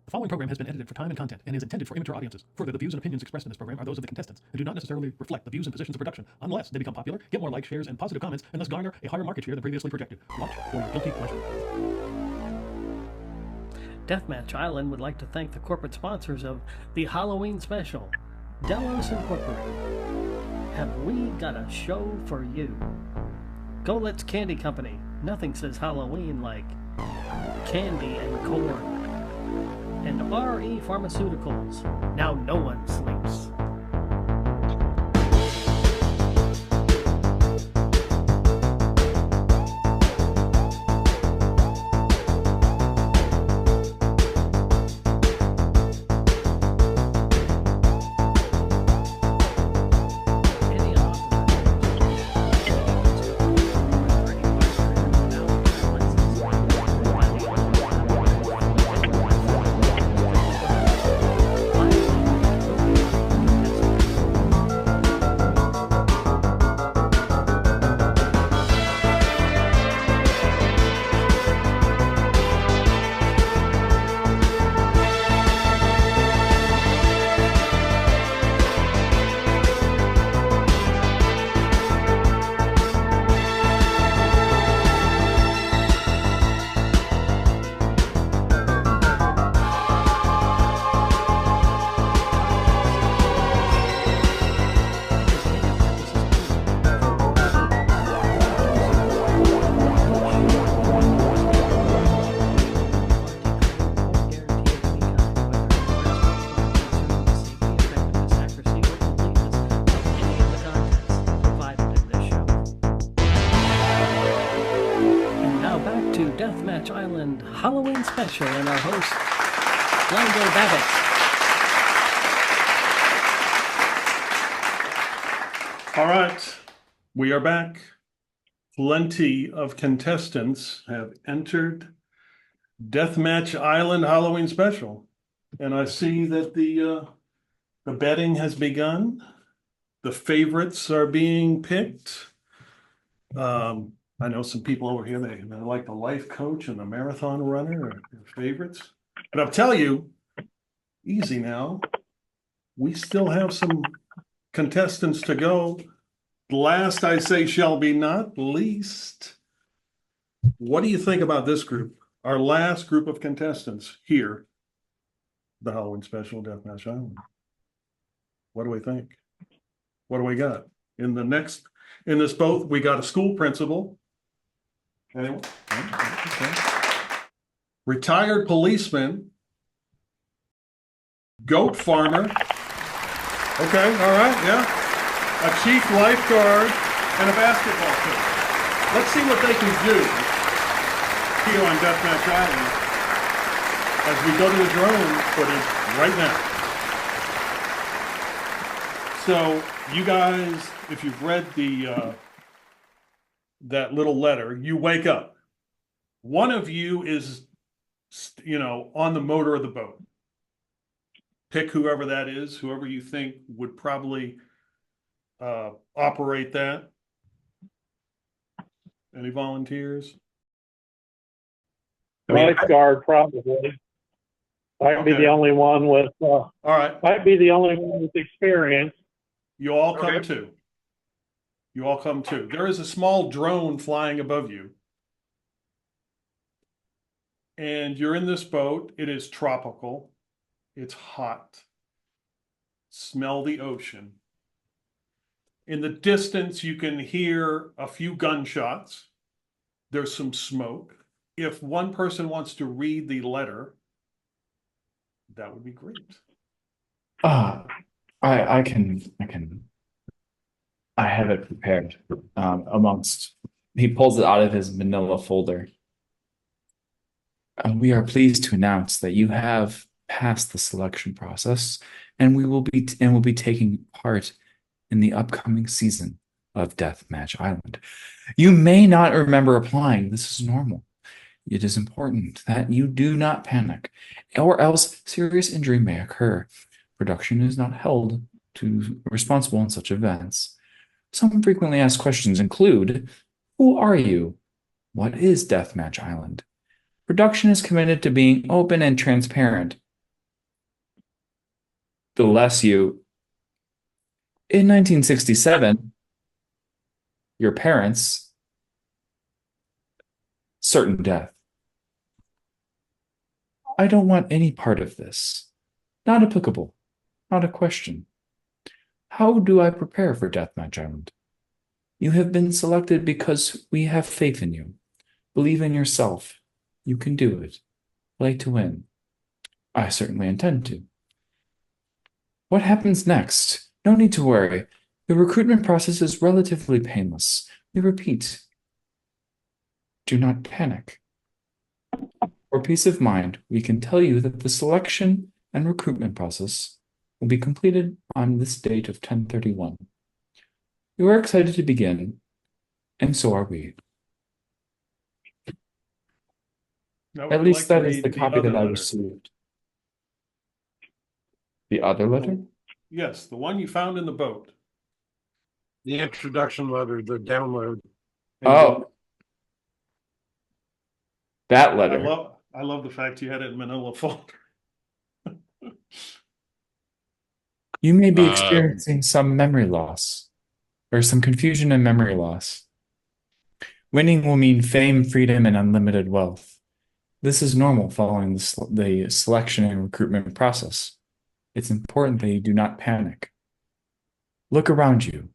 The following program has been edited for time and content and is intended for immature audiences. Further, the views and opinions expressed in this program are those of the contestants and do not necessarily reflect the views and positions of production unless they become popular, get more likes, shares, and positive comments, and thus garner a higher market share than previously projected. Watch for your guilty pleasure. Deathmatch Island would like to thank the corporate sponsors of the Halloween special, Delos Incorporated. Have we got a show for you? Go Let's Candy Company. Nothing says Halloween like candy and corn. And RE Pharmaceuticals. Now no one sleeps. Deathmatch Island Halloween special and our host, Longo Babbitt. All right, we are back. Plenty of contestants have entered Deathmatch Island Halloween special. And I see that the betting has begun. The favorites are being picked. I know some people over here, they like the life coach and the marathon runner are their favorites. But I'll tell you, easy now. We still have some contestants to go. Last, I say, shall be not least. What do you think about this group? Our last group of contestants here, the Halloween special Deathmatch Island. What do we think? What do we got? In this boat, we got a school principal. Anyone? Okay. Retired policeman. Goat farmer. Okay, all right, yeah. A chief lifeguard and a basketball coach. Let's see what they can do here on Deathmatch Island as we go to the drone footage right now. So you guys, if you've read the that little letter, you wake up. One of you is, on the motor of the boat. Pick whoever that is, whoever you think would probably operate that. Any volunteers? Lifeguard, probably. I'd be the only one with. All right. I'd be the only one with experience. You all come too. You all come too. There is a small drone flying above you. And you're in this boat. It is tropical. It's hot. Smell the ocean. In the distance, you can hear a few gunshots. There's some smoke. If one person wants to read the letter, that would be great. I can. I have it prepared he pulls it out of his manila folder. We are pleased to announce that you have passed the selection process and will be taking part in the upcoming season of Deathmatch Island. You may not remember applying. This is normal. It is important that you do not panic, or else serious injury may occur. Production is not held responsible in such events. Some frequently asked questions include, who are you? What is Deathmatch Island? Production is committed to being open and transparent. the less you. In 1967, your parents, certain death. I don't want any part of this. Not applicable. Not a question. How do I prepare for Deathmatch Island? You have been selected because we have faith in you. Believe in yourself. You can do it. Play to win. I certainly intend to. What happens next? No need to worry. The recruitment process is relatively painless. We repeat. Do not panic. For peace of mind, we can tell you that the selection and recruitment process will be completed on this date of 10/31. You are excited to begin, and so are we. Now, would At you least like to that is read the copy other that I letter? received. The other letter? Yes, the one you found in the boat. The introduction letter, the download. Oh, that I letter. love the fact you had it in manila folder. You may be experiencing some memory loss, or some confusion and memory loss. Winning will mean fame, freedom, and unlimited wealth. This is normal following the selection and recruitment process. It's important that you do not panic. Look around you.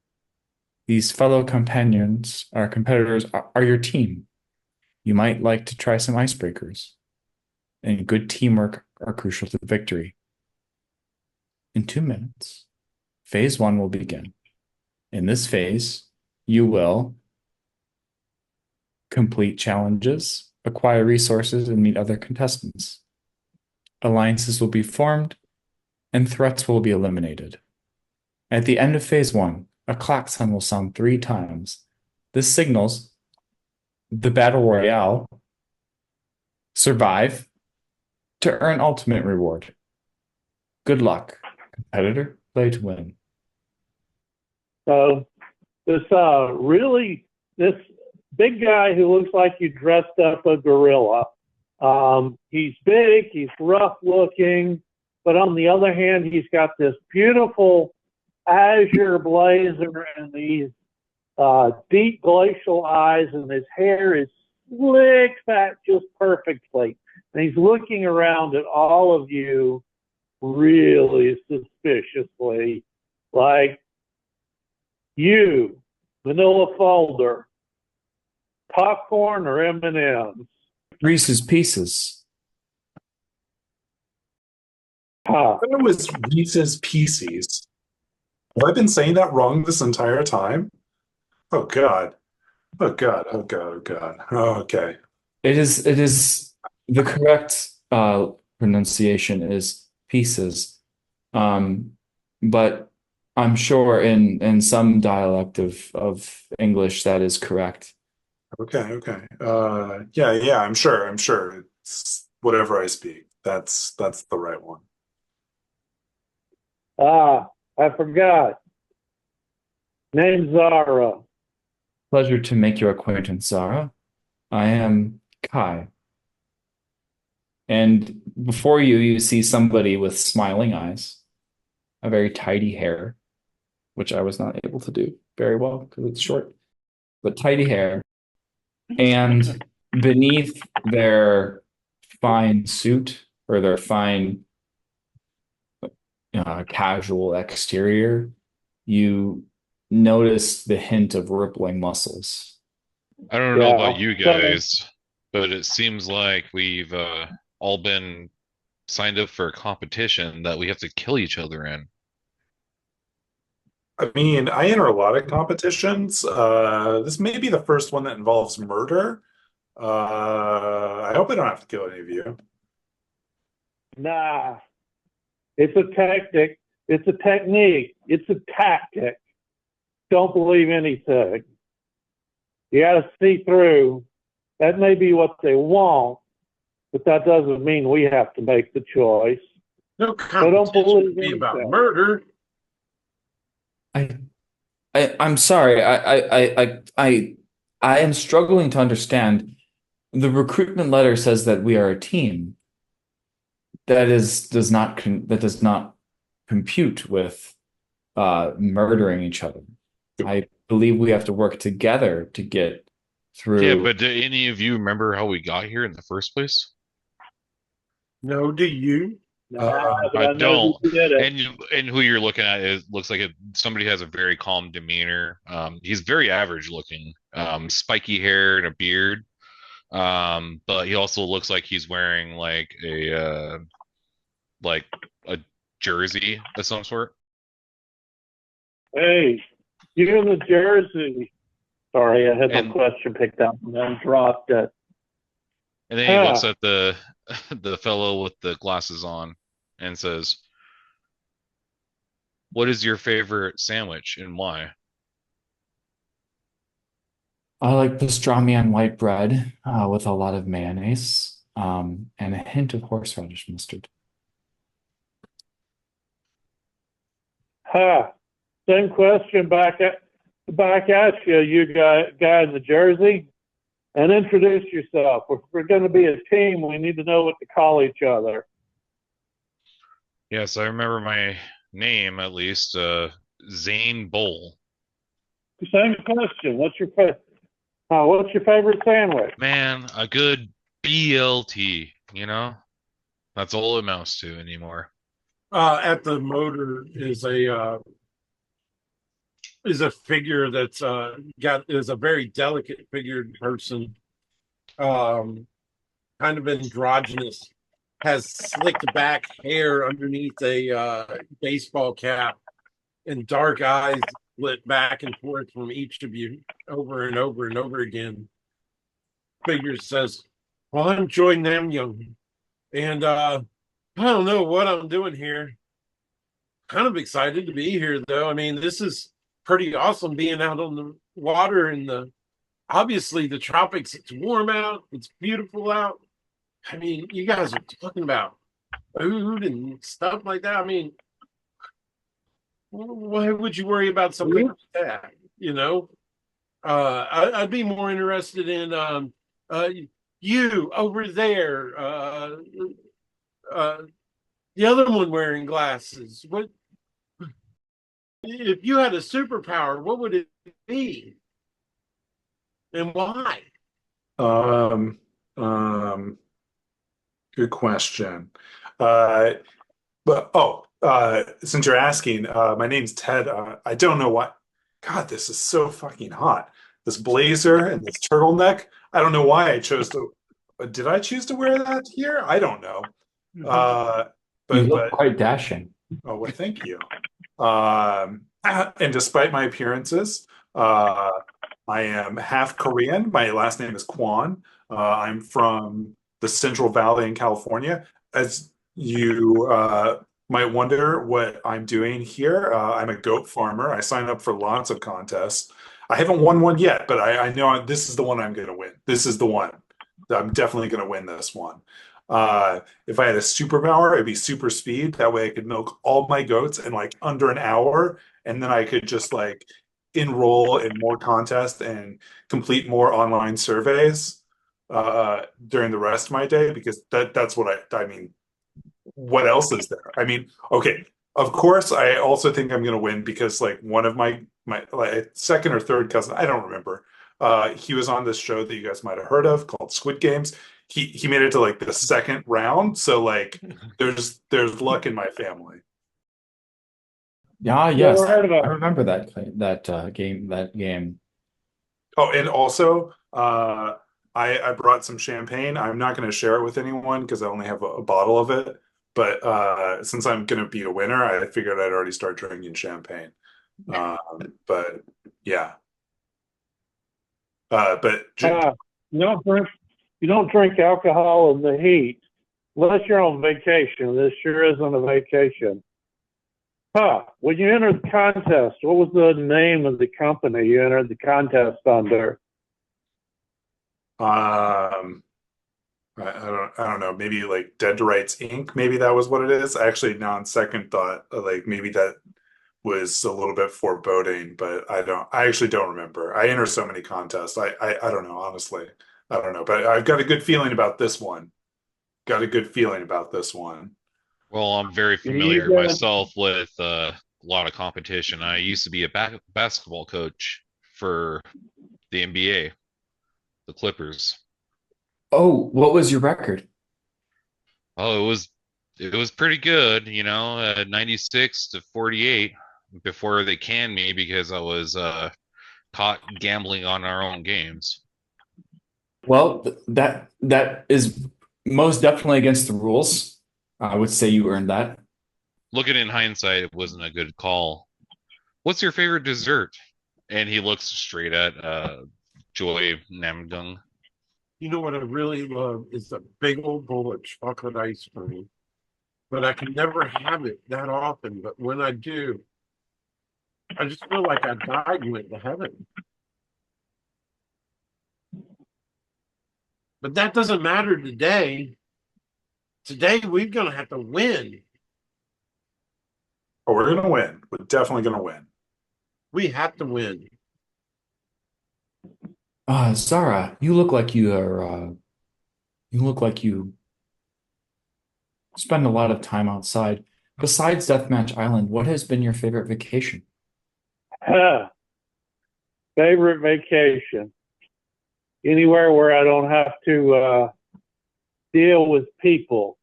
These fellow companions, our competitors, are your team. You might like to try some icebreakers. And good teamwork are crucial to victory. In 2 minutes, phase 1 will begin. In this phase, you will complete challenges, acquire resources, and meet other contestants. Alliances will be formed, and threats will be eliminated. At the end of phase 1, a klaxon will sound 3 times. This signals the battle royale. Survive to earn ultimate reward. Good luck, competitor. Play to win. So this this big guy who looks like you dressed up a gorilla. He's big, he's rough looking, but on the other hand, he's got this beautiful azure blazer and these deep glacial eyes, and his hair is slicked back just perfectly. And he's looking around at all of you really suspiciously, like, you, manila folder, popcorn or M&Ms? Reese's Pieces. Huh. I thought it was Reese's Pieces. Have I been saying that wrong this entire time? Oh God. Oh God. Oh God. Oh God. Oh, okay. It is the correct pronunciation is pieces. But I'm sure in some dialect of English that is correct. Okay. Okay. Yeah. I'm sure. It's whatever I speak. That's the right one. I forgot. Name's Zara. Pleasure to make your acquaintance, Zara. I am Kai. And before you see somebody with smiling eyes, a very tidy hair, which I was not able to do very well because it's short, but tidy hair. And beneath their fine suit or their fine casual exterior, you notice the hint of rippling muscles. I don't know Yeah. about you guys, but it seems like we've all been signed up for a competition that we have to kill each other in. I mean, I enter a lot of competitions. This may be the first one that involves murder. I hope I don't have to kill any of you. Nah. It's a tactic. It's a technique. It's a tactic. Don't believe anything. You got to see through. That may be what they want, but that doesn't mean we have to make the choice. No So don't competition believe would be about anything. murder. I'm sorry. I am struggling to understand. The recruitment letter says that we are a team. That does not compute with murdering each other. I believe we have to work together to get Yeah, through. but do any of you remember how we got here in the first place? No, do you? Nah, but I I know who don't. did it. And who you're looking at is looks like somebody has a very calm demeanor. He's very average looking. Spiky hair and a beard. But he also looks like he's wearing like a jersey of some sort. Hey, you in the Jersey. Sorry, I had my And question picked up and then dropped it. and then he looks Huh. at the fellow with the glasses on and says, "What is your favorite sandwich and why?" I like pastrami on white bread with a lot of mayonnaise and a hint of horseradish mustard. Huh. Same question back at you, guy in the Jersey. And introduce yourself. If we're going to be a team, we need to know what to call each other. Yes, I remember my name at least. Zane Bowl. Same question. What's your favorite sandwich? Man, a good BLT, That's all it amounts to anymore. At the motor is a figure that's is a very delicate figured person, um, kind of androgynous, has slicked back hair underneath a baseball cap, and dark eyes lit back and forth from each of you over and over and over again. Figure says, "Well, I'm Joy Young, and I don't know what I'm doing here. Kind of excited to be here, though. I mean, this is pretty awesome being out on the water in obviously the tropics. It's warm out, it's beautiful out. I mean, you guys are talking about food and stuff like that. I mean, why would you worry about something like that? I'd be more interested in uh, you over there, uh, the other one wearing glasses. What if you had a superpower? What would it be, and why?" Um, um, Good question. Uh, since you're asking, my name's Ted. I don't know why. God, this is so fucking hot. This blazer and this turtleneck. I don't know why I chose to. Did I choose to wear that here? I don't know. Uh, You but look but quite dashing. Oh, well, thank you. And despite my appearances, I am half Korean. My last name is Kwon. I'm from the Central Valley in California. As you might wonder what I'm doing here, I'm a goat farmer. I sign up for lots of contests. I haven't won one yet, but I know this is the one I'm going to win. This is the one. I'm definitely going to win this one. If I had a superpower, it'd be super speed. That way I could milk all my goats in like under an hour, and then I could just like enroll in more contests and complete more online surveys during the rest of my day because that's what I mean, what else is there? I mean, okay, of course I also think I'm gonna win because like one of my like second or third cousin, I don't remember. He was on this show that you guys might have heard of called Squid Games. He made it to like the second round, so like there's luck in my family. Yeah, Never yes. heard of I it. remember that game. Oh, and also I brought some champagne. I'm not going to share it with anyone because I only have a bottle of it. But since I'm going to be a winner, I figured I'd already start drinking champagne. But yeah, but Uh, you don't drink alcohol in the heat unless you're on vacation. This sure isn't a vacation. Huh. When you entered the contest, what was the name of the company you entered the contest under? um, I don't know. Maybe like Dead to Rights Inc. Maybe that was what it is. Actually, now on second thought, like maybe that was a little bit foreboding, but I actually don't remember. I enter so many contests. I don't know, honestly. I don't know, but I've got a good feeling about this one. Got a good feeling about this one. Well, I'm very You familiar got myself with a lot of competition. I used to be a basketball coach for the NBA, the Clippers. Oh, what was your record? Oh, it was pretty good, 96 to 48 before they canned me because I was caught gambling on our own games. Well, that is most definitely against the rules. I would say you earned that. Looking in hindsight, it wasn't a good call. What's your favorite dessert? And he looks straight at Joy Namgung. You know what I really love is a big old bowl of chocolate ice cream. But I can never have it that often. But when I do, I just feel like I died and went to heaven. But that doesn't matter today. Today we're gonna have to win. Oh, we're gonna win. We're definitely gonna win. We have to win. Zara, you look like you look like you spend a lot of time outside. Besides Deathmatch Island, what has been your favorite vacation? favorite vacation. Anywhere where I don't have to deal with people.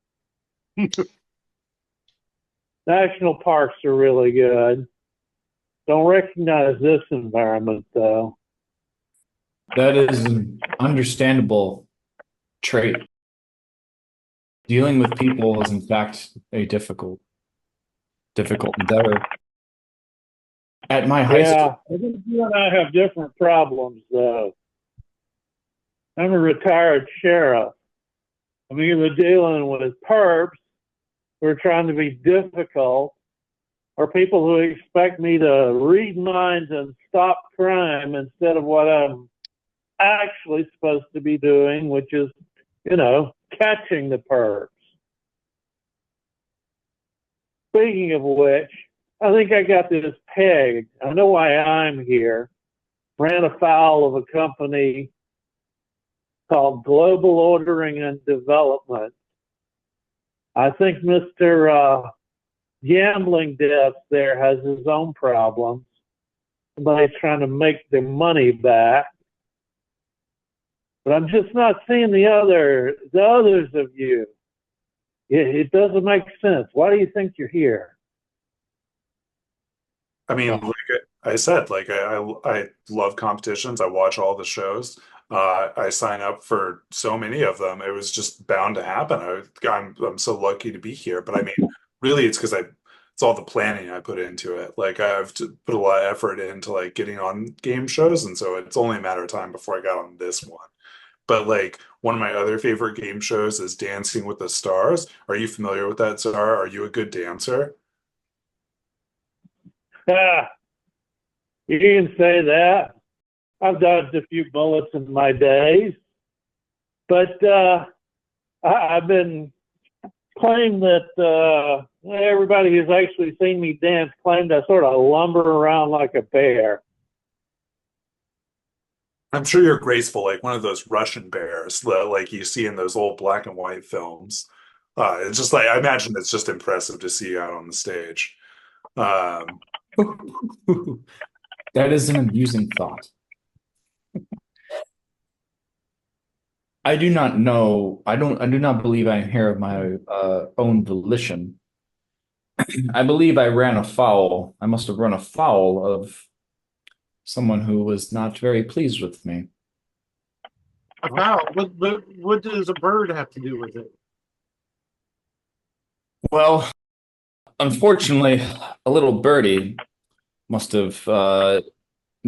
National parks are really good. Don't recognize this environment though. That is an understandable trait. Dealing with people is in fact a difficult endeavor. At my high Yeah, school, I think you and I have different problems though. I'm a retired sheriff. I'm either dealing with perps who are trying to be difficult or people who expect me to read minds and stop crime instead of what I'm actually supposed to be doing, which is, catching the perps. Speaking of which, I think I got this pegged. I know why I'm here. Ran afoul of a company called Global Ordering and Development. I think Mr. Gambling Desk there has his own problems. Somebody's trying to make their money back. But I'm just not seeing the others of you. It doesn't make sense. Why do you think you're here? I mean, like I said, like I love competitions. I watch all the shows. I sign up for so many of them. It was just bound to happen. I'm so lucky to be here. But I mean, really, it's because it's all the planning I put into it. Like I've put a lot of effort into like getting on game shows, and so it's only a matter of time before I got on this one. But like one of my other favorite game shows is Dancing with the Stars. Are you familiar with that, Zara? Are you a good dancer? Ah, you can say that. I've dodged a few bullets in my days, but I've been claimed that everybody who's actually seen me dance claimed I sort of lumber around like a bear. I'm sure you're graceful, like one of those Russian bears that like you see in those old black and white films. It's just like I imagine it's just impressive to see you out on the stage. Um, that is an amusing thought. I do not know. I do not believe I am here of my own volition. I believe I ran afoul. I must have run afoul of someone who was not very pleased with me. About what does a bird have to do with it? Well, unfortunately, a little birdie must have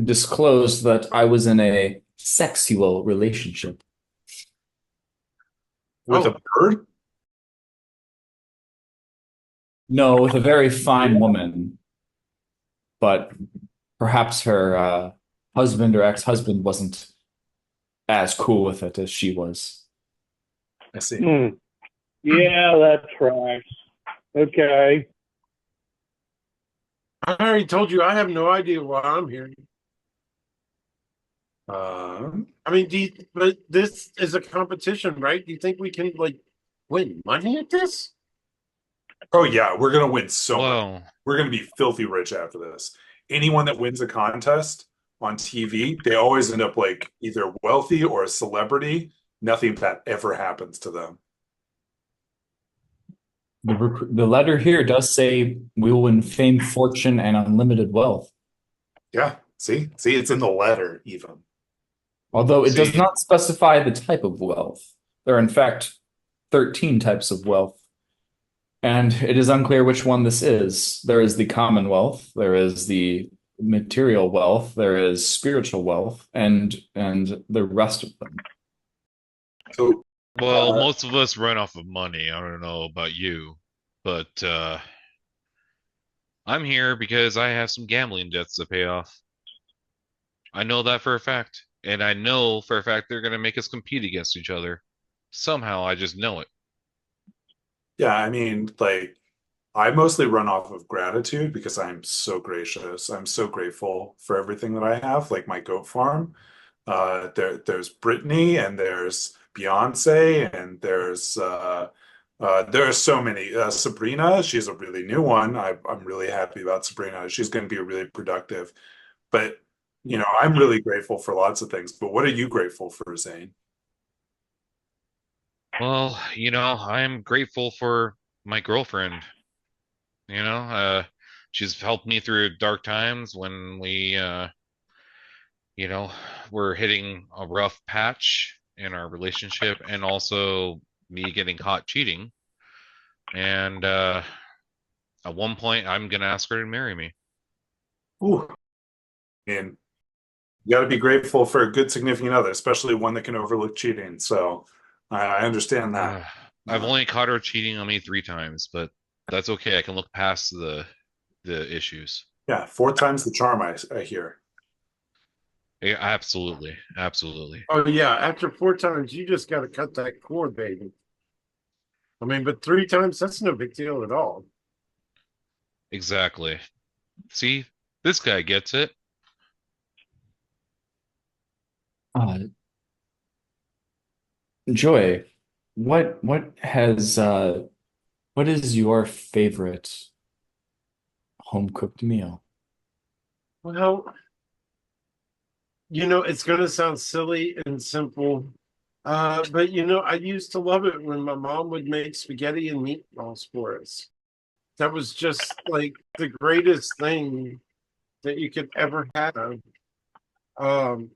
disclosed that I was in a sexual relationship. with Oh, a bird? No, with a very fine woman, but perhaps her husband or ex-husband wasn't as cool with it as she was. I see. Yeah, that tracks. Okay. I already told you I have no idea why I'm here. I mean, but this is a competition, right? Do you think we can like win money at this? Oh yeah, we're gonna win so much. Well, We're gonna be filthy rich after this. Anyone that wins a contest on TV, they always end up like either wealthy or a celebrity. Nothing bad ever happens to them. The letter here does say we will win fame, fortune, and unlimited wealth. Yeah, see, it's in the letter even. Although it does see, not specify the type of wealth. There are, in fact, 13 types of wealth, and it is unclear which one this is. There is the commonwealth, there is the material wealth, there is spiritual wealth, and the rest of them. So, well, most of us run off of money. I don't know about you, but I'm here because I have some gambling debts to pay off. I know that for a fact. And I know for a fact they're going to make us compete against each other. Somehow, I just know it. yeah, I mean, like I mostly run off of gratitude because I'm so gracious. I'm so grateful for everything that I have, like my goat farm. There's Brittany and there's Beyonce and there are so many. Sabrina, she's a really new one. I'm really happy about Sabrina. She's going to be really productive. But I'm really grateful for lots of things. But what are you grateful for, Zane? Well, I'm grateful for my girlfriend. You know, she's helped me through dark times when you know, were hitting a rough patch in our relationship and also me getting caught cheating. And at one point, I'm gonna ask her to marry me. Ooh, and you got to be grateful for a good significant other, especially one that can overlook cheating. So I understand that. Uh, I've only caught her cheating on me 3 times, but that's okay. I can look past the issues. Yeah, four times the charm, I hear. Yeah, absolutely, absolutely. Oh yeah, after 4 times, you just got to cut that cord, baby. I mean, but 3 times, that's no big deal at all. Exactly. See, this guy gets it. Uh, Joy, what is your favorite home cooked meal? Well, it's going to sound silly and simple, but I used to love it when my mom would make spaghetti and meatballs for us. That was just like the greatest thing that you could ever have. Um,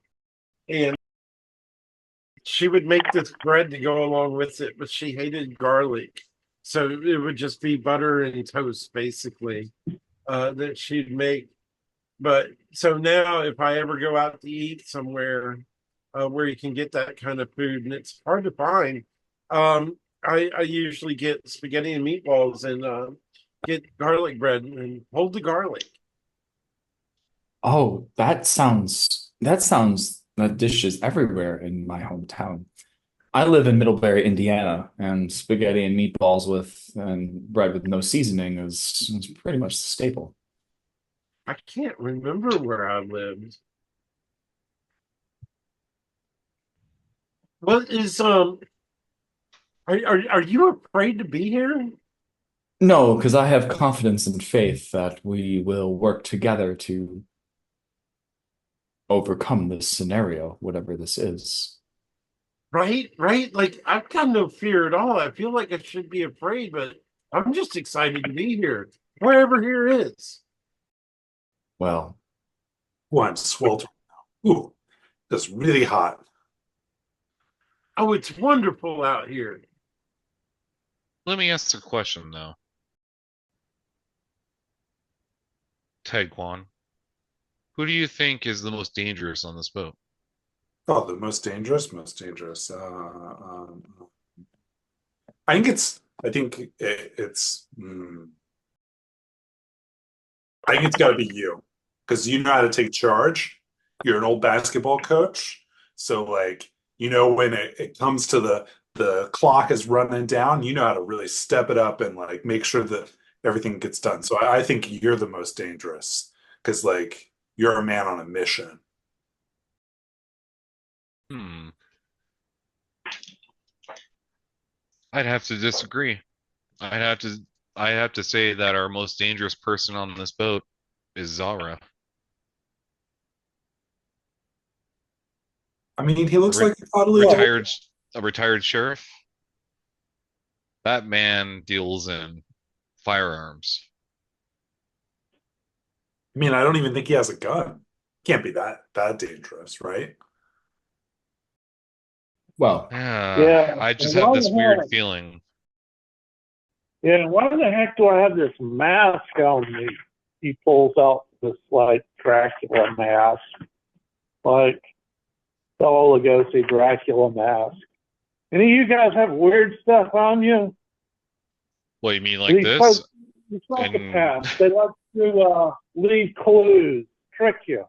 and she would make this bread to go along with it, but she hated garlic. So it would just be butter and toast, basically, that she'd make. But so now, if I ever go out to eat somewhere where you can get that kind of food, and it's hard to find, I usually get spaghetti and meatballs and get garlic bread and hold the garlic. Oh, that dish is everywhere in my hometown. I live in Middlebury, Indiana, and spaghetti and meatballs with and bread with no seasoning is pretty much the staple. I can't remember where I lived. What is are you afraid to be here? No, because I have confidence and faith that we will work together to overcome this scenario, whatever this is. Right, right. Like I've got no fear at all. I feel like I should be afraid, but I'm just excited to be here, wherever here is. Well, Oh, I'm sweltering. Ooh, that's really hot. Oh, it's wonderful out here. Let me ask a question though, Ted Kwan. Who do you think is the most dangerous on this boat? Oh, the most dangerous. I think it's got to be you because you know how to take charge. You're an old basketball coach, so like when it comes to the clock is running down, you know how to really step it up and like make sure that everything gets done. So I think you're the most dangerous because like you're a man on a mission. Hmm. I'd have to disagree. I'd have to I have to say that our most dangerous person on this boat is Zara. I mean, he A looks re- like a totally retired a retired sheriff. That man deals in firearms. I mean, I don't even think he has a gun. Can't be that dangerous, right? Well, Yeah. Yeah, I just And have why this the weird heck? feeling. Yeah. Why the heck do I have this mask on me? He pulls out this like Dracula mask, like Bela Lugosi Dracula mask. Any of you guys have weird stuff on you? What you mean like These this? folks, these And psychopaths, they like to leave clues, trick you.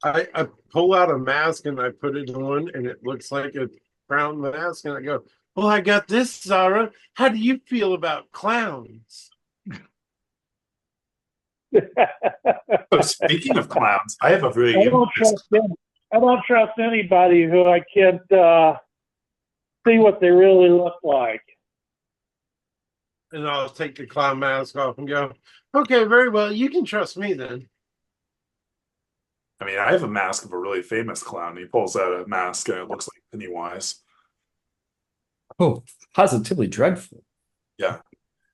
I pull out a mask and I put it on, and it looks like a brown mask. And I go, "Well, I got this, Zara. How do you feel about clowns?" Oh, speaking of clowns, I have a really I don't infamous. trust anybody who I can't see what they really look like. And I'll take the clown mask off and go, "Okay, very well. You can trust me then." I mean, I have a mask of a really famous clown. He pulls out a mask and it looks like Pennywise. oh, positively dreadful. Yeah.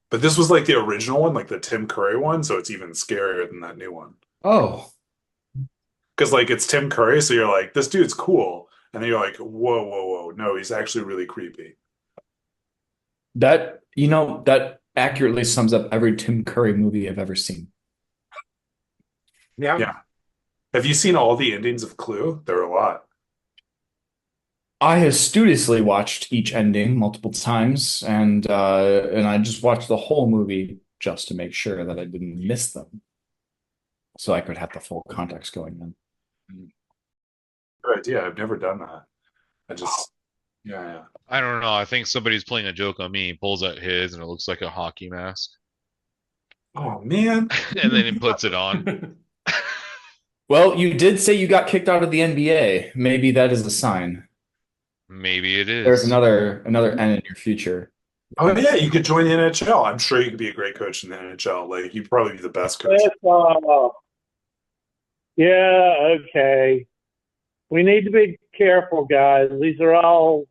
But this was like the original one, like the Tim Curry one, so it's even scarier than that new one. Oh, Because like it's Tim Curry, so you're like, this dude's cool. And then you're like, whoa, whoa, whoa. No, he's actually really creepy. that accurately sums up every Tim Curry movie I've ever seen. Yeah. Yeah. Have you seen all the endings of Clue? There are a lot. I have studiously watched each ending multiple times, and I just watched the whole movie just to make sure that I didn't miss them, so I could have the full context going in. Good idea. I've never done that. I just, yeah. I don't know. I think somebody's playing a joke on me. He pulls out his, and it looks like a hockey mask, Oh, man. and then he puts it on. Well, you did say you got kicked out of the NBA. Maybe that is a sign. Maybe it There's is. another N in your future. Oh, yeah. You could join the NHL. I'm sure you could be a great coach in the NHL. Like, you'd probably be the best coach. Yeah, okay. We need to be careful, guys. These are all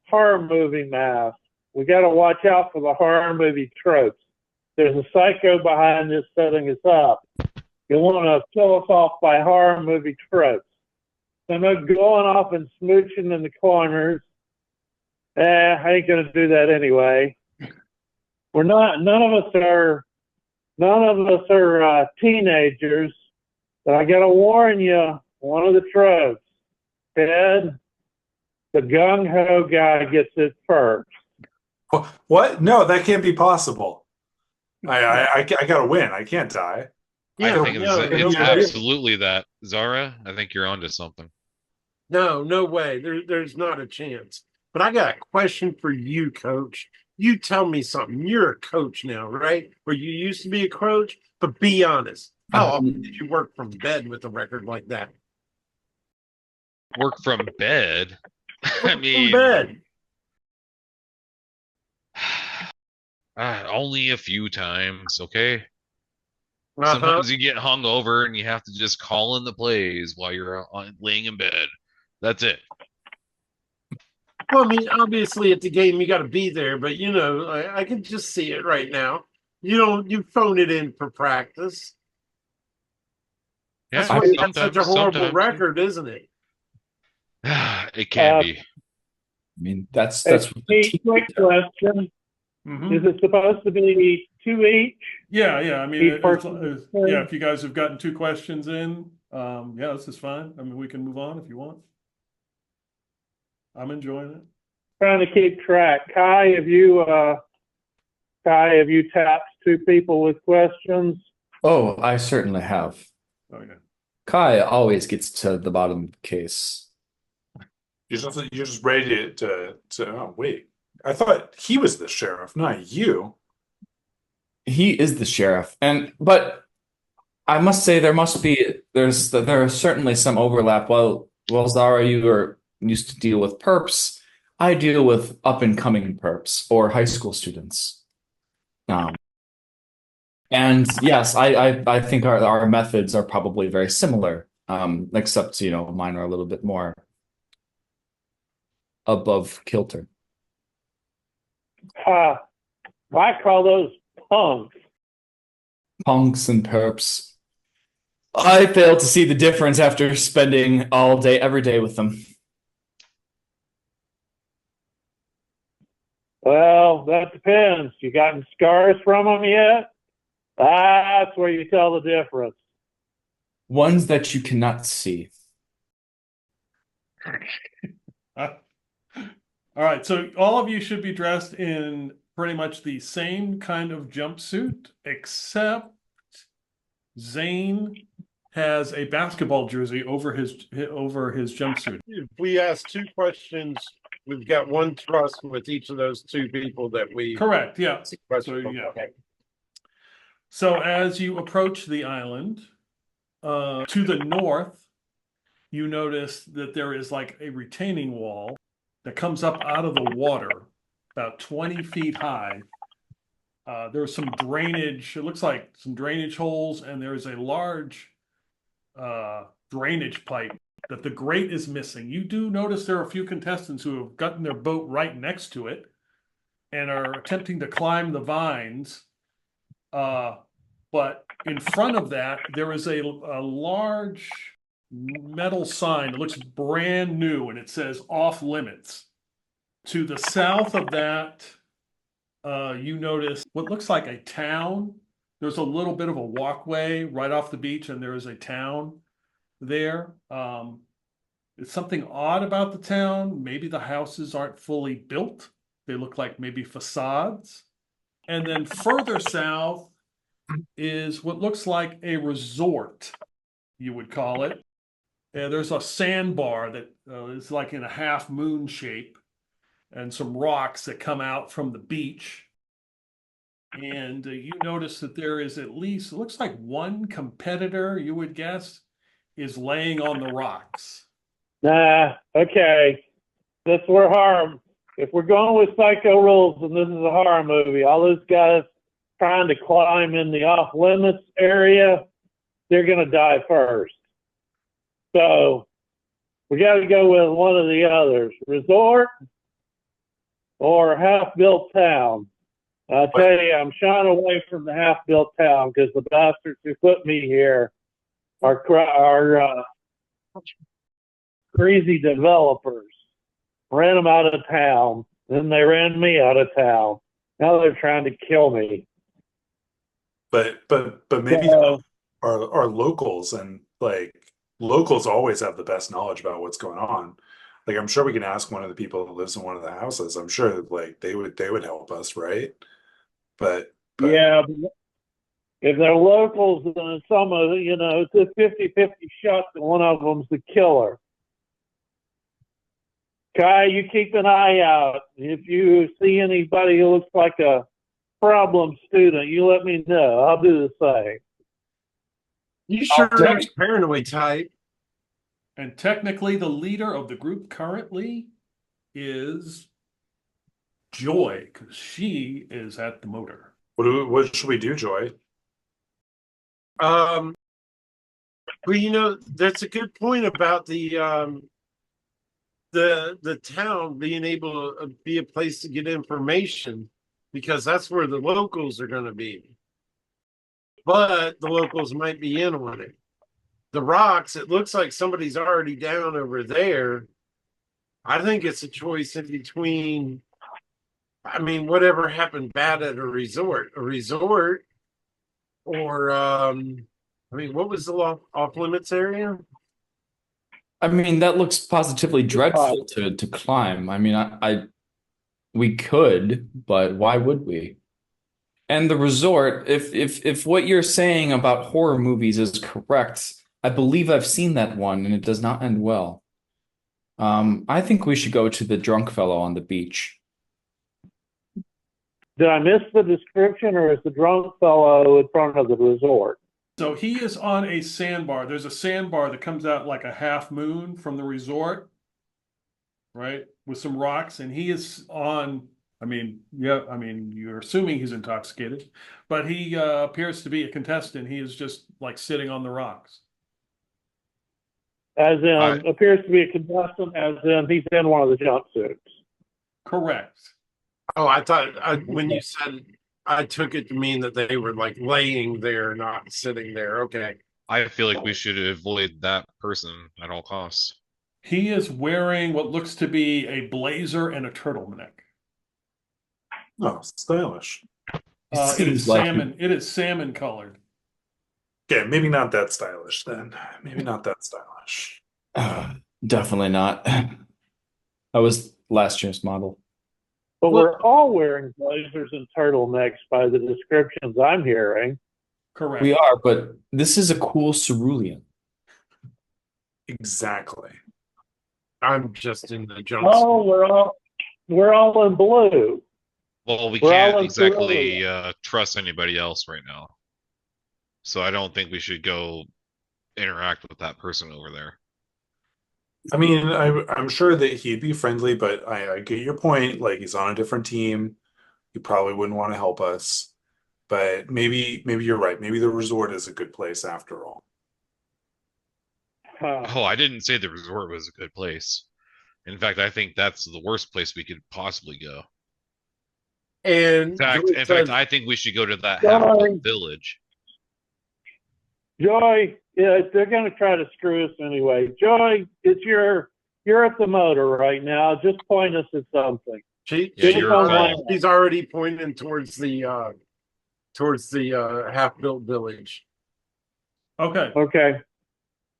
horror movie masks. We got to watch out for the horror movie tropes. There's a psycho behind this setting us up. You want to kill us off by horror movie tropes. So no going off and smooching in the corners. I ain't gonna do that anyway. We're not. None of us are teenagers. But I gotta warn you, one of the tropes, Ted, the gung ho guy gets it first. What? No, that can't be possible. I gotta win. I can't die. I think it's no, absolutely that. Zara, I think you're onto something. no way. There's not a chance. But I got a question for you, Coach. You tell me something. You're a coach now, right? Or you used to be a coach, but be honest. How often did you work from bed with a record like that? Work from bed. I From mean, bed. only a few times, okay? Uh-huh. Sometimes you get hung over and you have to just call in the plays while you're laying in bed. That's it. Well, I mean, obviously at the game you got to be there, but I can just see it right now. You phone it in for practice. Yeah, That's why you got such a horrible sometimes. record, isn't it? It can be. I mean, that's Hey, what the team quick question. Mhm. Is it supposed to be 2 each? Yeah. I mean, Each person yeah. If you guys have gotten 2 questions in, yeah, this is fine. I mean, we can move on if you want. I'm enjoying it. Trying to keep track. Kai, have you tapped 2 people with questions? Oh, I certainly have. Oh yeah. Kai always gets to the bottom of the case. You're just ready to oh, wait. I thought he was the sheriff, not you. He is the sheriff, but I must say there are certainly some overlap. While Zara, you are used to deal with perps, I deal with up and coming perps or high school students. Um, and yes, I think our methods are probably very similar, except mine are a little bit more above kilter. I call those punks. Punks and perps. I fail to see the difference after spending all day, every day with them. Well, that depends. You gotten scars from them yet? That's where you tell the difference. Ones that you cannot see. All right, so all of you should be dressed in pretty much the same kind of jumpsuit, except Zane has a basketball jersey over his jumpsuit. If we ask two questions, we've got one trust with each of those two people that we Correct, yeah. question. So, yeah. So as you approach the island, to the north, you notice that there is like a retaining wall that comes up out of the water, about 20 feet high. There's some drainage. It looks like some drainage holes, and there's a large drainage pipe that the grate is missing. You do notice there are a few contestants who have gotten their boat right next to it and are attempting to climb the vines. But in front of that, there is a large metal sign that looks brand new, and it says off limits. To the south of that, you notice what looks like a town. There's a little bit of a walkway right off the beach, and there is a town there. It's something odd about the town. Maybe the houses aren't fully built. They look like maybe facades. And then further south is what looks like a resort, you would call it. There's a sandbar that is like in a half moon shape, and some rocks that come out from the beach. And you notice that there is at least, it looks like one competitor, you would guess, is laying on the rocks. Nah, okay. That's where horror. If we're going with psycho rules and this is a horror movie, all those guys trying to climb in the off limits area, they're going to die first. So we got to go with one of the others, resort or half-built town. I'll tell you, I'm shying away from the half-built town because the bastards who put me here are crazy developers. Ran them out of town, then they ran me out of town. Now they're trying to kill me. But maybe our locals, and like locals always have the best knowledge about what's going on. Like I'm sure we can ask one of the people that lives in one of the houses. I'm sure like they would help us, right? But yeah, if they're locals, then some of it's a 50-50 shot that one of them's the killer. Kai, you keep an eye out. If you see anybody who looks like a problem student, you let me know. I'll do the same. You sure looks paranoid type. And technically, the leader of the group currently is Joy, because she is at the motor. What should we do, Joy? Well, that's a good point about the town being able to be a place to get information, because that's where the locals are going to be. But the locals might be in on it. The rocks, it looks like somebody's already down over there. I think it's a choice in between. I mean, whatever happened bad at a resort, or what was the off limits area? I mean, that looks positively dreadful to climb. I mean, we could, but why would we? And the resort, if what you're saying about horror movies is correct, I believe I've seen that one, and it does not end well. I think we should go to the drunk fellow on the beach. Did I miss the description, or is the drunk fellow in front of the resort? So he is on a sandbar. There's a sandbar that comes out like a half moon from the resort, right? With some rocks, and he is on I mean, yeah, I mean, you're assuming he's intoxicated, but he appears to be a contestant. He is just like sitting on the rocks. As I in, appears to be a contestant, as in he's in one of the jumpsuits. Correct. Oh, when you said, I took it to mean that they were like laying there, not sitting there. Okay. I feel like we should avoid that person at all costs. He is wearing what looks to be a blazer and a turtleneck. Oh, stylish. It It seems is like salmon. It is salmon colored. Okay, maybe not that stylish then. Maybe not that stylish. definitely not. I was last year's model. But Well- we're all wearing blazers and turtlenecks by the descriptions I'm hearing. Correct. We are, but this is a cool cerulean. Exactly. I'm just in the jumpsuit. Oh, we're all in blue. Well, we We're can't all in exactly trust anybody else right now. So I don't think we should go interact with that person over there. I mean, I'm sure that he'd be friendly, but I get your point. Like he's on a different team. He probably wouldn't want to help us. But maybe you're right. Maybe the resort is a good place after all. Oh, I didn't say the resort was a good place. In fact, I think that's the worst place we could possibly go. And In fact, I think we should go to that Sorry. half-built village. Joy, yeah, they're going to try to screw us anyway. Joy, you're at the motor right now. Just point us at something. she, Yeah, she's, you're already, called. she's already pointing towards the half-built village. Okay. Okay.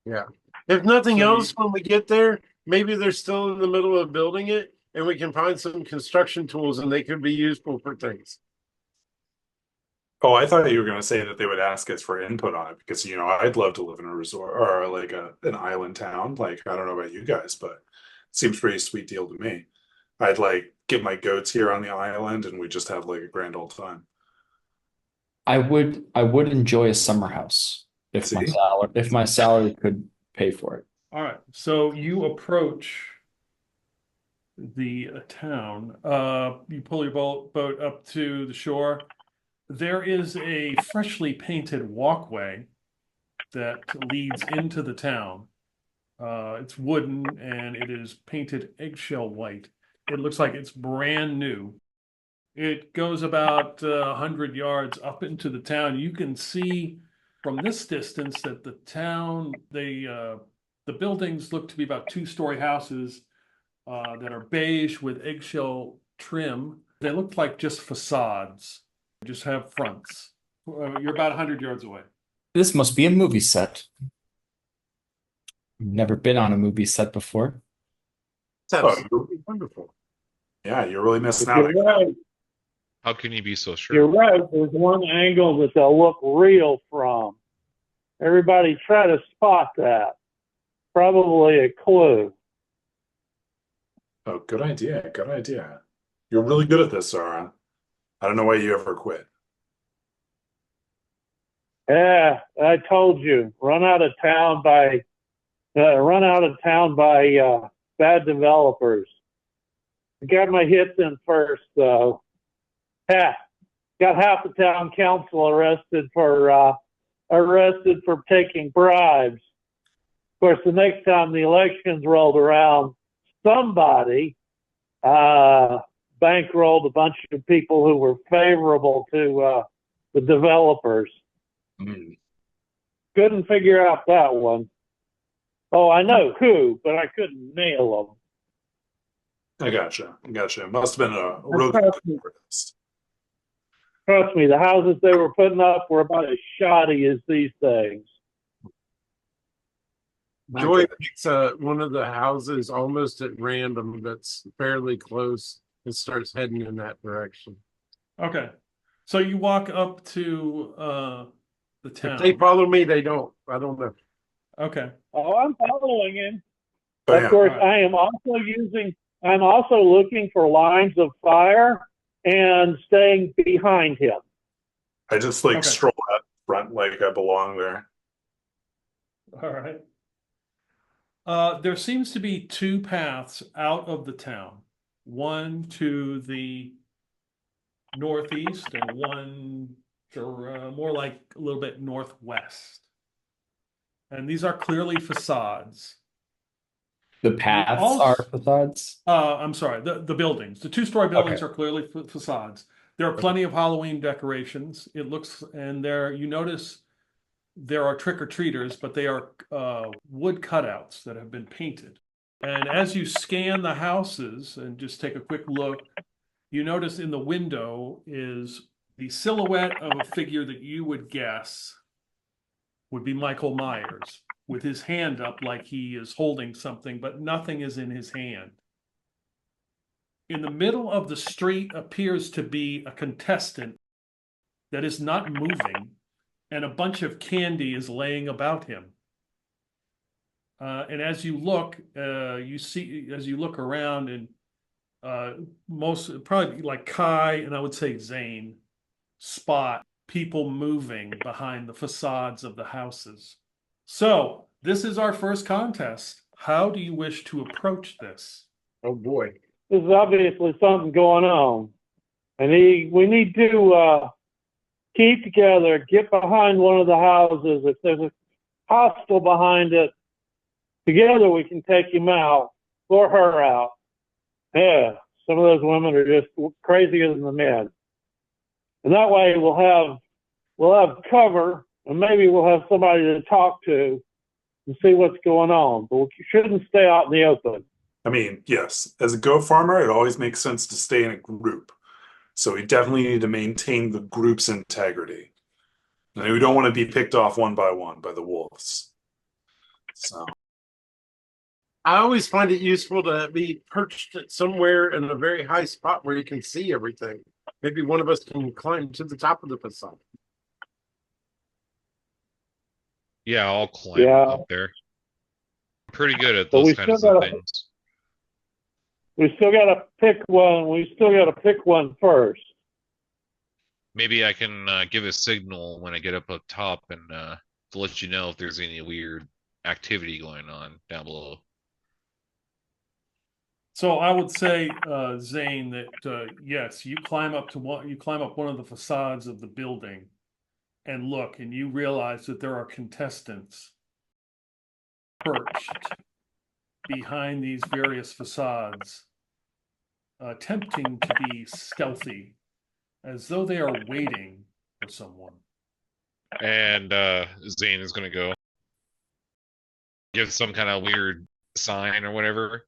Yeah. If nothing So else, when we get there, maybe they're still in the middle of building it, and we can find some construction tools, and they could be useful for things. Oh, I thought you were going to say that they would ask us for input on it because, I'd love to live in a resort or like an island town. Like, I don't know about you guys, but it seems pretty sweet deal to me. I'd like get my goats here on the island and we just have like a grand old time. I would enjoy a summer house if See? if my salary could pay for it. All right. So you approach the town. You pull your boat up to the shore. There is a freshly painted walkway that leads into the town. It's wooden and it is painted eggshell white. It looks like it's brand new. It goes about 100 yards up into the town. You can see from this distance that the town, the buildings look to be about two-story houses that are beige with eggshell trim. They look like just facades, just have fronts. You're about 100 yards away. This must be a movie set. Never been on a movie set before. That's Oh, absolutely wonderful. Yeah, you're really missing You're out. right. How can you be so You're sure? right. There's one angle that they'll look real from. Everybody try to spot that. Probably a clue. Oh, good idea. Good idea. You're really good at this, Zara. I don't know why you ever quit. Yeah, I told you. Run out of town by bad developers. I got my hits in first, though. Got half the town council arrested for taking bribes. Of course, the next time the elections rolled around, somebody bankrolled a bunch of people who were favorable to the developers. Mm. Couldn't figure out that one. Oh, I know who, but I couldn't nail them. I gotcha. It must have been a real good artist. Trust me, the houses they were putting up were about as shoddy as these things. Joy picks one of the houses almost at random that's fairly close and starts heading in that direction. Okay. So you walk up to the If town. they follow me, they don't. I don't know. Okay. Oh, I'm following him. Oh, Of yeah. course, Right. I'm also looking for lines of fire and staying behind him. I just like Okay. stroll out front like I belong there. All right. There seems to be two paths out of the town. One to the northeast and one more like a little bit northwest. And these are clearly facades. The paths also- are facades. I'm sorry, the buildings. The two-story buildings Okay. are clearly facades. There are plenty of Halloween decorations. It looks, and there you notice there are trick-or-treaters, but they are wood cutouts that have been painted. And as you scan the houses and just take a quick look, you notice in the window is the silhouette of a figure that you would guess would be Michael Myers, with his hand up like he is holding something, but nothing is in his hand. In the middle of the street appears to be a contestant that is not moving, and a bunch of candy is laying about him. And as you look, you see, as you look around, and most probably like Kai and I would say Zane spot people moving behind the facades of the houses. So this is our first contest. How do you wish to approach this? Oh boy. This is obviously something going on. And we need to keep together, get behind one of the houses. If there's a hostel behind it, together we can take him out or her out. Yeah, some of those women are just crazier than the men. And that way we'll have cover, and maybe we'll have somebody to talk to and see what's going on. But we shouldn't stay out in the open. I mean, yes, as a goat farmer, it always makes sense to stay in a group. So we definitely need to maintain the group's integrity. And we don't want to be picked off one by one by the wolves. So I always find it useful to be perched at somewhere in a very high spot where you can see everything. Maybe one of us can climb to the top of the facade. Yeah, I'll climb Yeah. up there. I'm pretty good at But those we kinds still of gotta- things. We still got to pick one. We still got to pick one first. Maybe I can give a signal when I get up top and to let you know if there's any weird activity going on down below. So I would say, Zane, that yes, you climb up one of the facades of the building and look, and you realize that there are contestants perched behind these various facades, attempting to be stealthy, as though they are waiting for someone. And Zane is gonna go give some kind of weird sign or whatever,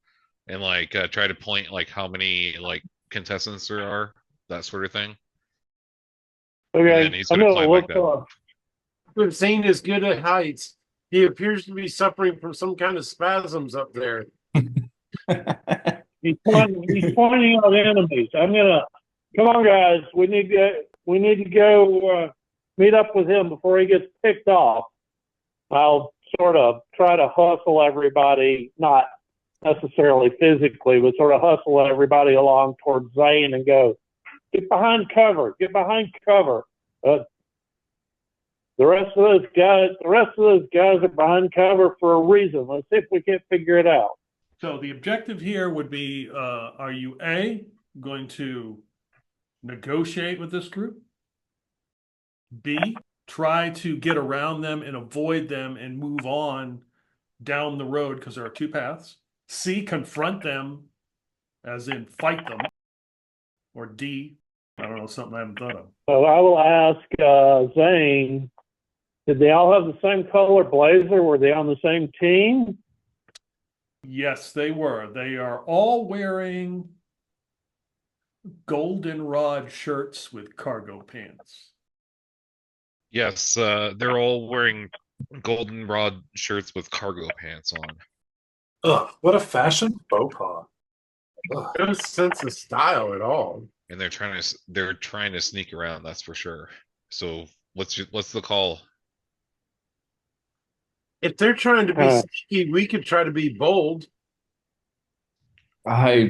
and like try to point like how many like contestants there are, that sort of thing. And Okay, then he's I'm gonna gonna climb back look down. up. But Zane is good at heights. He appears to be suffering from some kind of spasms up there. He's pointing out enemies. Come on, guys. We need to go meet up with him before he gets picked off. I'll sort of try to hustle everybody, not necessarily physically, but sort of hustle everybody along towards Zane and go, get behind cover. The rest of those guys are behind cover for a reason. Let's see if we can't figure it out. So the objective here would be, are you A, going to negotiate with this group? B, try to get around them and avoid them and move on down the road because there are two paths. C, confront them, as in fight them. Or D, I don't know, something I haven't thought of. So I will ask Zane, did they all have the same color blazer? Were they on the same team? Yes, they were. They are all wearing goldenrod shirts with cargo pants. Yes, they're all wearing goldenrod shirts with cargo pants on. ugh, what a fashion faux pas. Ugh. No sense of style at all. And they're trying to sneak around, that's for sure. So what's the call? If they're trying to be sneaky, we could try to be bold. I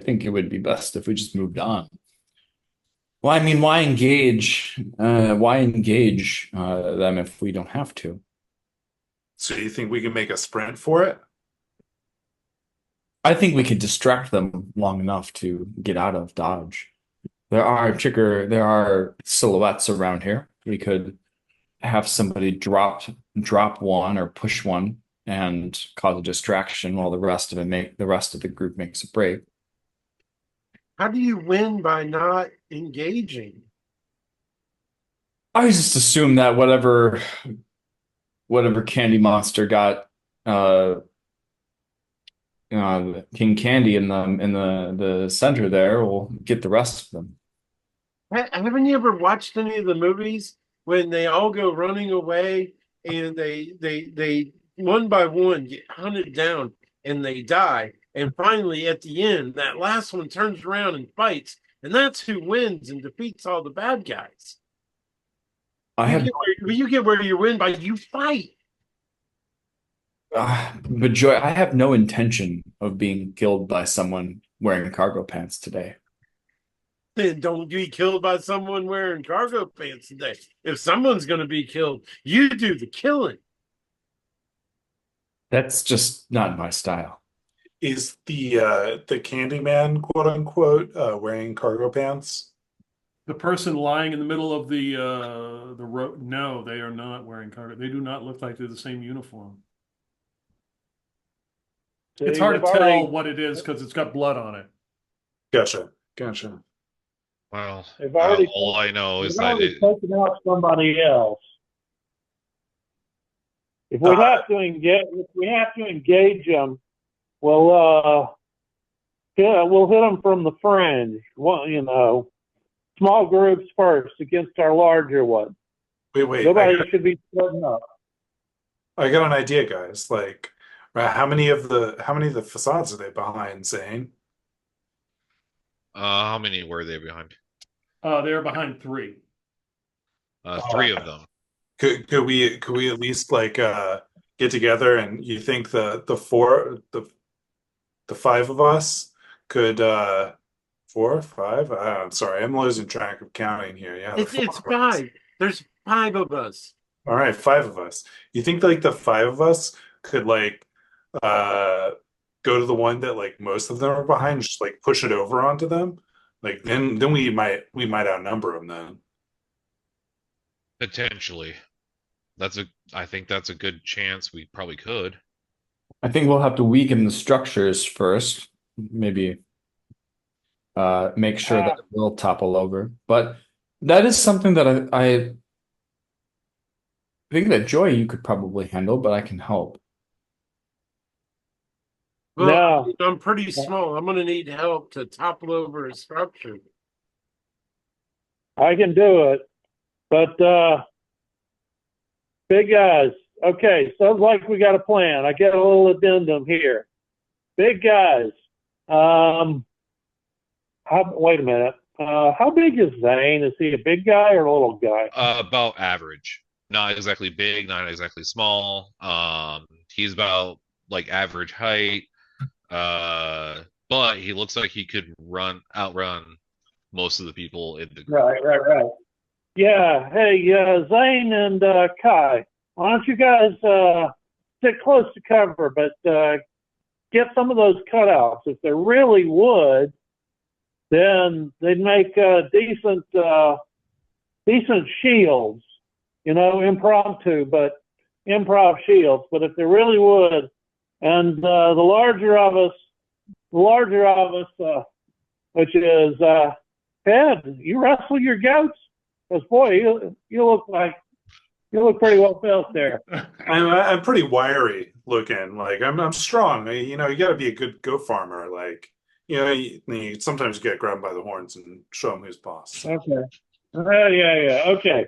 think it would be best if we just moved on. Well, I mean, why engage? Why engage them if we don't have to? So you think we can make a sprint for it? I think we could distract them long enough to get out of Dodge. there are silhouettes around here. We could have somebody drop one or push one and cause a distraction while the rest of the group makes a break. How do you win by not engaging? I just assume that whatever candy monster got King Candy in the center there will get the rest of them. Haven't you ever watched any of the movies when they all go running away and they one by one get hunted down and they die, and finally at the end that last one turns around and fights, and that's who wins and defeats all the bad guys. You get where you win by you fight. But Joy, I have no intention of being killed by someone wearing cargo pants today. Then don't be killed by someone wearing cargo pants today. If someone's going to be killed, you do the killing. That's just not my style. Is the Candyman, quote unquote, wearing cargo pants? The person lying in the middle of the road. No, they are not wearing cargo. They do not look like they're the same uniform. It's hard to tell what it is because it's got blood on it. Gotcha. Well, They've already, all I know is they've that already taken out somebody else. If we have to engage them, we'll hit them from the fringe. Well, small groups first against our larger one. Wait. Nobody should be splitting up. I got an idea, guys. Like, how many of the facades are they behind, Zane? how many were they behind? They're behind 3. 3 of them. Could we at least like get together, and you think the 5 of us could 4, 5? I'm sorry, I'm losing track of counting here. Yeah, It's 5. There's 5 of us. All right, 5 of us. You think like the 5 of us could like go to the one that like most of them are behind, just like push it over onto them? Like then we might outnumber them then. Potentially. I think that's a good chance we probably could. I think we'll have to weaken the structures first. Maybe make sure that it will topple over. But that is something that I think that Joy you could probably handle, but I can help. Well, no. I'm pretty small. I'm going to need help to topple over a structure. I can do it, but big guys. Okay, sounds like we got a plan. I get a little addendum here. Big guys. Wait a minute. How big is Zane? Is he a big guy or a little guy? About average. Not exactly big, not exactly small. He's about like average height. But he looks like he could outrun most of the people in the group. Right. Yeah. Hey, Zane and Kai, why don't you guys stick close to cover, but get some of those cutouts. If they're really wood, then they'd make decent shields, impromptu, but improv shields. But if they're really wood, and the larger of us, which is Ted, you wrestle your goats? Because boy, you look pretty well built there. I'm pretty wiry looking. Like I'm strong. You got to be a good goat farmer. Like you sometimes get grabbed by the horns and show them who's boss. Okay. Yeah. Okay.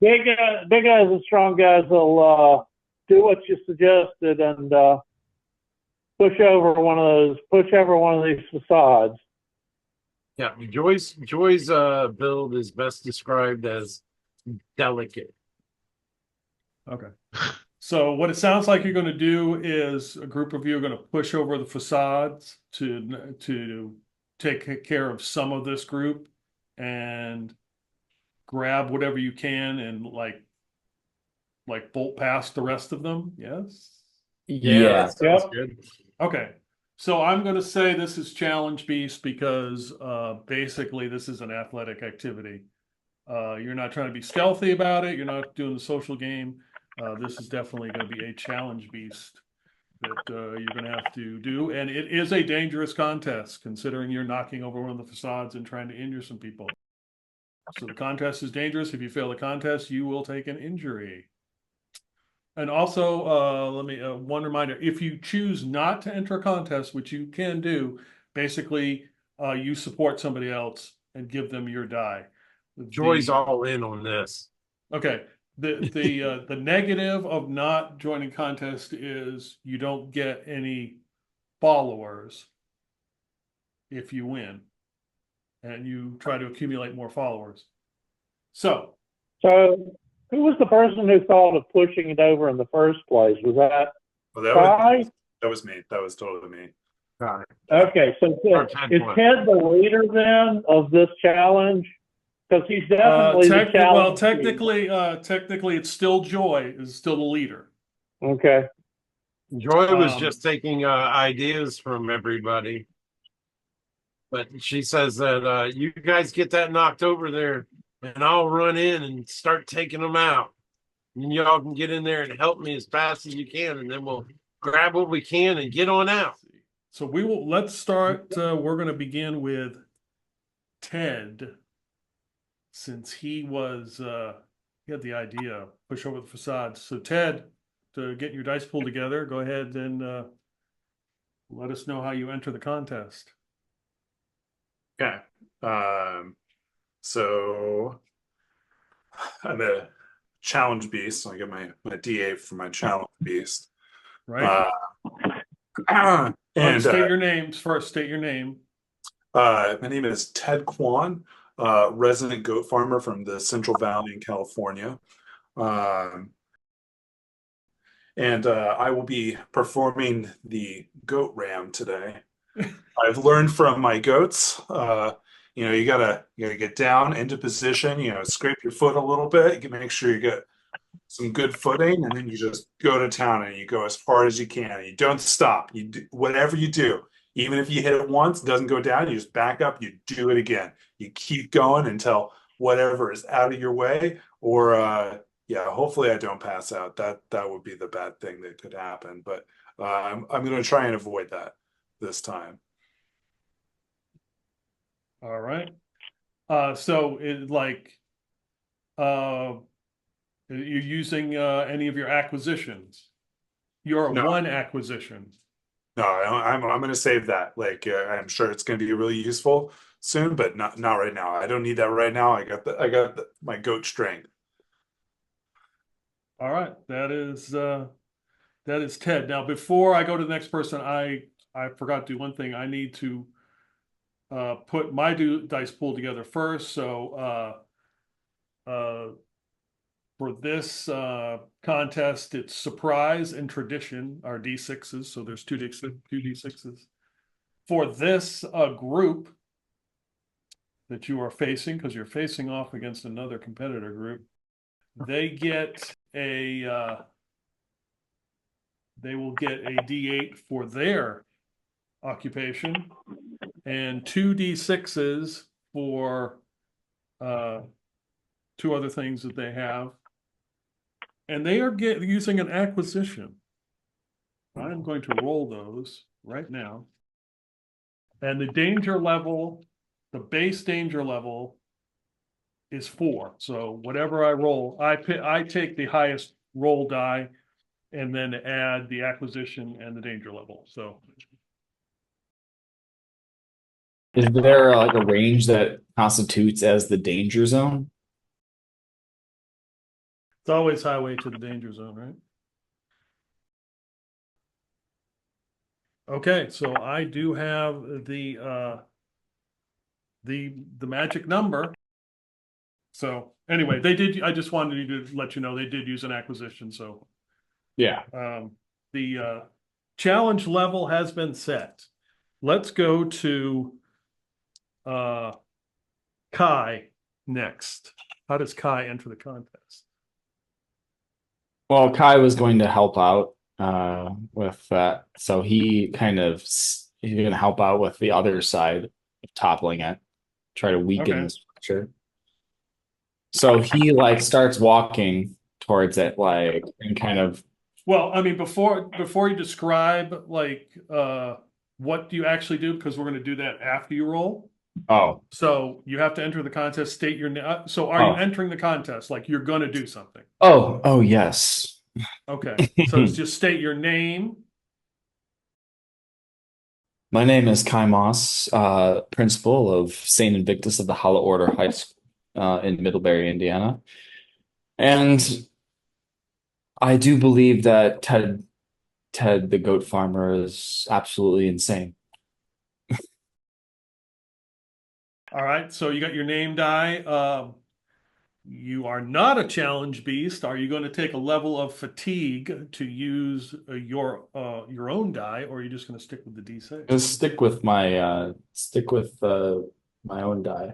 Big guys and strong guys will do what you suggested and push over one of these facades. Yeah, Joy's build is best described as delicate. Okay. So what it sounds like you're going to do is a group of you are going to push over the facades to take care of some of this group and grab whatever you can and like bolt past the rest of them. Yes. Yeah, that sounds good. Okay. So I'm going to say this is challenge beast because basically this is an athletic activity. You're not trying to be stealthy about it. You're not doing the social game. This is definitely going to be a challenge beast that you're going to have to do. And it is a dangerous contest considering you're knocking over one of the facades and trying to injure some people. So the contest is dangerous. If you fail the contest, you will take an injury. And also, one reminder, if you choose not to enter a contest, which you can do, basically, you support somebody else and give them your die. Joy's all in on this. Okay. The negative of not joining contest is you don't get any followers if you win, and you try to accumulate more followers. So who was the person who thought of pushing it over in the first place? Was that Kai? That was me. That was totally me. Okay, so is Ted the leader then of this challenge? Because he's definitely the challenge. Well, technically, it's still Joy is still the leader. Okay. Joy was just taking ideas from everybody, but she says that you guys get that knocked over there, and I'll run in and start taking them out. And y'all can get in there and help me as fast as you can, and then we'll grab what we can and get on out. So let's start. We're going to begin with Ted, since he had the idea, push over the facades. So Ted, to get your dice pool together, go ahead and let us know how you enter the contest. Okay. So I'm a challenge beast. So I get my D8 for my challenge beast. Right. And state your names first. State your name. My name is Ted Kwan, resident goat farmer from the Central Valley in California. And I will be performing the goat ram today. I've learned from my goats, you gotta get down into position, scrape your foot a little bit. You can make sure you get some good footing, and then you just go to town and you go as hard as you can. You don't stop. You do whatever you do. Even if you hit it once, it doesn't go down, you just back up, you do it again. You keep going until whatever is out of your way, or hopefully I don't pass out. That would be the bad thing that could happen. But I'm going to try and avoid that this time. All right. So you're using any of your acquisitions? Your one acquisition. No, I'm going to save that. I'm sure it's going to be really useful soon, but not right now. I don't need that right now. I got my goat strength. All right, that is Ted. Now, before I go to the next person, I forgot to do one thing. I need to put my dice pool together first. So for this contest, it's surprise and tradition are D6s. So there's two D6s. For this group that you are facing, because you're facing off against another competitor group, they will get a D8 for their occupation and two D6s for two other things that they have. And they are using an acquisition. I'm going to roll those right now. And the danger level, the base danger level is 4. So whatever I roll, I take the highest roll die and then add the acquisition and the danger level. So is there a range that constitutes as the danger zone? It's always highway to the danger zone, right? Okay, so I do have the magic number. So anyway, they did. I just wanted to let you know they did use an acquisition. So yeah, the challenge level has been set. Let's go to Kai next. How does Kai enter the contest? well, Kai was going to help out with that, so he kind of gonna help out with the other side of toppling it, try to weaken Okay. the structure. So he like starts walking towards it, like, and kind of. Well, I mean, before you describe like what do you actually do, because we're going to do that after you roll. Oh, So you have to enter the contest, state your name. So are you oh, entering the contest? Like you're going to do something? oh, yes. Okay. So it's just state your name. My name is Kai Moss, principal of St. Invictus of the Hollow Order High School in Middlebury, Indiana. And I do believe that Ted the goat farmer is absolutely insane. All right. So you got your name die. You are not a challenge beast. Are you going to take a level of fatigue to use your own die, or are you just going to stick with the D6? Just stick with my own die.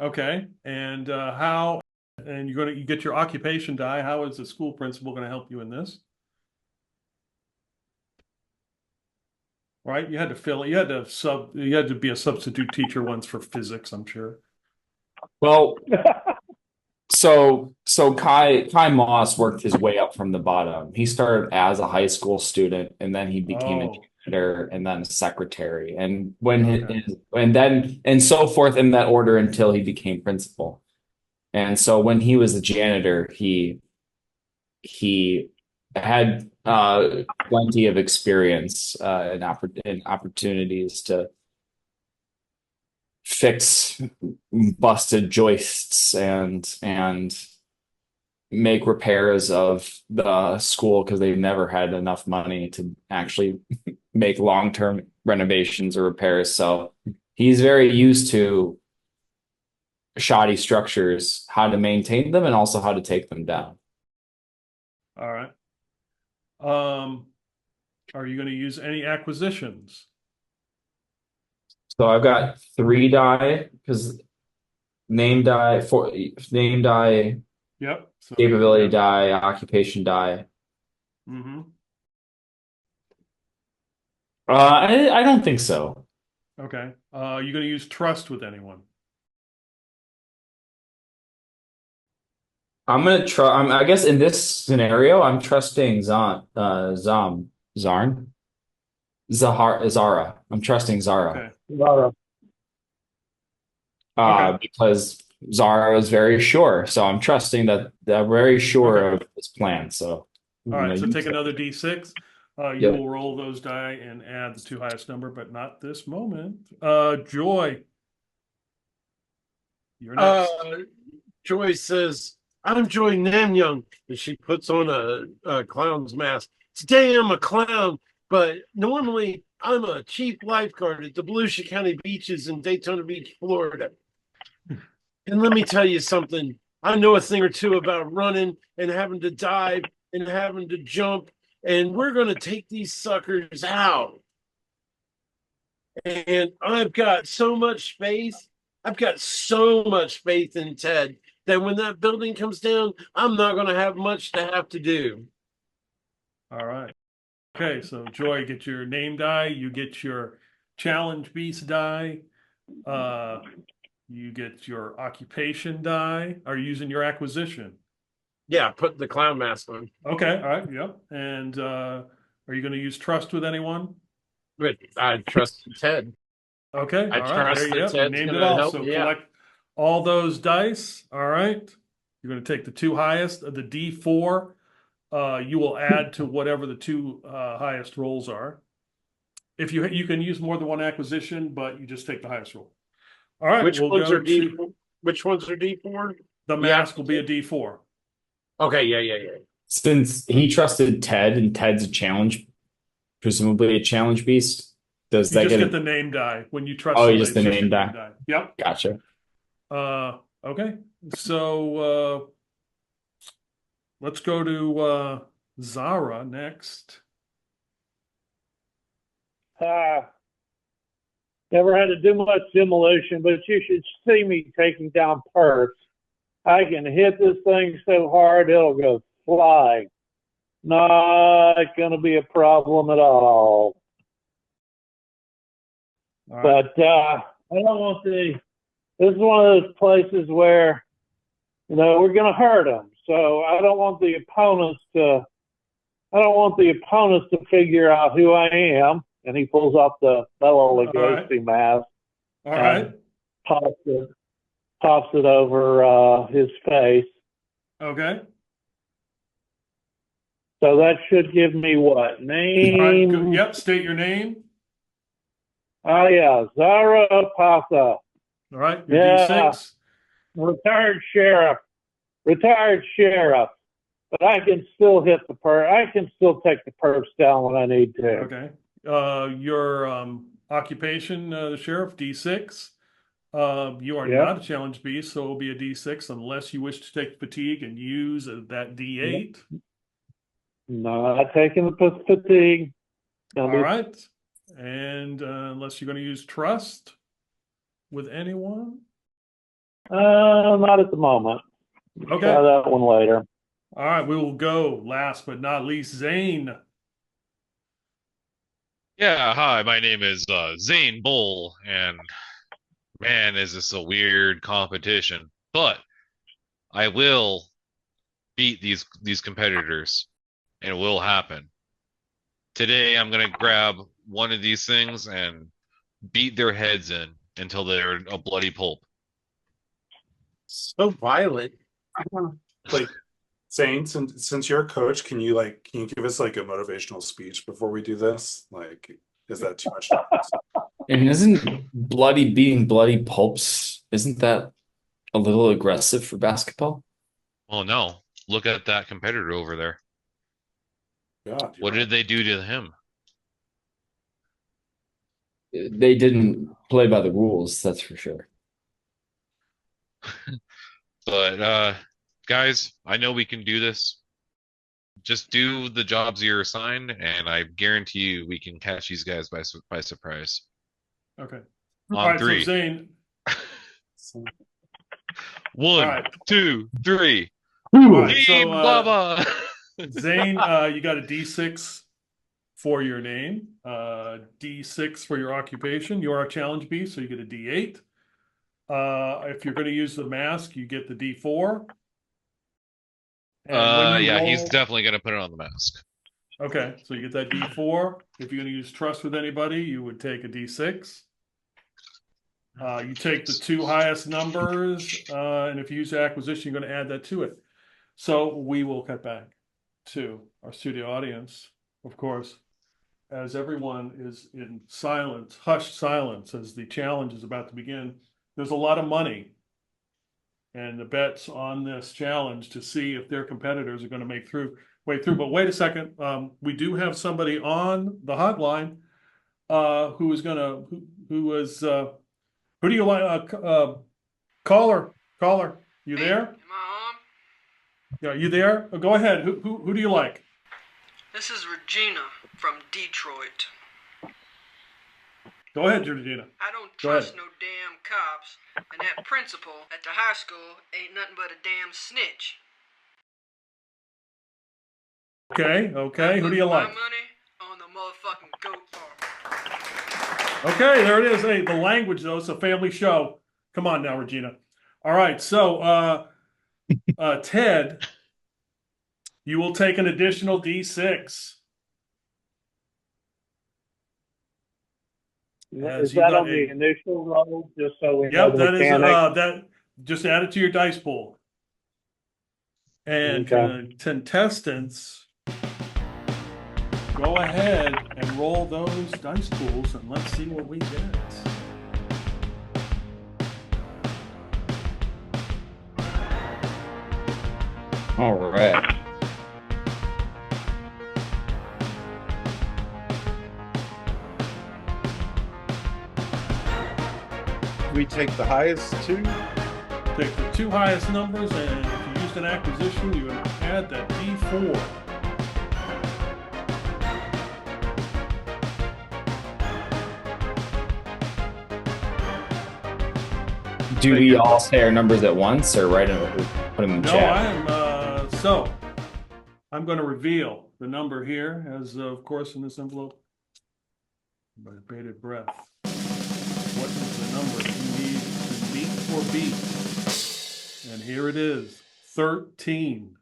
Okay. And how? And you get your occupation die. How is the school principal going to help you in this? Right? You had to fill it. You had to be a substitute teacher once for physics, I'm sure. Well, so Kai Moss worked his way up from the bottom. He started as a high school student, and then he became a Oh, janitor, and then a secretary, and when okay. and then and so forth in that order until he became principal. And so when he was a janitor, he had plenty of experience and opportunities to fix busted joists and make repairs of the school because they've never had enough money to actually make long-term renovations or repairs. So he's very used to shoddy structures, how to maintain them, and also how to take them down. All right. Um, are you going to use any acquisitions? So I've got 3 die because name die, Yep. So capability yeah. die, occupation die. Mm-hmm. I don't think so. Okay. You going to use trust with anyone? I'm gonna try. I guess in this scenario, I'm trusting Zara. I'm trusting Zara. Okay. Okay. Because Zara was very sure. So I'm trusting that they're very sure Okay. of this plan. So I'm All gonna right. So use take that. another D6. You Yep. will roll those die and add the two highest number, but not this moment. Joy, you're Uh, next. Joy says, I'm Joy Namyoung. And she puts on a clown's mask. Today I'm a clown, but normally I'm a chief lifeguard at the Volusia County beaches in Daytona Beach, Florida. And let me tell you something. I know a thing or two about running and having to dive and having to jump. And we're going to take these suckers out. And I've got so much faith. I've got so much faith in Ted that when that building comes down, I'm not going to have much to have to do. All right. Okay. So Joy, get your name die. You get your challenge beast die. Uh, you get your occupation die. Are you using your acquisition? Yeah, put the clown mask on. Okay. All right. Yep. And are you going to use trust with anyone? But I trust Ted. Okay, I all right. There trust you that go. You Ted's named going it to all. help So me out. collect all those dice. All right. You're going to take the two highest, the D4. You will add to whatever the two highest rolls are. If you can use more than one acquisition, but you just take the highest roll. All right, Which we'll ones go are D? to Which ones are D4? the Yeah. mask will be a D4. Okay. Yeah. Since he trusted Ted and Ted's a challenge, presumably a challenge beast, does You that just get get a? the name die. When you trust Oh, you somebody, just it's the just name your name die. die. Yep. Gotcha. Okay. So let's go to Zara next. Never had to do much demolition, but you should see me taking down parts. I can hit this thing so hard it'll go flying. Not going to be a problem at all. All right. But I don't want the. This is one of those places where, we're going to hurt them. So I don't want the opponents to. I don't want the opponents to figure out who I am. And he pulls off the Bela Lugosi mask. All right. Pops it over his face. Okay. So that should give me what? Name? All right, good. Yep, state your name. Oh, yeah, Zara Pasa. All right, your Yeah. D6. Retired sheriff. But I can still hit the I can still take the purse down when I need to. Okay. Your occupation, the sheriff, D6. You are not a challenge beast, so it will be a D6 unless you wish to take fatigue and use that D8. Not taking the fatigue. All right. And unless you're going to use trust with anyone? Not at the moment. Okay. Try that one later. All right, we will go last but not least, Zane. Yeah, hi, my name is Zane Bull, and man, is this a weird competition. But I will beat these competitors, and it will happen. Today, I'm gonna grab one of these things and beat their heads in until they're a bloody pulp. So violent. Like, Zane, since you're a coach, can you give us like a motivational speech before we do this? Like, is that too much? And isn't beating bloody pulps, isn't that a little aggressive for basketball? Oh no, look at that competitor over there. God, What did they do to him? They didn't play by the rules, that's for sure. But guys, I know we can do this. Just do the jobs you're assigned, and I guarantee you we can catch these guys by surprise. Okay. On All right, three. so Zane. One, right. 2, 3. All right, Team Baba. Zane, you got a D6 for your name, D6 for your occupation. You are a challenge beast, so you get a D8. If you're going to use the mask, you get the D4. And yeah, he's definitely going to put it on the mask. Okay, so you get that D4. If you're going to use trust with anybody, you would take a D6. You take the two highest numbers, and if you use acquisition, you're going to add that to it. So we will cut back to our studio audience, of course, as everyone is in silence, hushed silence, as the challenge is about to begin. There's a lot of money and the bets on this challenge to see if their competitors are going to make way through. But wait a second, we do have somebody on the hotline who do you like? Caller, you there? Am I on? Yeah, you there? Oh, go ahead. Who do you like? This is Regina from Detroit. Go ahead, Georgina. I don't trust no damn cops, and that principal at the high school ain't nothing but a damn snitch. Okay. Who do you like? My money on the motherfucking goat farm. Okay, there it is. Hey, the language though, it's a family show. Come on now, Regina. All right, so Ted, you will take an additional D6. Is that on the initial roll? Just so we know the mechanics? That. Just add it to your dice pool. And contestants, go ahead and roll those dice pools, and let's see what we get. All right. We take the highest two. Take the two highest numbers, and if you used an acquisition, you would add that D4. Do we all say our numbers at once, or put them in the chat? No, I'm going to reveal the number here, as of course in this envelope. By bated breath. what is the number you need to meet or beat? And here it is, 13.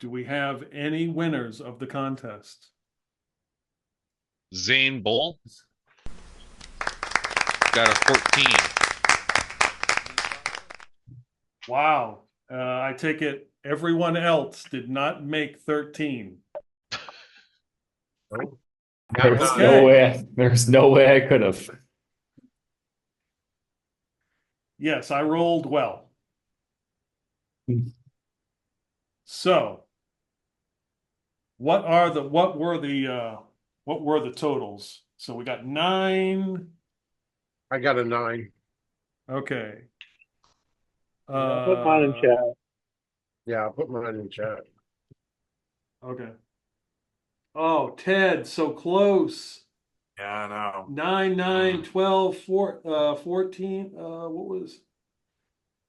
Do we have any winners of the contest? Zane Bull got a 14. Wow. I take it everyone else did not make 13. Oh. There's Okay. no way. There's no way I could have. Yes, I rolled well. So, what were the totals? So we got 9. I got a 9. Okay. I'll put mine in chat. Yeah, I'll put mine in chat. Okay. Oh, Ted, so close. Yeah, I know. 9, 9, 12, 14. What was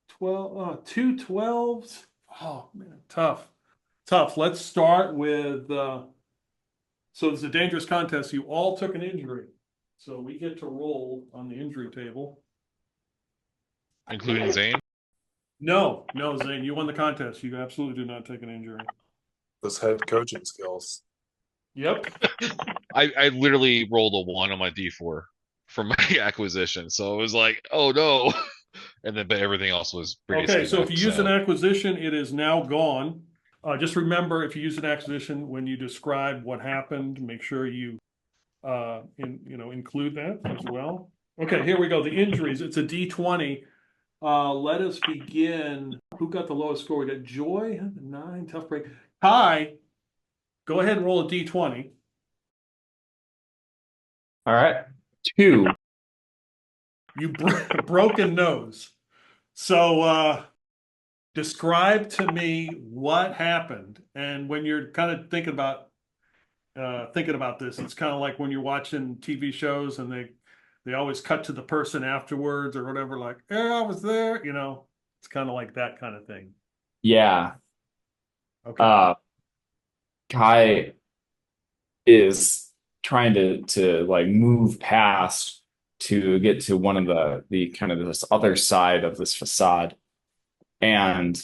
12? 2 12s. Oh man, tough. Let's start with so it's a dangerous contest. You all took an injury. So we get to roll on the injury table. Including Zane? No, Zane, you won the contest. You absolutely do not take an injury. Those head coaching skills. Yep. I literally rolled a 1 on my D4 for my acquisition. So it was like, oh no. And then, but everything else was pretty Okay, so if you use an so. acquisition, it is now gone. Just remember, if you use an acquisition, when you describe what happened, make sure you include that as well. Okay, here we go. The injuries. It's a D20. Let us begin. Who got the lowest score? We got Joy, 9, tough break. Kai, go ahead and roll a D20. All right. 2. You broken nose. So describe to me what happened. And when you're kind of thinking about this, it's kind of like when you're watching TV shows and they always cut to the person afterwards or whatever, like, yeah, I was there, it's kind of like that kind of thing. Yeah. Okay. Kai is trying to like move past to get to one of the kind of this other side of this facade, and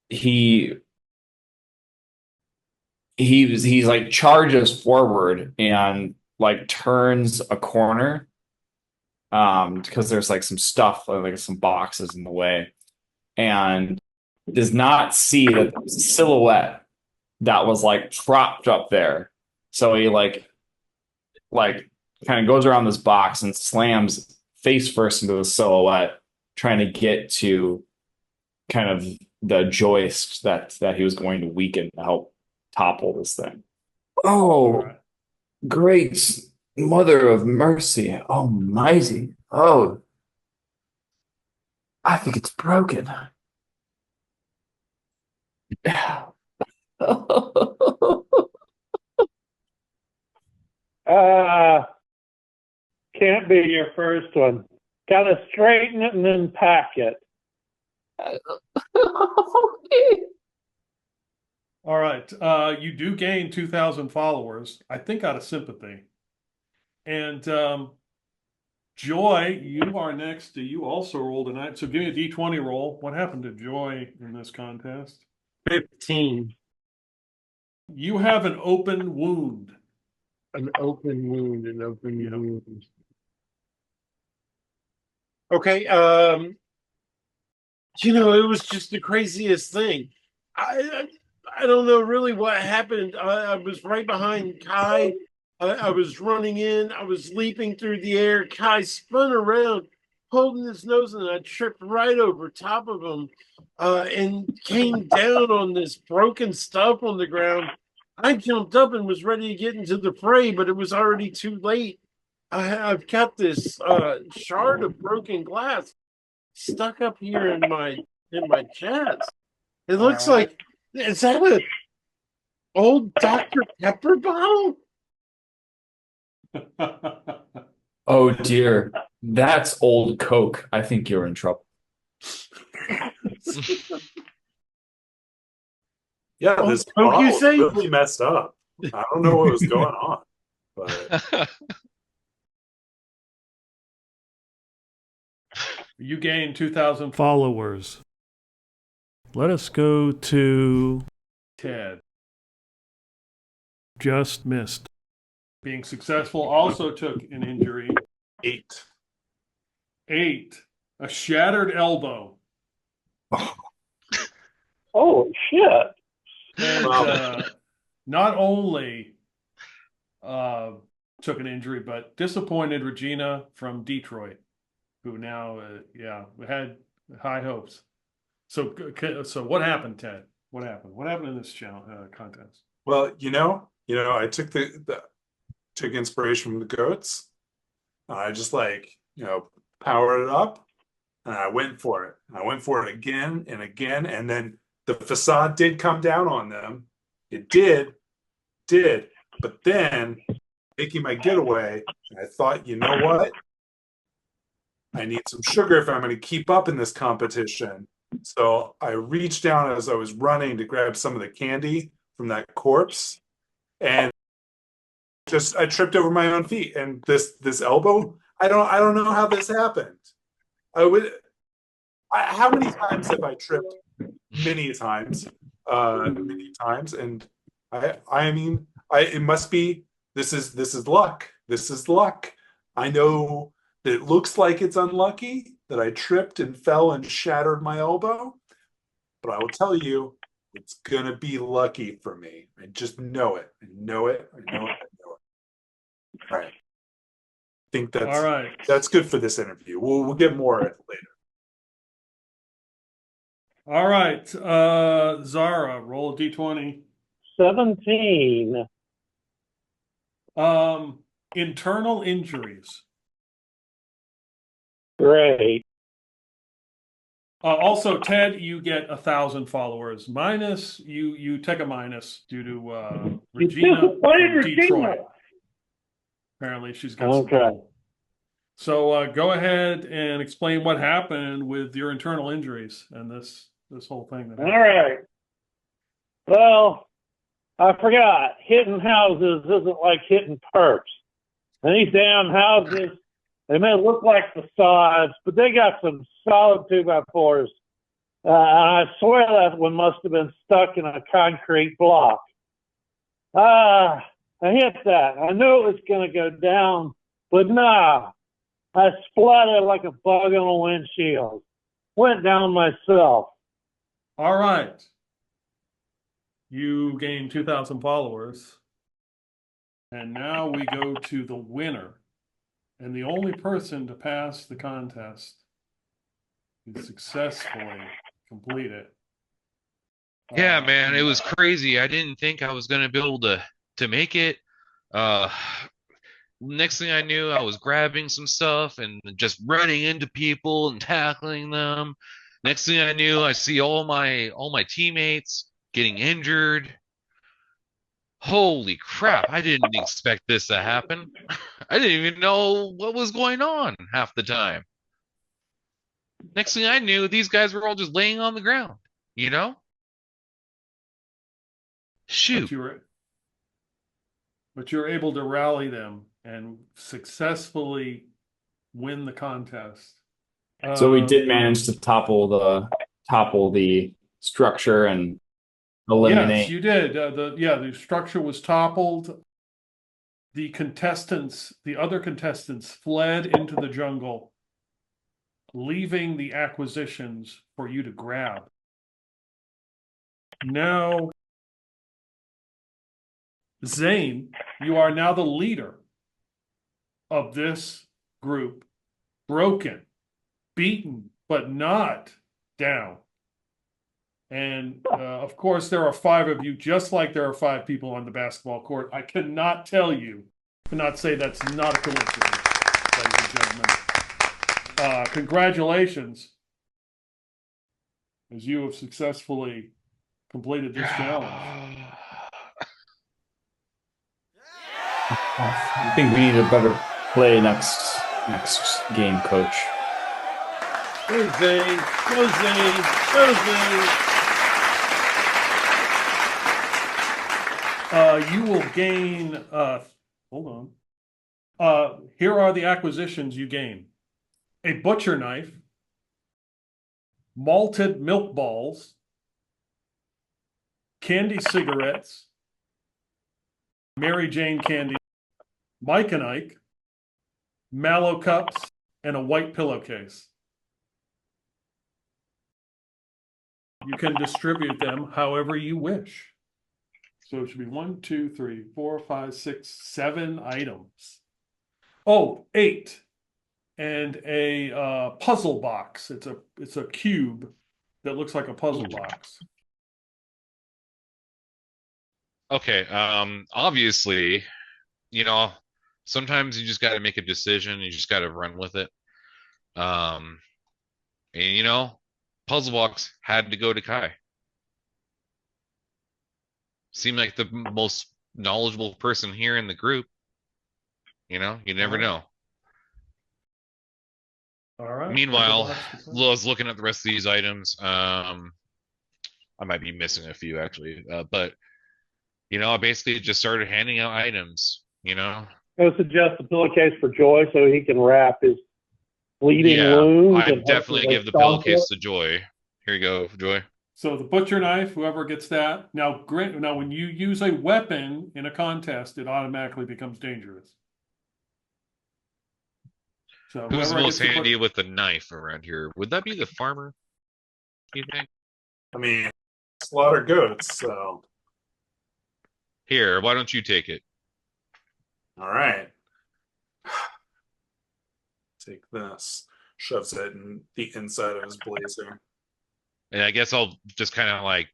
he's like charges forward and like turns a corner because there's like some stuff like some boxes in the way, and does not see that there's a silhouette that was like propped up there. So he like kind of goes around this box and slams face first into the silhouette, trying to get to kind of the joist that he was going to weaken to help topple this thing. Oh, Right. great mother of mercy, almighty. Oh, I think it's broken. Can't be your first one. Got to straighten it and then pack it. All right. You do gain 2,000 followers, I think, out of sympathy. And Joy, you are next. You also rolled a 9. So give me a D20 roll. What happened to Joy in this contest? 15. You have an open wound. An open wound. Yeah. Wound. Okay. It was just the craziest thing. I don't know really what happened. I was right behind Kai. I was running in. I was leaping through the air. Kai spun around, holding his nose, and I tripped right over top of him and came down on this broken stuff on the ground. I jumped up and was ready to get into the fray, but it was already too late. I've got this shard of broken glass stuck up here in my chest. It looks like, is that an old Dr. Pepper bottle? Oh dear, that's old Coke. I think you're in trouble. Yeah, this Don't ball you is say? really messed up. I don't know what was going on, but You gained 2,000 followers. Let us go to Ted. Just missed. Being successful also took an injury. 8. 8. A shattered elbow. Oh, shit. And not only took an injury, but disappointed Regina from Detroit, who now, had high hopes. So what happened, Ted? What happened? What happened in this contest? Well, I took took inspiration from the goats. I just powered it up, and I went for it. I went for it again and again, and then the facade did come down on them. It did, but then making my getaway, I thought, you know what? I need some sugar if I'm going to keep up in this competition. So I reached down as I was running to grab some of the candy from that corpse, and I tripped over my own feet. And this elbow, I don't know how this happened. How many times have I tripped? Many times, and it must be this is luck. This is luck. I know that it looks like it's unlucky that I tripped and fell and shattered my elbow, but I will tell you, it's gonna be lucky for me. I just know it. I know it. All right. I think All right. that's good for this interview. We'll get more of it later. All right. Zara, roll a d20. 17. Internal injuries. Great. Also, Ted, you get 1,000 followers. Minus, you take a minus due to Regina from Detroit. Apparently, she's got some trouble. So go ahead and explain what happened with your internal injuries and this whole thing. All right. Well, I forgot. Hitting houses isn't like hitting perps. And these damn houses, they may look like facades, but they got some solid 2x4s. And I swear that one must have been stuck in a concrete block. I hit that. I knew it was going to go down, but nah. I splattered like a bug on a windshield. Went down myself. All right. You gained 2,000 followers. And now we go to the winner. And the only person to pass the contest and successfully complete it. Yeah, man, it was crazy. I didn't think I was gonna be able to make it. Next thing I knew, I was grabbing some stuff and just running into people and tackling them. Next thing I knew, I see all my teammates getting injured. Holy crap, I didn't expect this to happen. I didn't even know what was going on half the time. Next thing I knew, these guys were all just laying on the ground, you know? Shoot. But you were able to rally them and successfully win the contest. So we did manage to topple the structure and eliminate. Yes, you did. The structure was toppled. The other contestants fled into the jungle, leaving the acquisitions for you to grab. Now, Zane, you are now the leader of this group. Broken, beaten, but not down. And of course, there are 5 of you, just like there are 5 people on the basketball court. I cannot say that's not a coincidence, ladies and gentlemen. Congratulations, as you have successfully completed this challenge. I think we need a better play next game, coach. Go Zane! Go Zane! Go Zane! You will gain, hold on. Here are the acquisitions you gain. A butcher knife, malted milk balls, candy cigarettes, Mary Jane candy, Mike and Ike, mallow cups, and a white pillowcase. You can distribute them however you wish. So it should be 1, 2, 3, 4, 5, 6, 7 items. Oh, 8. And a puzzle box. It's a cube that looks like a puzzle box. Okay. Obviously, sometimes you just got to make a decision. You just got to run with it. And puzzle box had to go to Kai. Seemed like the most knowledgeable person here in the group. You never know. All right. Meanwhile, I was looking at the rest of these items. I might be missing a few actually, but I basically just started handing out items. I would suggest a pillowcase for Joy so he can wrap his bleeding wounds. I definitely give the pillowcase to Joy. Here you go, Joy. So the butcher knife, whoever gets that. Now, when you use a weapon in a contest, it automatically becomes dangerous. So who's the most handy with the knife around here? Would that be the farmer? You think? I mean, slaughter goats, so. Here, why don't you take it? All right. Take this. Shoves it in the inside of his blazer. And I guess I'll just kind of like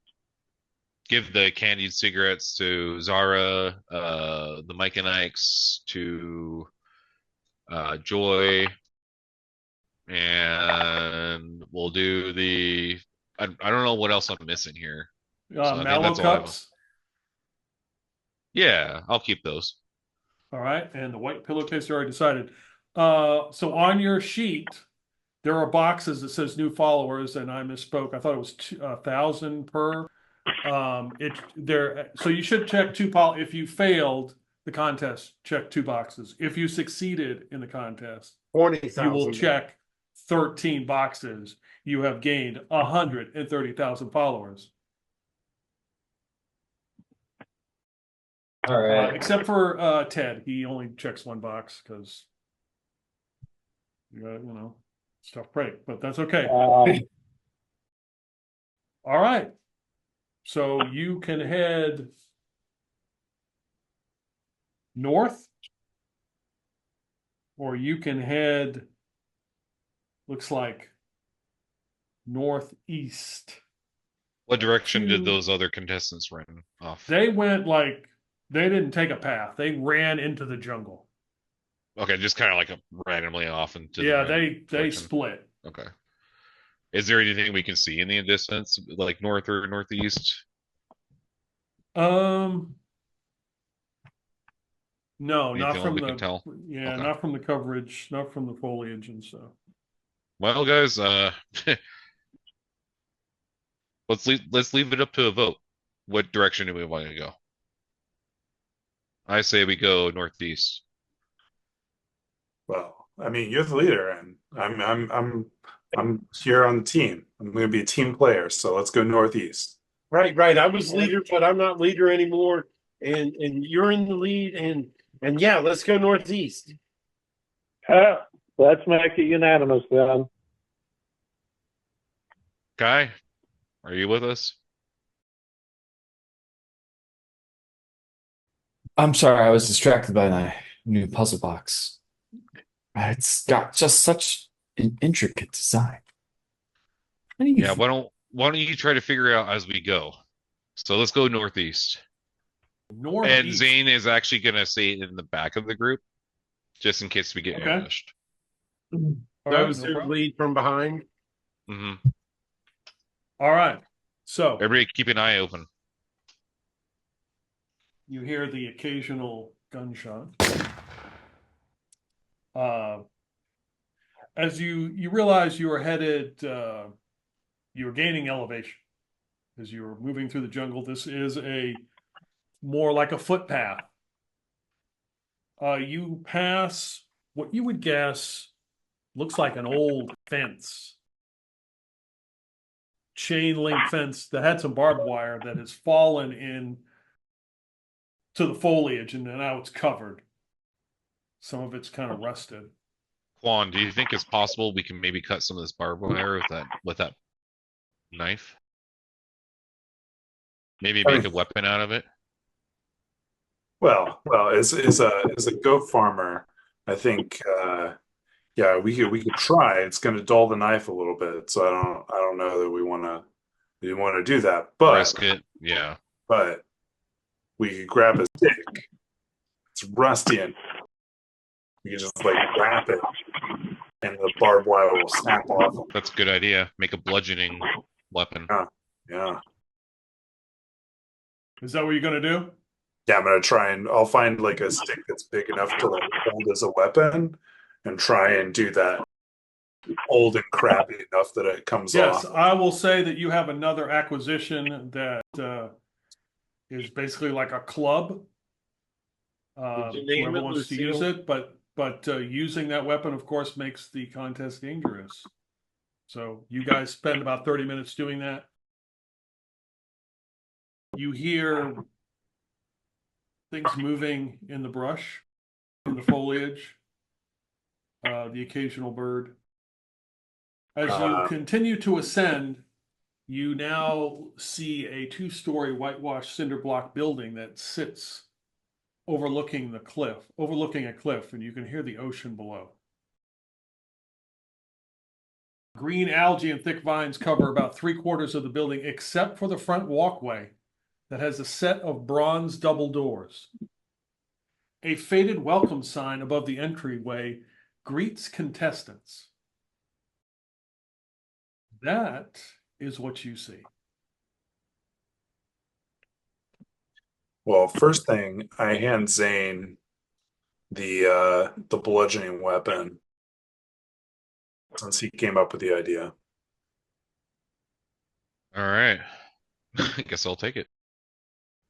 give the candied cigarettes to Zara, the Mike and Ike's to Joy, and we'll do the. I don't know what else I'm missing here. So mallow cups. Yeah, I'll keep those. All right, and the white pillowcase already decided. So on your sheet, there are boxes that says new followers, and I misspoke. I thought it was 1,000 per. So you should check two. If you failed the contest, check 2 boxes. If you succeeded in the contest, 20,000. You will check 13 boxes. You have gained 130,000 followers. All right. Except for Ted, he only checks 1 box because it's tough break, but that's okay. All right. So you can head north, or you can head, looks like, northeast. What direction did those other contestants run off? They went they didn't take a path. They ran into the jungle. Okay, just kind of like randomly off into they split. Okay. Is there anything we can see in the distance, like north or northeast? No, Anything not from we can tell? Yeah, Okay. not from the coverage, not from the foliage and stuff. Well, guys, let's leave it up to a vote. What direction do we want to go? I say we go northeast. Well, I mean, you're the leader, and I'm here on the team. I'm going to be a team player, so let's go northeast. Right. I was leader, but I'm not leader anymore. And you're in the lead, and yeah, let's go northeast. Let's make it unanimous then. Kai, are you with us? I'm sorry, I was distracted by my new puzzle box. It's got just such an intricate design. Yeah, why don't you try to figure out as we go? So let's go northeast. And Zane is actually going to stay in the back of the group, just in case we get ambushed. Those who lead from behind. Mm-hmm. All right. So everybody keep an eye open. You hear the occasional gunshot. As you realize you are headed, you are gaining elevation as you are moving through the jungle. This is a more like a footpath. You pass what you would guess looks like an old fence, chain link fence that had some barbed wire that has fallen in to the foliage, and now it's covered. Some of it's kind of rusted. Quan, do you think it's possible we can maybe cut some of this barbed wire with that knife? Maybe make a weapon out of it? Well, as a goat farmer, I think yeah, we could try. It's going to dull the knife a little bit, so I don't know that we want to do that. But Risk it? Yeah. but we could grab a stick. It's rusty, and we can just like wrap it, and the barbed wire will snap off. That's a good idea. Make a bludgeoning weapon. Yeah. Is that what you're going to do? Yeah, I'm gonna try and I'll find like a stick that's big enough to like hold as a weapon, and try and do that old and crappy enough that it comes Yes, off. I will say that you have another acquisition that is basically like a club. Whoever wants to use it, but using that weapon, of course, makes the contest dangerous. So you guys spend about 30 minutes doing that. You hear things moving in the brush, in the foliage, the occasional bird. As you continue to ascend, you now see a 2-story whitewashed cinder block building that sits overlooking a cliff, and you can hear the ocean below. Green algae and thick vines cover about 3/4 of the building, except for the front walkway that has a set of bronze double doors. A faded welcome sign above the entryway greets contestants. That is what you see. Well, first thing, I hand Zane the bludgeoning weapon, since he came up with the idea. All right. I guess I'll take it.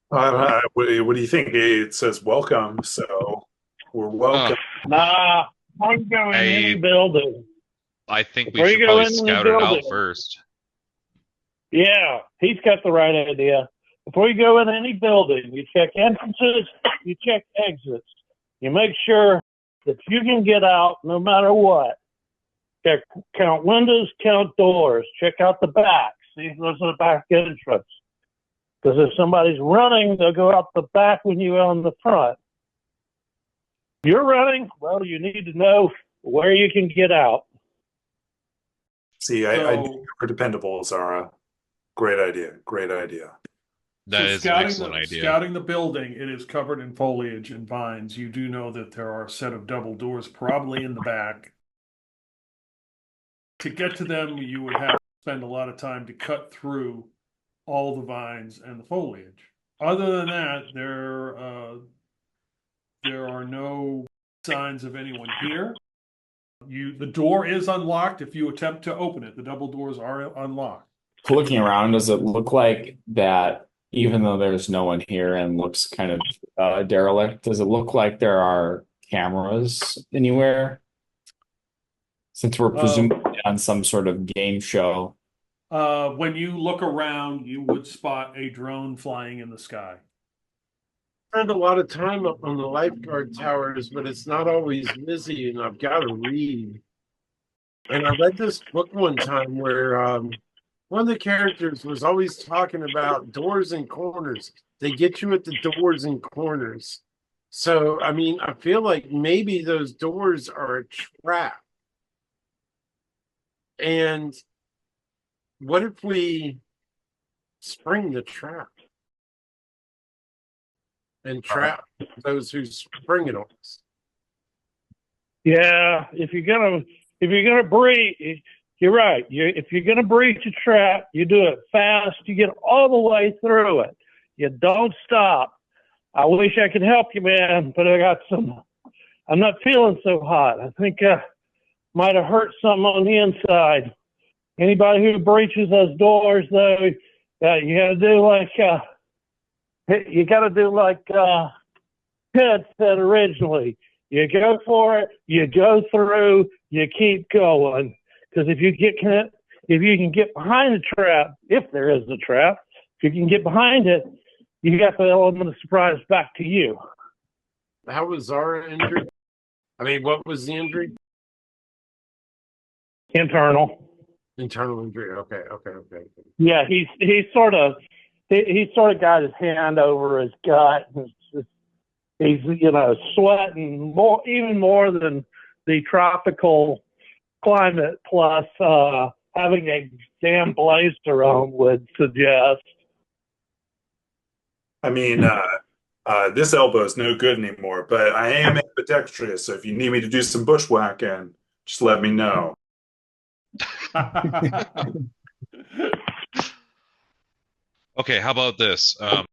What do you think? It says welcome, so we're welcome. Nah, I'm going in any building. I think we Before should you go probably into the scout it out building. first. Yeah, he's got the right idea. Before you go in any building, you check entrances, you check exits. You make sure that you can get out no matter what. Check, count windows, count doors. Check out the back. See if there's a back entrance. Because if somebody's running, they'll go out the back when you're on the front. If you're running, well, you need to know where you can get out. See, I knew you were dependable, Zara. Great idea. That is an excellent idea. Scouting the building, it is covered in foliage and vines. You do know that there are a set of double doors probably in the back. To get to them, you would have to spend a lot of time to cut through all the vines and the foliage. Other than that, there are no signs of anyone here. The door is unlocked if you attempt to open it. The double doors are unlocked. Looking around, does it look like that even though there's no one here and looks kind of derelict, does it look like there are cameras anywhere? Since we're presumably on some sort of game show. When you look around, you would spot a drone flying in the sky. I spend a lot of time up on the lifeguard towers, but it's not always busy, and I've got to read. And I read this book one time where one of the characters was always talking about doors and corners. They get you at the doors and corners. So, I mean, I feel like maybe those doors are a trap. And what if we spring the trap and trap those who spring it on us? Yeah, if you're gonna breach, you're right. If you're gonna breach a trap, you do it fast. You get all the way through it. You don't stop. I wish I could help you, man, but I'm not feeling so hot. I think might have hurt something on the inside. Anybody who breaches those doors, though, you got to do like You got to do like Ted said originally. You go for it, you go through, you keep going. Because if you can get behind the trap, if there is a trap, if you can get behind it, you got the element of surprise back to you. How was Zara injured? I mean, what was the injury? Internal. Internal injury. Okay. Yeah, he sort of got his hand over his gut. He's sweating even more than the tropical climate plus having a damn blazer on would suggest. I mean, this elbow is no good anymore, but I am ambidextrous, so if you need me to do some bushwhacking, just let me know. Okay, how about this? How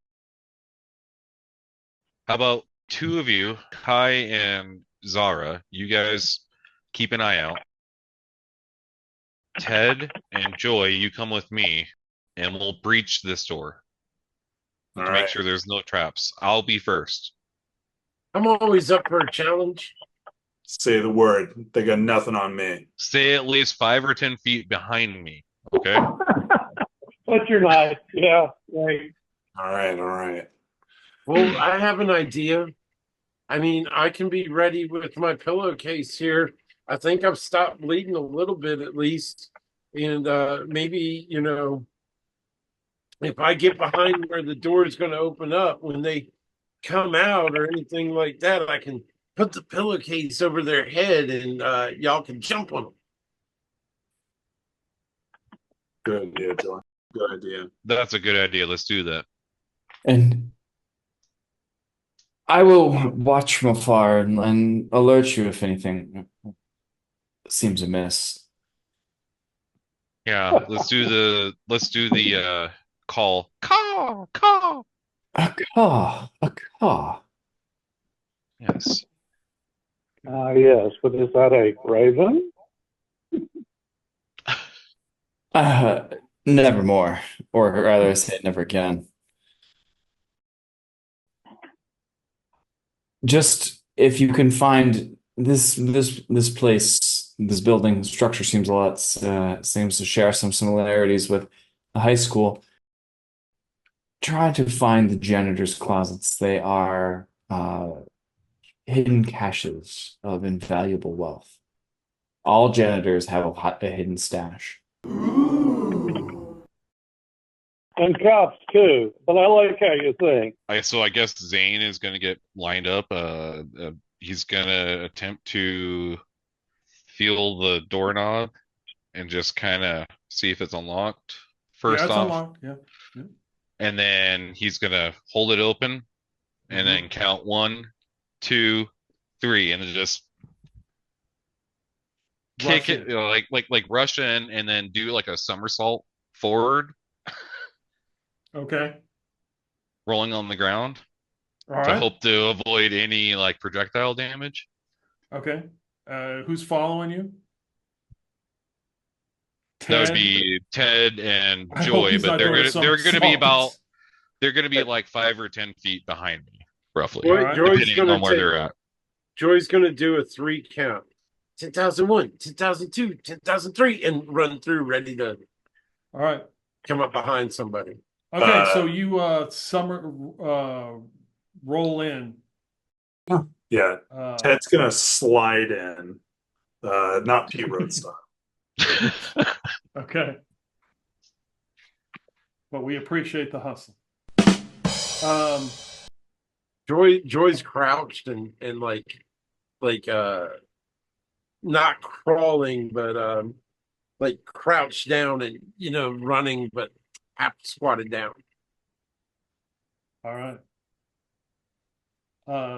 about two of you, Kai and Zara, you guys keep an eye out. Ted and Joy, you come with me, and we'll breach this door All to make right. sure there's no traps. I'll be first. I'm always up for a challenge. Say the word. They got nothing on me. Stay at least 5 or 10 feet behind me, okay? What's your knife? Yeah, right. All right. Well, I have an idea. I mean, I can be ready with my pillowcase here. I think I've stopped bleeding a little bit at least. And maybe, if I get behind where the door is going to open up, when they come out or anything like that, I can put the pillowcase over their head and y'all can jump on them. Good idea, Joy. Good idea. That's a good idea. Let's do that. And I will watch from afar and alert you if anything seems amiss. Yeah, let's do the call. Caw. A caw. Yes. Yes, but is that a raven? Nevermore, or rather say never again. Just if you can find this place, this building structure seems to share some similarities with the high school. Try to find the janitor's closets. They are hidden caches of invaluable wealth. All janitors have a hidden stash. And cops too, but I like how you think. So I guess Zane is going to get lined up. He's going to attempt to feel the doorknob and just kind of see if it's unlocked. First it's off, unlocked. Yeah. and then he's going to hold it open and then count 1, 2, 3, and then just kick it, like rush in and then do like a somersault forward, Okay. rolling on the ground All to right. hope to avoid any like projectile damage. Okay. Who's following you? That would Ted? be Ted and I hope Joy, he's but not doing they're gonna be somersaults. they're gonna be like 5 or 10 feet behind me, roughly, All right. depending on where they're at. Joy's going to do a 3 count. 10,001, 10,002, 10,003, and run through ready to All right. come up behind somebody. Okay, so you roll in. Yeah. Ted's gonna slide in. Not Pete Road style. Okay. But we appreciate the hustle. Joy's crouched and like not crawling, but like crouched down and running, but half squatted down. All right.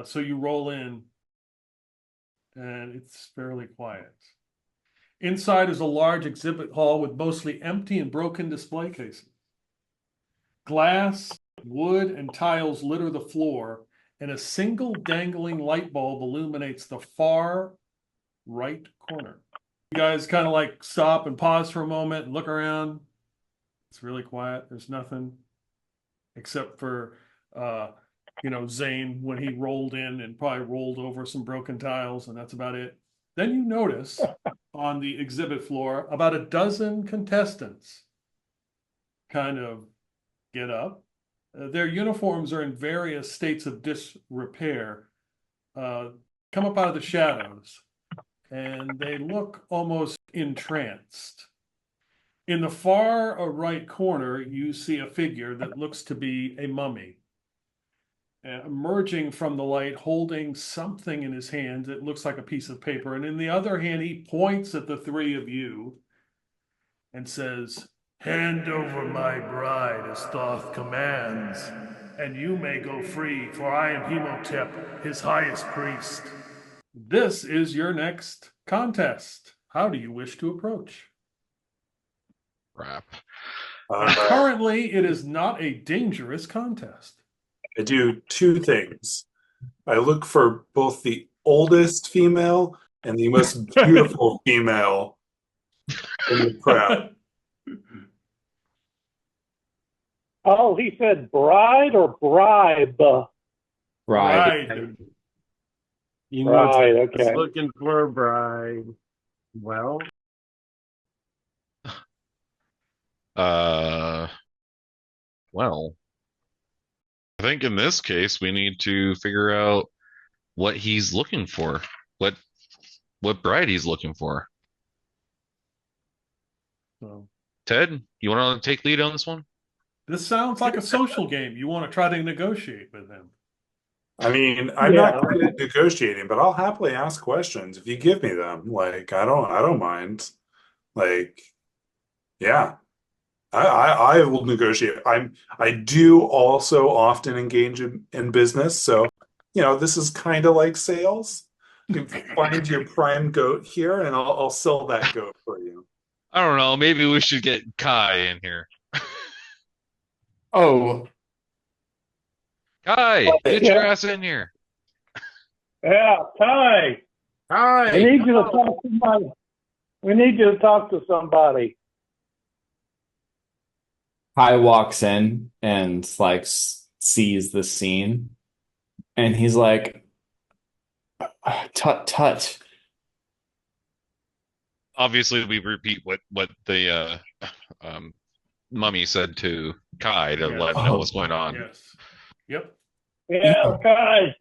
So you roll in, and it's fairly quiet. Inside is a large exhibit hall with mostly empty and broken display cases. Glass, wood, and tiles litter the floor, and a single dangling light bulb illuminates the far right corner. You guys kind of like stop and pause for a moment and look around. It's really quiet. There's nothing except for Zane when he rolled in and probably rolled over some broken tiles, and that's about it. Then you notice on the exhibit floor about a dozen contestants kind of get up. Their uniforms are in various states of disrepair, come up out of the shadows, and they look almost entranced. In the far right corner, you see a figure that looks to be a mummy. Emerging from the light, holding something in his hand that looks like a piece of paper. And in the other hand, he points at the three of you and says, "Hand over my bride as Thoth commands, and you may go free, for I am Hemotep, his highest priest." This is your next contest. How do you wish to approach? Crap. Currently, it is not a dangerous contest. I do two things. I look for both the oldest female and the most beautiful female in the crowd. Oh, he said bride or bribe? Right. You know, Right, it's okay. looking for a bride. Well, Well, I think in this case we need to figure out what he's looking for. What bride he's looking for. So, Ted, you want to take lead on this one? this sounds like a social game. You want to try to negotiate with him. I mean, I'm Yeah. not good at negotiating, but I'll happily ask questions if you give me them. Like, I don't mind. Like, yeah. I will negotiate. I do also often engage in business, so this is kind of like sales. You find your prime goat here, and I'll sell that goat for you. I don't know. Maybe we should get Kai in here. Oh, Kai, get your Yeah. ass in here. Yeah, Ty, hi. we need you to talk to somebody. We need you to talk to somebody. Kai walks in and like sees the scene, and he's like, "Tut tut." Obviously, we repeat what the mummy said to Kai to Yes. let him know what's going on. Yes. Yep. Yeah, Ty.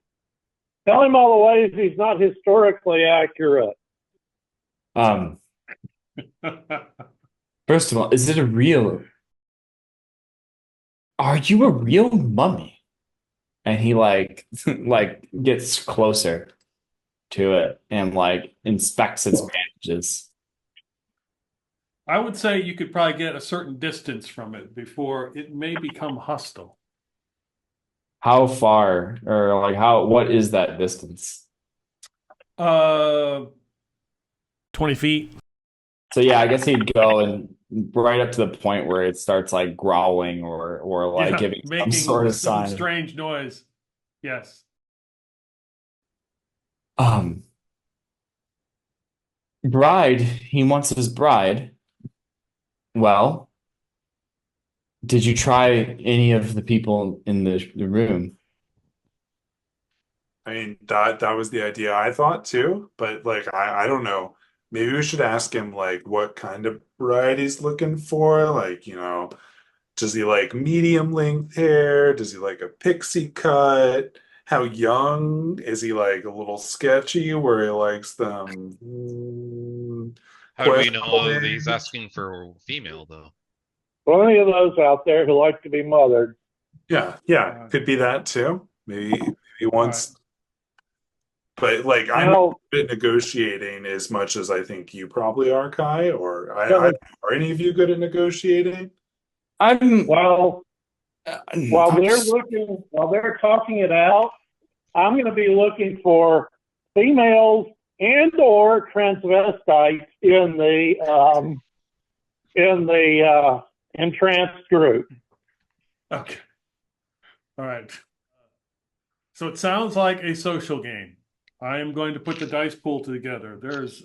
Tell him all the ways he's not historically accurate. First of all, is it a real? Are you a real mummy? And he like gets closer to it and like inspects its bandages. I would say you could probably get a certain distance from it before it may become hostile. How far or like what is that distance? 20 feet. So yeah, I guess he'd go and right up to the point where it starts like growling or like Yeah, giving some making sort of some sign. strange noise. Yes. Bride, he wants his bride. Well, did you try any of the people in the room? I mean, that was the idea I thought too, but like I don't know. Maybe we should ask him like what kind of bride he's looking for. Like, does he like medium length hair? Does he like a pixie cut? How young? Is he like a little sketchy where he likes them How do we know questionable that he's age? asking for a female though? Plenty of those out there who like to be mothered. Yeah, could be that too. Maybe he wants, but like I'm Now, not good at negotiating as much as I think you probably are, Kai. Or Yeah. are any of you good at negotiating? I'm while I'm just- while they're talking it out, I'm going to be looking for females and or transvestites in the entranced group. Okay. All right. So it sounds like a social game. I am going to put the dice pool together. There's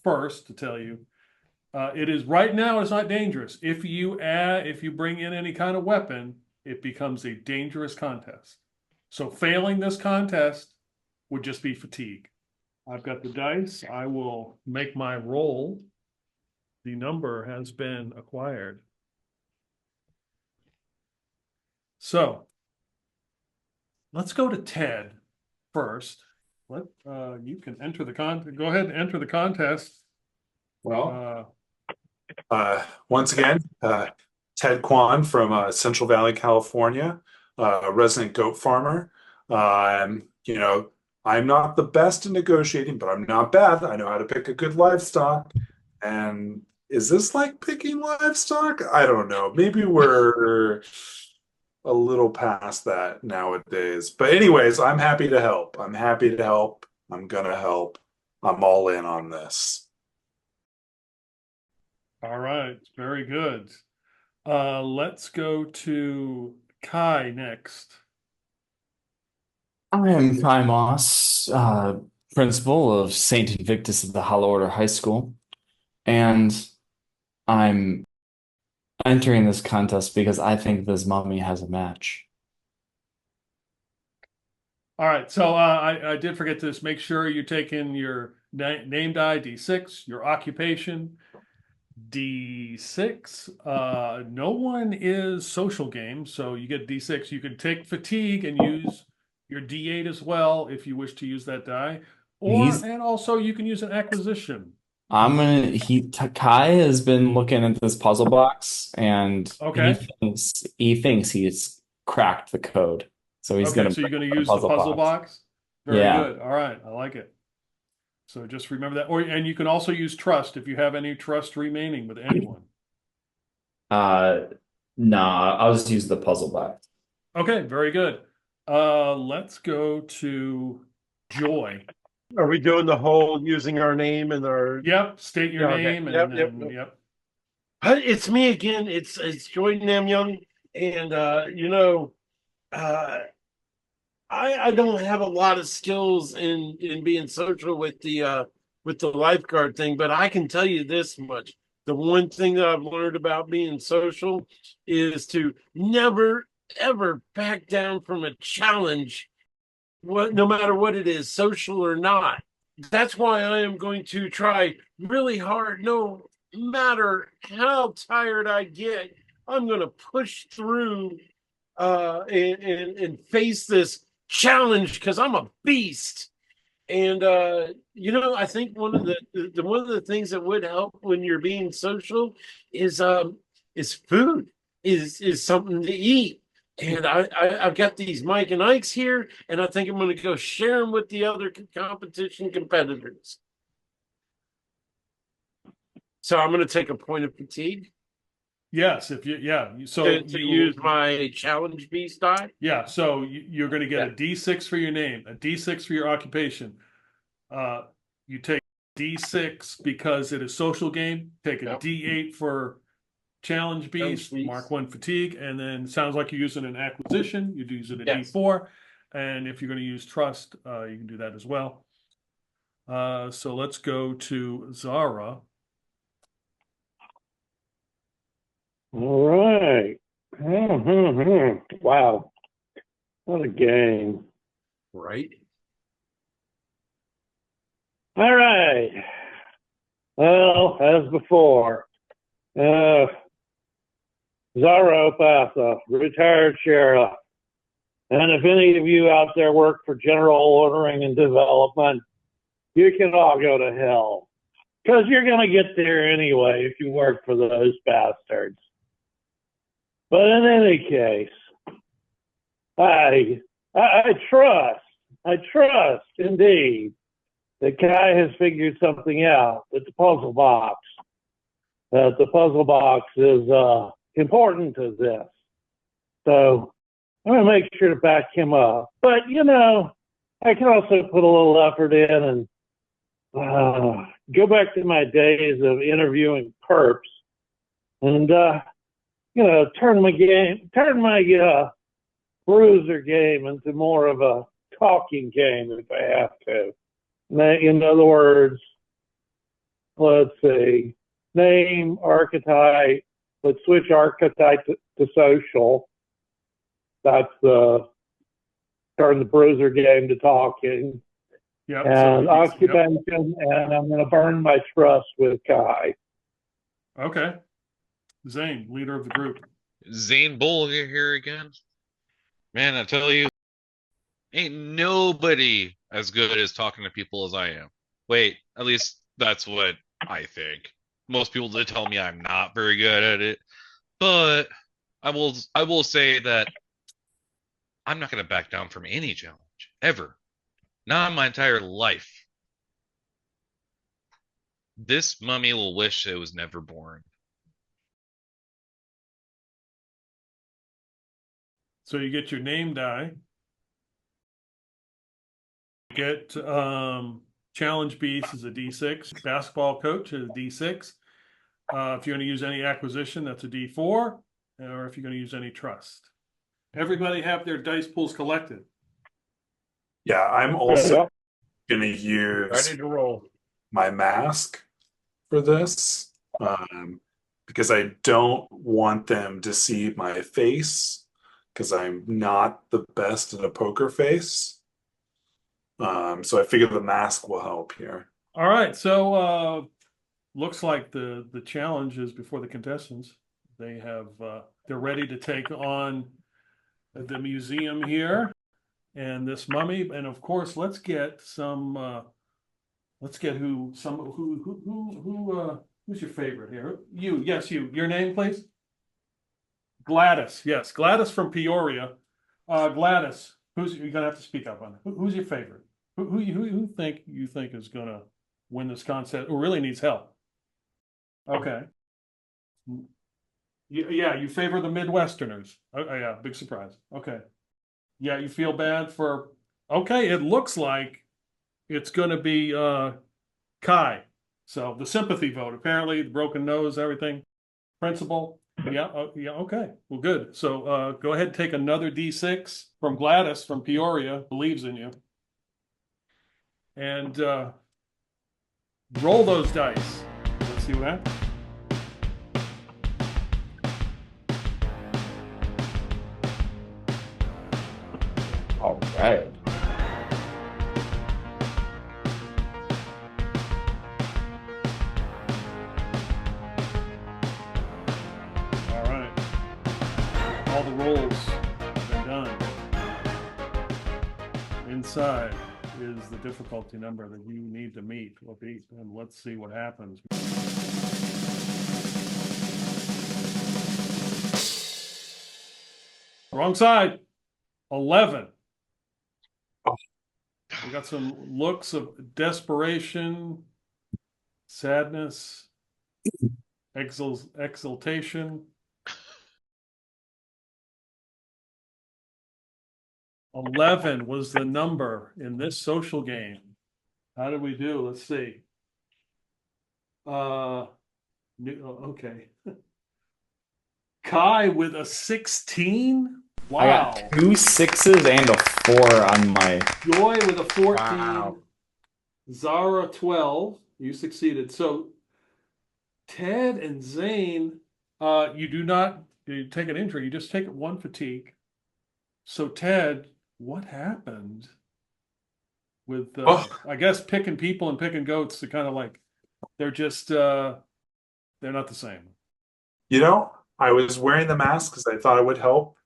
first to tell you, it is right now. It's not dangerous. If you bring in any kind of weapon, it becomes a dangerous contest. So failing this contest would just be fatigue. I've got the dice. I will make my roll. The number has been acquired. So let's go to Ted first. You can enter the go ahead and enter the contest. Well, once again, Ted Kwan from Central Valley, California, resident goat farmer. I'm not the best in negotiating, but I'm not bad. I know how to pick a good livestock. And is this like picking livestock? I don't know. Maybe we're a little past that nowadays. But anyways, I'm happy to help. I'm happy to help. I'm gonna help. I'm all in on this. All right, very good. Let's go to Kai next. I am Kai Moss, principal of St. Invictus of the Hollow Order High School, and I'm entering this contest because I think this mummy has a match. All right, so I did forget to make sure you take in your name die, D6, your occupation, D6. No one is social game, so you get D6. You can take fatigue and use your D8 as well if you wish to use that die. And also you can use an acquisition. Kai has been looking at this puzzle box and Okay. he thinks he's cracked the code. So he's Okay, so you're going to use the puzzle box? Very good. All right, I like it. So just remember that. And you can also use trust if you have any trust remaining with anyone. No, I'll just use the puzzle box. Okay, very good. Let's go to Joy. Are we doing the whole using our name and our? Yep, state your name and Yep. It's me again. It's Joy Namyoung, and I don't have a lot of skills in being social with the lifeguard thing, but I can tell you this much. The one thing that I've learned about being social is to never, ever back down from a challenge, no matter what it is, social or not. That's why I am going to try really hard, no matter how tired I get. I'm going to push through and face this challenge because I'm a beast. And I think one of the things that would help when you're being social is food, is something to eat. And I've got these Mike and Ikes here, and I think I'm going to go share them with the other competition competitors. So I'm going to take a point of fatigue. Yes, So to use my challenge beast die. Yeah, so you're going to get a D6 for your name, a D6 for your occupation. You take D6 because it is social game. Take a D8 for challenge beast. Mark 1 fatigue, and then sounds like you're using an acquisition. You'd use it at D4, and if you're going to use trust, you can do that as well. So let's go to Zara. All right. Wow. What a game. Right. All right. Well, as before, Zara Opatha, retired sheriff. And if any of you out there work for general ordering and development, you can all go to hell. Because you're going to get there anyway if you work for those bastards. But in any case, I trust indeed that Kai has figured something out with the puzzle box. That the puzzle box is important to this. So I'm going to make sure to back him up. But, I can also put a little effort in and go back to my days of interviewing perps and, turn my bruiser game into more of a talking game if I have to. In other words, let's see, name, archetype, let's switch archetype to social. That's turn the bruiser game to talking. Yep. And so occupation, and I'm going to burn my trust with Kai. Okay. Zane, leader of the group. Zane Bull here again. Man, I tell you, ain't nobody as good as talking to people as I am. Wait, at least that's what I think. Most people did tell me I'm not very good at it, but I will say that I'm not going to back down from any challenge ever. Not in my entire life. This mummy will wish it was never born. So you get your name die. Get challenge beast is a D6. Basketball coach is a D6. If you're going to use any acquisition, that's a D4. Or if you're going to use any trust. Everybody have their dice pools collected. Yeah, I'm also going to Ready use to roll. my mask for this because I don't want them to see my face because I'm not the best at a poker face. So I figure the mask will help here. All right. So looks like the challenge is before the contestants. They have they're ready to take on the museum here and this mummy. And of course, let's get some let's get who's your favorite here? You, yes, you. Your name, please? Gladys. Yes, Gladys from Peoria. Gladys, you're gonna have to speak up on it. Who's your favorite? Who you think is gonna win this contest or really needs help? Okay. Yeah, you favor the Midwesterners. Oh, yeah, big surprise. Okay. Yeah, you feel bad for. Okay, it looks like it's going to be Kai. So the sympathy vote. Apparently, the broken nose, everything. Principal. Yeah. Yeah. Okay. Well, good. So go ahead and take another D6 from Gladys from Peoria. Believes in you. And roll those dice. Let's see what happens. All right. All right. All the rolls have been done. Inside is the difficulty number that you need to meet or beat, and let's see what happens. Wrong side. 11. Oh. We got some looks of desperation, sadness, exultation. 11 was the number in this social game. How did we do? Let's see. Okay. Kai with a 16. Wow. I got 2 6s and a 4 on my. Joy with a 14. Wow. Zara 12. You succeeded. So Ted and Zane, you take an injury, you just take 1 fatigue. So Ted, what happened with I guess picking people and picking goats? They're kind of like they're just they're not the same. You know, I was wearing the mask because I thought it would help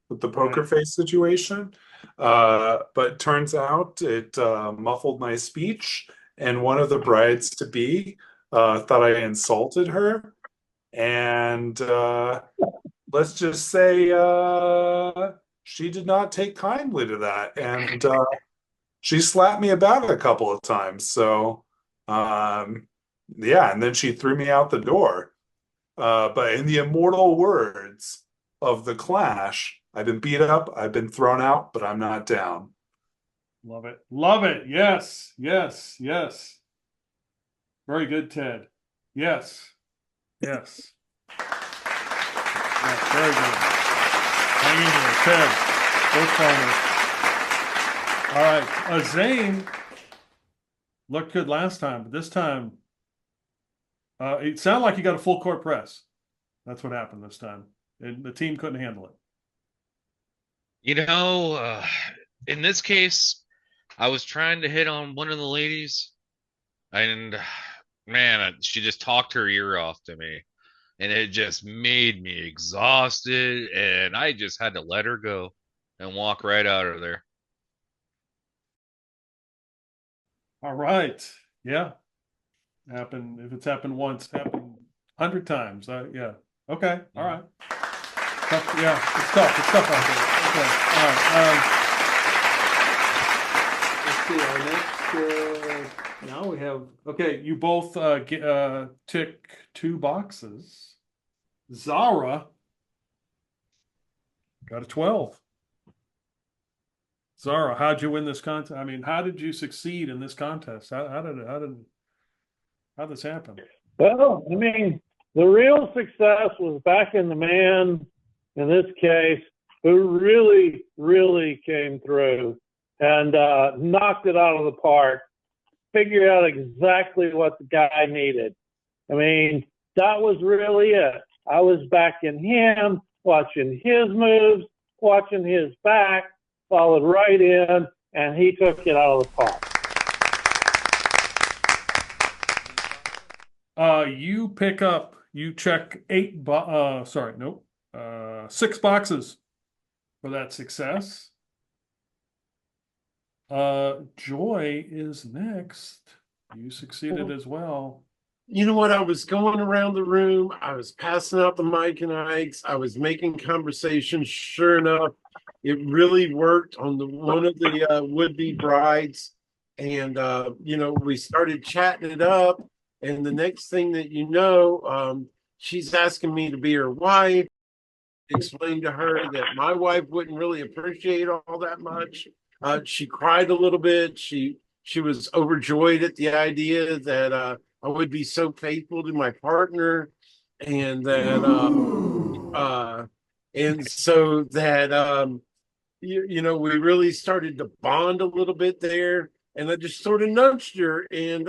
with the poker Right. face situation. But turns out it muffled my speech, and one of the brides to be thought I insulted her. And let's just say she did not take kindly to that. And she slapped me about a couple of times. So, yeah, and then she threw me out the door. But in the immortal words of The Clash, I've been beat up, I've been thrown out, but I'm not down. Love it. Love it. Yes. Yes. Yes. Very good, Ted. Yes. Yes. Yes, very good. Hang in there, Ted. Both farmers. All right. Zane looked good last time, but this time it sounded like you got a full court press. That's what happened this time. And the team couldn't handle it. You know, in this case, I was trying to hit on one of the ladies, and man, she just talked her ear off to me, and it just made me exhausted, and I just had to let her go and walk right out of there. All right. Yeah. Happen if it's happened once, happened 100 times. Yeah. Okay. All right. Tough, yeah, it's tough. It's tough out there. Okay. All right. Let's see. Our next. Now we have. Okay. You both tick 2 boxes. Zara got a 12. Zara, how'd you win this contest? I mean, how did you succeed in this contest? How'd this happen? Well, I mean, the real success was backing the man, in this case, who really, really came through and knocked it out of the park, figured out exactly what the guy needed. I mean, that was really it. I was backing him, watching his moves, watching his back, followed right in, and he took it out of the park. You check 6 boxes for that success. Joy is next. You succeeded as well. You know what? I was going around the room. I was passing out the Mike and Ikes. I was making conversation. Sure enough, it really worked on one of the would-be brides. And, we started chatting it up. And the next thing that you know, she's asking me to be her wife. Explained to her that my wife wouldn't really appreciate all that much. She cried a little bit. She was overjoyed at the idea that I would be so faithful to my partner, and that and so that we really started to bond a little bit there. And I just sort of nudged her and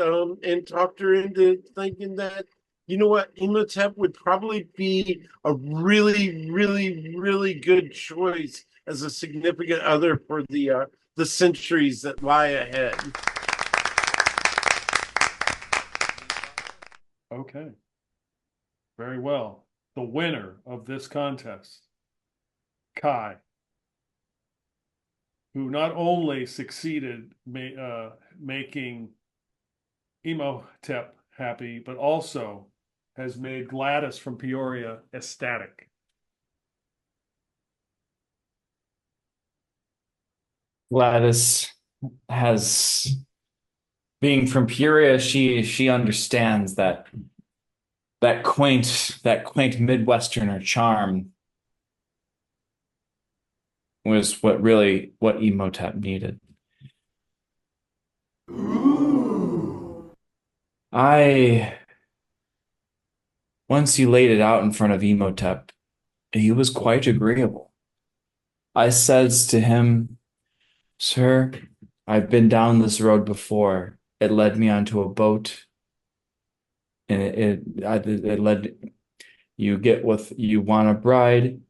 talked her into thinking that, you know what, Imhotep would probably be a really, really, really good choice as a significant other for the centuries that lie ahead. Okay. Very well. The winner of this contest, Kai, who not only succeeded making Imhotep happy, but also has made Gladys from Peoria ecstatic. Gladys has, being from Peoria, she understands that quaint Midwesterner charm was what Imhotep needed. Once he laid it out in front of Imhotep, he was quite agreeable. I says to him, "Sir, I've been down this road before. It led me onto a boat, and it led you get what you want a bride,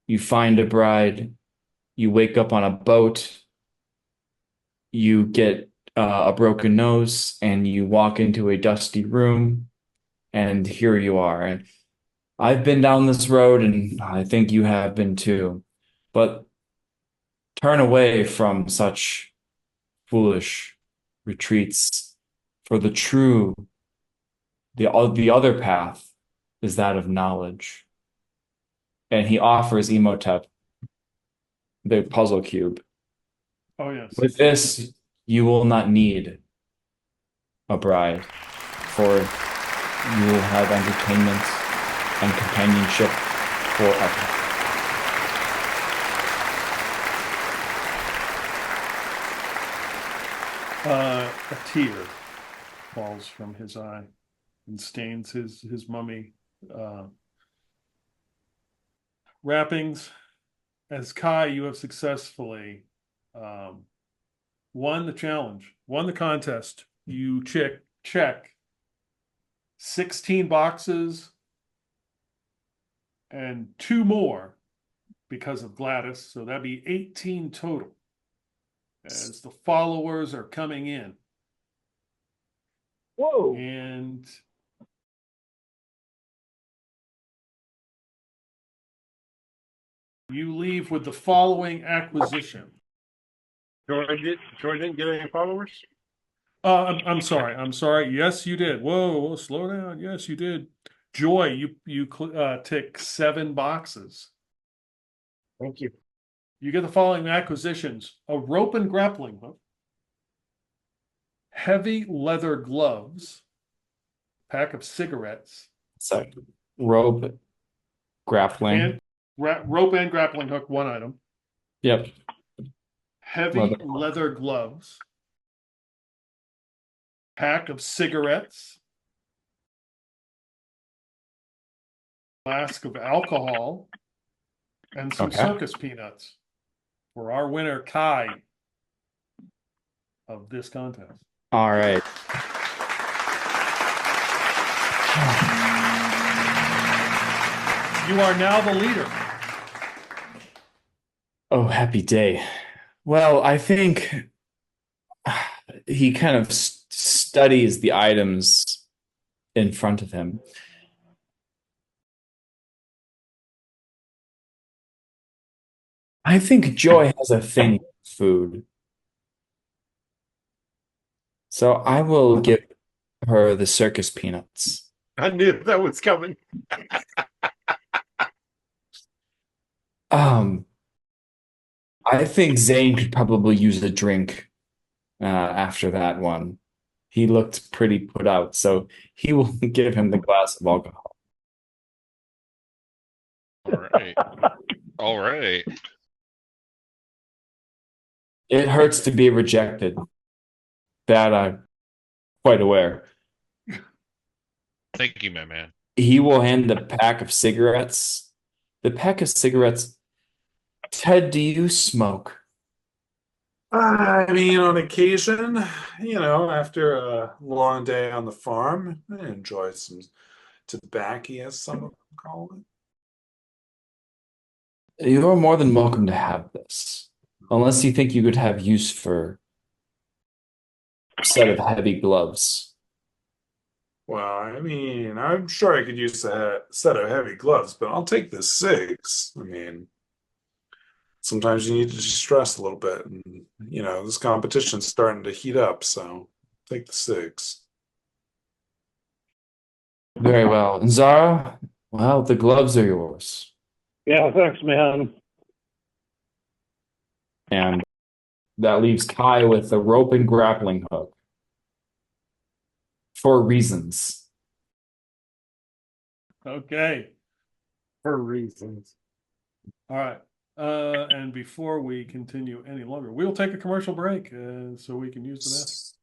you find a bride, you wake up on a boat, you get a broken nose, and you walk into a dusty room, and here you are. And I've been down this road, and I think you have been too. But turn away from such foolish retreats, for the other path is that of knowledge." And he offers Imhotep the puzzle cube. Oh, yes. With this, you will not need a bride, for you will have entertainment and companionship forever. A tear falls from his eye and stains his mummy wrappings. As Kai, you have successfully won the challenge, won the contest. You check 16 boxes and 2 more because of Gladys. So that'd be 18 total as the followers are coming in. Whoa. And you leave with the following acquisition. Troy didn't get any followers? I'm sorry. I'm sorry. Yes, you did. Whoa, slow down. Yes, you did. Joy, you tick 7 boxes. Thank you. You get the following acquisitions: a rope and grappling hook, heavy leather gloves, pack of cigarettes, So, rope, grappling. and rope and grappling hook, one item. Yep. Heavy leather gloves, pack of cigarettes, flask of alcohol, and some circus peanuts for our winner, Kai, of this contest. All right. You are now the leader. Oh, happy day. Well, I think he kind of studies the items in front of him. I think Joy has a thing for food. So I will give her the circus peanuts. I knew that was coming. I think Zane could probably use a drink after that one. He looked pretty put out, so he will give him the glass of alcohol. All right. All right. It hurts to be rejected. That I'm quite aware. Thank you, my man. He will hand the pack of cigarettes. The pack of cigarettes. Ted, do you smoke? I mean, on occasion, after a long day on the farm, I enjoy some tobacco, as some of them call it. You're more than welcome to have this. Unless you think you could have use for a set of heavy gloves. Well, I mean, I'm sure I could use a set of heavy gloves, but I'll take the 6. I mean, sometimes you need to distress a little bit, and this competition's starting to heat up, so take the 6. Very well. And Zara, well, the gloves are yours. Yeah, thanks, man. And that leaves Kai with the rope and grappling hook. For reasons. Okay. For reasons. All right. And before we continue any longer, we'll take a commercial break so we can use the bathroom.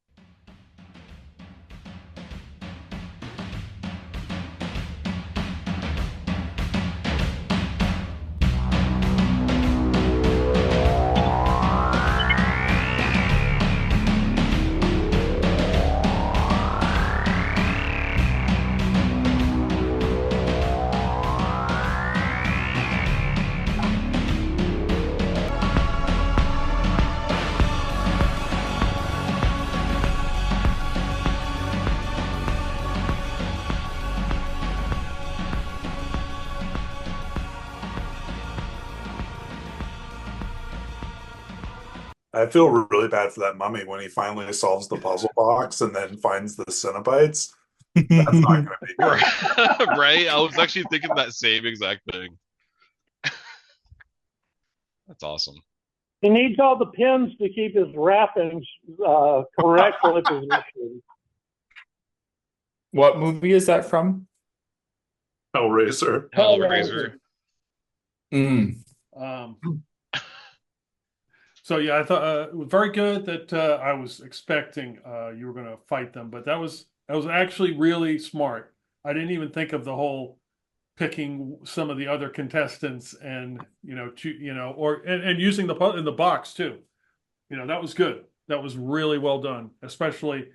I feel really bad for that mummy when he finally solves the puzzle box and then finds the Cenobites. That's not going to be good. Right? I was actually thinking that same exact thing. That's awesome. He needs all the pins to keep his wrappings correctly positioned. What movie is that from? Hellraiser. Hellraiser. So yeah, I thought it was very good that I was expecting you were going to fight them, but that was actually really smart. I didn't even think of the whole picking some of the other contestants and and using in the box too. That was good. That was really well done. Especially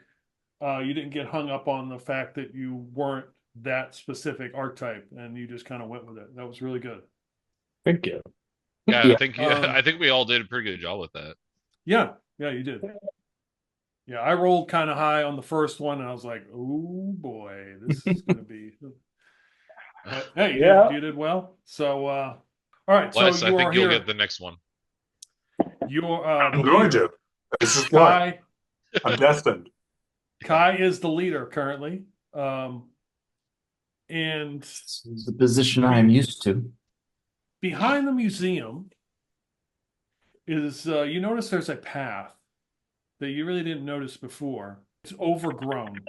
you didn't get hung up on the fact that you weren't that specific archetype and you just kind of went with it. That was really good. Thank you. Yeah, Yeah. I think we all did a pretty good job with that. Yeah, you did. Yeah, I rolled kind of high on the first one, and I was like, "Oh boy, this is going to be." But hey, you did well. So, all right. So Wes, I you are think you'll here. get the next one. You are I'm going to. This is what Kai. I'm destined. Kai is the leader currently, and This is the position I am used to. behind the museum is you notice there's a path that you really didn't notice before. It's overgrown,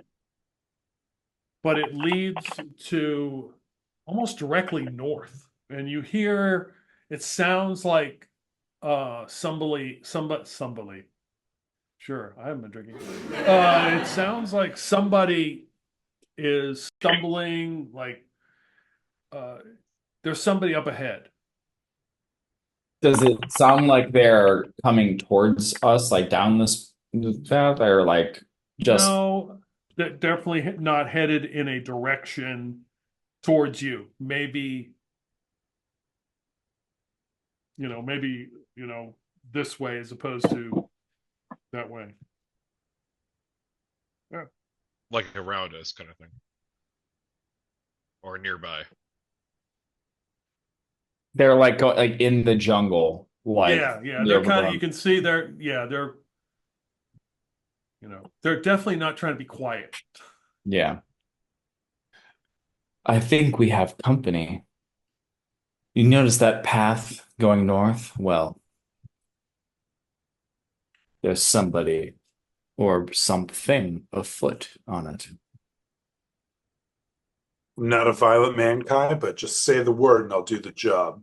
but it leads to almost directly north, and you hear it sounds like somebody. Sure, I haven't been drinking. It sounds like somebody is stumbling, like there's somebody up ahead. Does it sound like they're coming towards us, like down this path, or like just No, that definitely not headed in a direction towards you. Maybe, maybe, this way as opposed to that way. Yeah. Like around us kind of thing. Or nearby. they're like in the jungle, like Yeah. They're kind of, you can see they're definitely not trying to be quiet. yeah. I think we have company. You notice that path going north? Well, there's somebody or something afoot on it. I'm not a violent mankind, but just say the word and I'll do the job.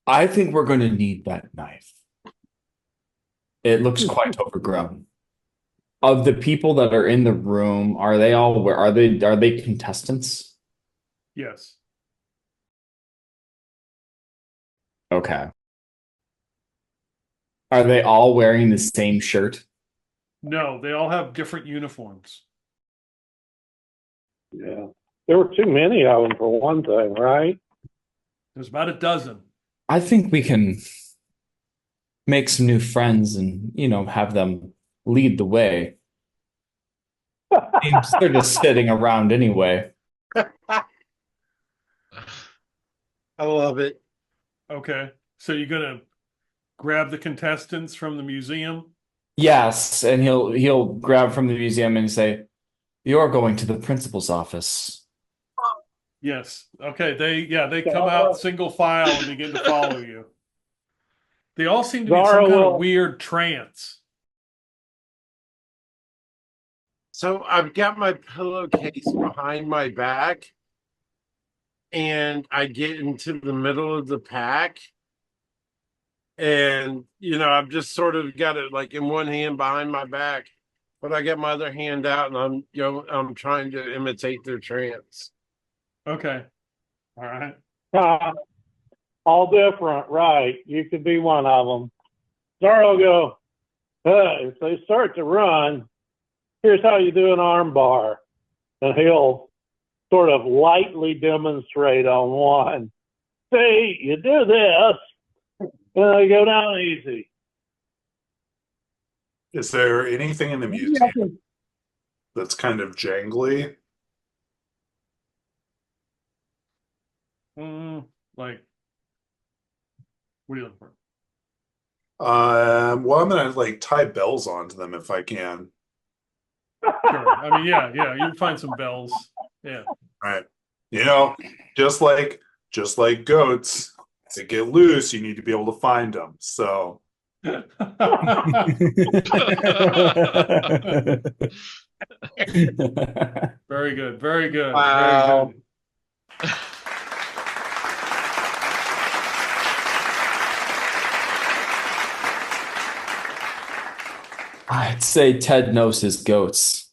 I think we're going to need that knife. It looks quite overgrown. Of the people that are in the room, are they all where are they contestants? Yes. Okay. Are they all wearing the same shirt? No, they all have different uniforms. Yeah. There were too many of them for one thing, right? There's about a dozen. I think we can make some new friends and, have them lead the way. They're just sitting around anyway. I love it. Okay. So you're gonna grab the contestants from the museum? Yes, and he'll grab from the museum and say, "You're going to the principal's office." Yes. Okay. They come out single file and begin to follow you. They all seem to be in some kind of weird trance. So I've got my pillowcase behind my back, and I get into the middle of the pack. And, I've just sort of got it like in one hand behind my back, but I get my other hand out and I'm trying to imitate their trance. Okay. All right. All different, right? You could be one of them. Zara will go, if they start to run, here's how you do an arm bar. And he'll sort of lightly demonstrate on one. See, you do this, and they go down easy. Is there anything in the museum that's kind of jangly? Like, what are you looking for? Well, I'm gonna like tie bells onto them if I can. Sure. I mean, yeah, you can find some bells. Yeah. Right. Just like goats, to get loose, you need to be able to find them. So Very good. Very good. Wow. Very good. I'd say Ted knows his goats.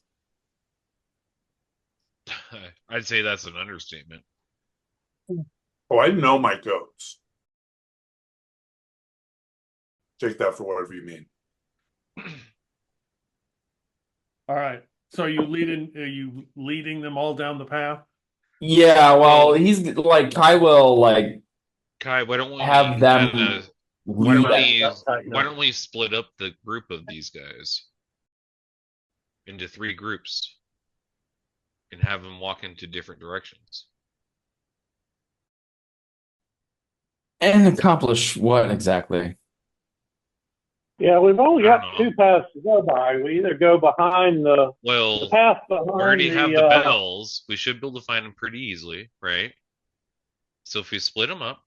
I'd say that's an understatement. oh, I know my goats. Take that for whatever you mean. All right. So are you leading them all down the path? Yeah, well, he's like I will like Kai, why don't have we kind them of lead why don't we split up the group of these guys into 3 groups and have them walk into different directions? and accomplish what exactly? Yeah, we've only I got don't know. 2 paths to go by. We either go behind the Well, path we behind already have the the. bells. We should be able to find them pretty easily, right? So if we split them up,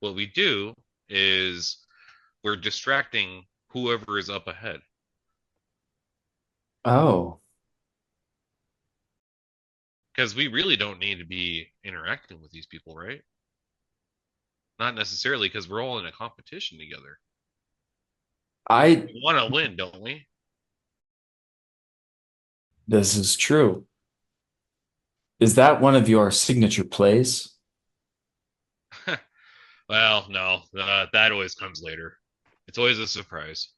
what we do is we're distracting whoever is up ahead. Oh, Because we really don't need to be interacting with these people, right? Not necessarily, because we're all in a competition together. I We want to win, don't we? this is true. Is that one of your signature plays? Well, no, that always comes later. It's always a surprise.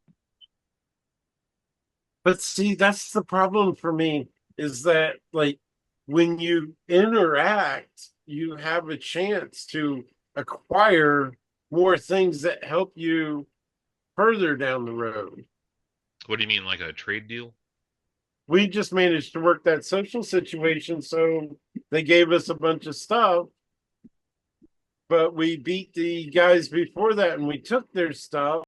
But see, that's the problem for me is that, like, when you interact, you have a chance to acquire more things that help you further down the road. What do you mean, like a trade deal? We just managed to work that social situation, so they gave us a bunch of stuff, but we beat the guys before that and we took their stuff,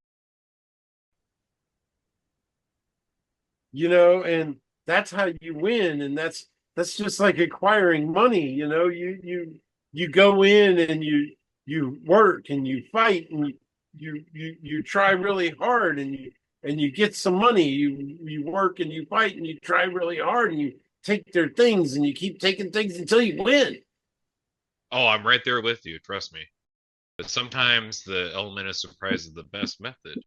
and that's how you win. And that's just like acquiring money. You go in and you work and you fight and you try really hard and you get some money. You work and you fight and you try really hard and you take their things and you keep taking things until you win. Oh, I'm right there with you, trust me. But sometimes the element of surprise is the best method.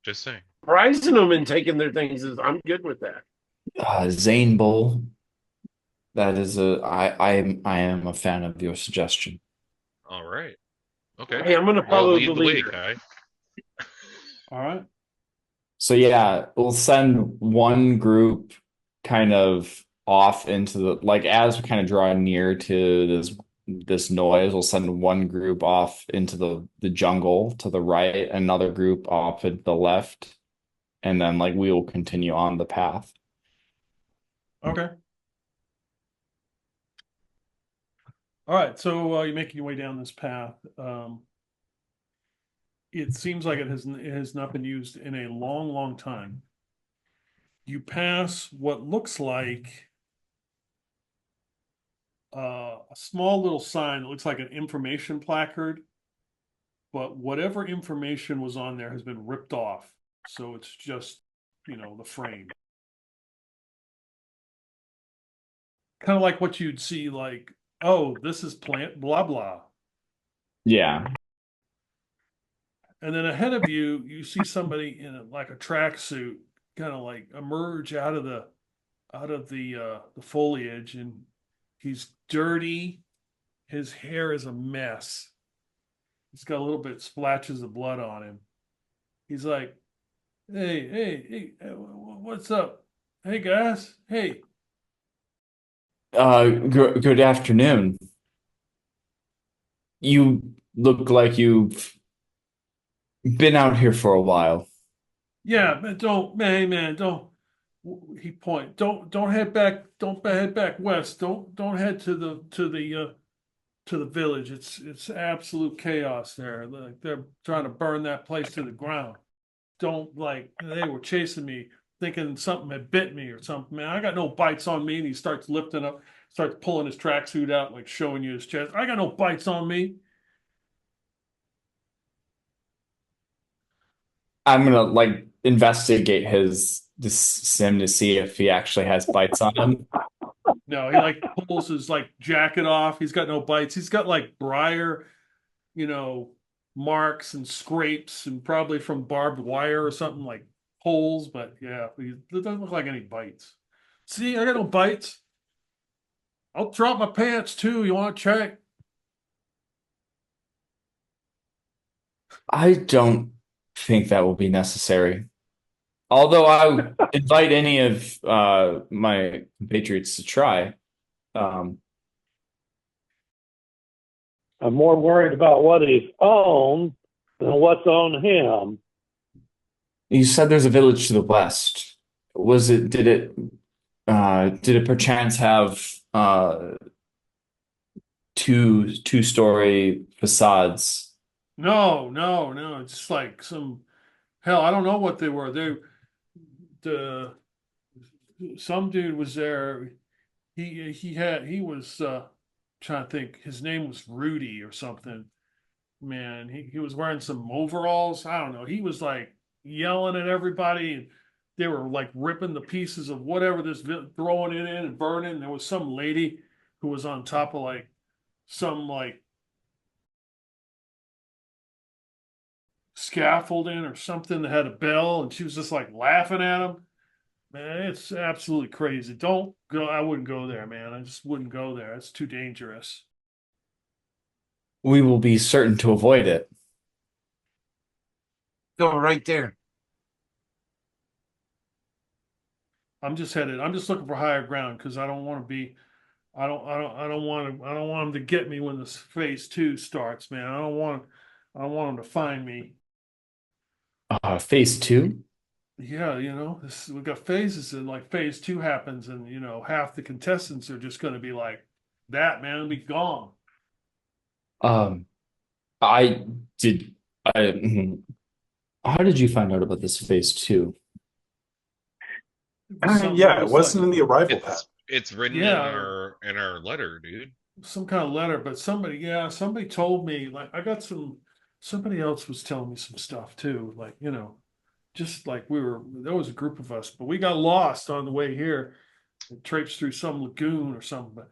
Just saying. Prizing them and taking their things I'm good with that. Zane Bowl. That is I am a fan of your suggestion. All right. Okay. Hey, I'm going to Well, follow the lead the way, leader. Kai. All right. So yeah, we'll send one group kind of off into the like as we kind of draw near to this noise, we'll send one group off into the jungle to the right, another group off at the left, and then like we will continue on the path. Okay. All right. So you're making your way down this path. It seems like it has not been used in a long, long time. You pass what looks like a small little sign that looks like an information placard, but whatever information was on there has been ripped off. So it's just, the frame. Kind of like what you'd see, like, oh, this is plant blah blah. Yeah. And then ahead of you, you see somebody in like a tracksuit, kind of like emerge out of the foliage, and he's dirty. His hair is a mess. He's got a little bit splatches of blood on him. He's like, hey, what's up? Hey guys, hey. Good afternoon. You look like you've been out here for a while. Yeah, man, man, don't. He point. Don't head back. Don't head back west. Don't head to the village. It's absolute chaos there. Like they're trying to burn that place to the ground. Don't like they were chasing me, thinking something had bit me or something. Man, I got no bites on me. And he starts lifting up, starts pulling his tracksuit out, like showing you his chest. I got no bites on me. I'm gonna like investigate his this sim to see if he actually has bites on him. No, he like pulls his like jacket off. He's got no bites. He's got like briar, you know, marks and scrapes and probably from barbed wire or something like holes, but yeah, it doesn't look like any bites. See, I got no bites. I'll drop my pants too. You want to check? I don't think that will be necessary. Although I would invite any of my compatriots to try. Um, I'm more worried about what he's owned than what's on him. You said there's a village to the west. Did it perchance have two-story facades? No, no, no. It's just like hell. I don't know what they were. The some dude was there. He was trying to think. His name was Rudy or something. Man, he was wearing some overalls. I don't know. He was like yelling at everybody, and they were like ripping the pieces of whatever throwing it in and burning. There was some lady who was on top of like some like scaffolding or something that had a bell, and she was just like laughing at him. Man, it's absolutely crazy. Don't go. I wouldn't go there, man. I just wouldn't go there. It's too dangerous. We will be certain to avoid it. Go right there. I'm just looking for higher ground because I don't want to be. I don't want them to get me when this phase 2 starts, man. I don't want them to find me. Phase 2? Yeah, we got phases, and like phase 2 happens, and half the contestants are just going to be like that, man, and be gone. Um, I did. How did you find out about this phase 2? Yeah, it wasn't in the arrival pack. It's written Yeah. in our letter, dude. Some kind of letter, but somebody told me, like, somebody else was telling me some stuff too, like, just like there was a group of us, but we got lost on the way here and traipsed through some lagoon or something.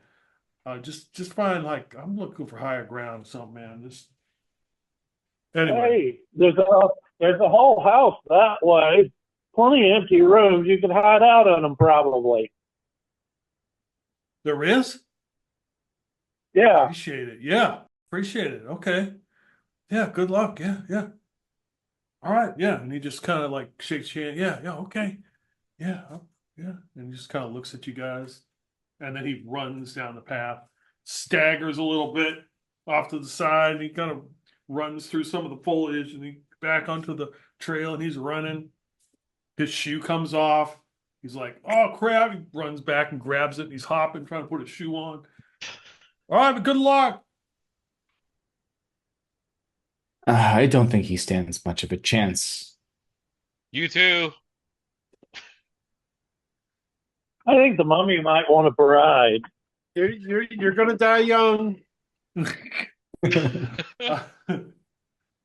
But just find, like, I'm looking for higher ground or something, man. Just anyway. Hey, there's a whole house that way. Plenty of empty rooms. You can hide out in them probably. There is? Yeah. Appreciate it. Yeah. Appreciate it. Okay. Yeah. Good luck. Yeah. Yeah. All right. Yeah. And he just kind of like shakes your hand. Yeah. Yeah. Okay. Yeah. Yeah. And he just kind of looks at you guys. And then he runs down the path, staggers a little bit off to the side. And he kind of runs through some of the foliage and he back onto the trail, and he's running. His shoe comes off. He's like, oh crap. He runs back and grabs it. And he's hopping, trying to put his shoe on. All right, but good luck. I don't think he stands much of a chance. You too. I think the mummy might want a bride. You're gonna die young.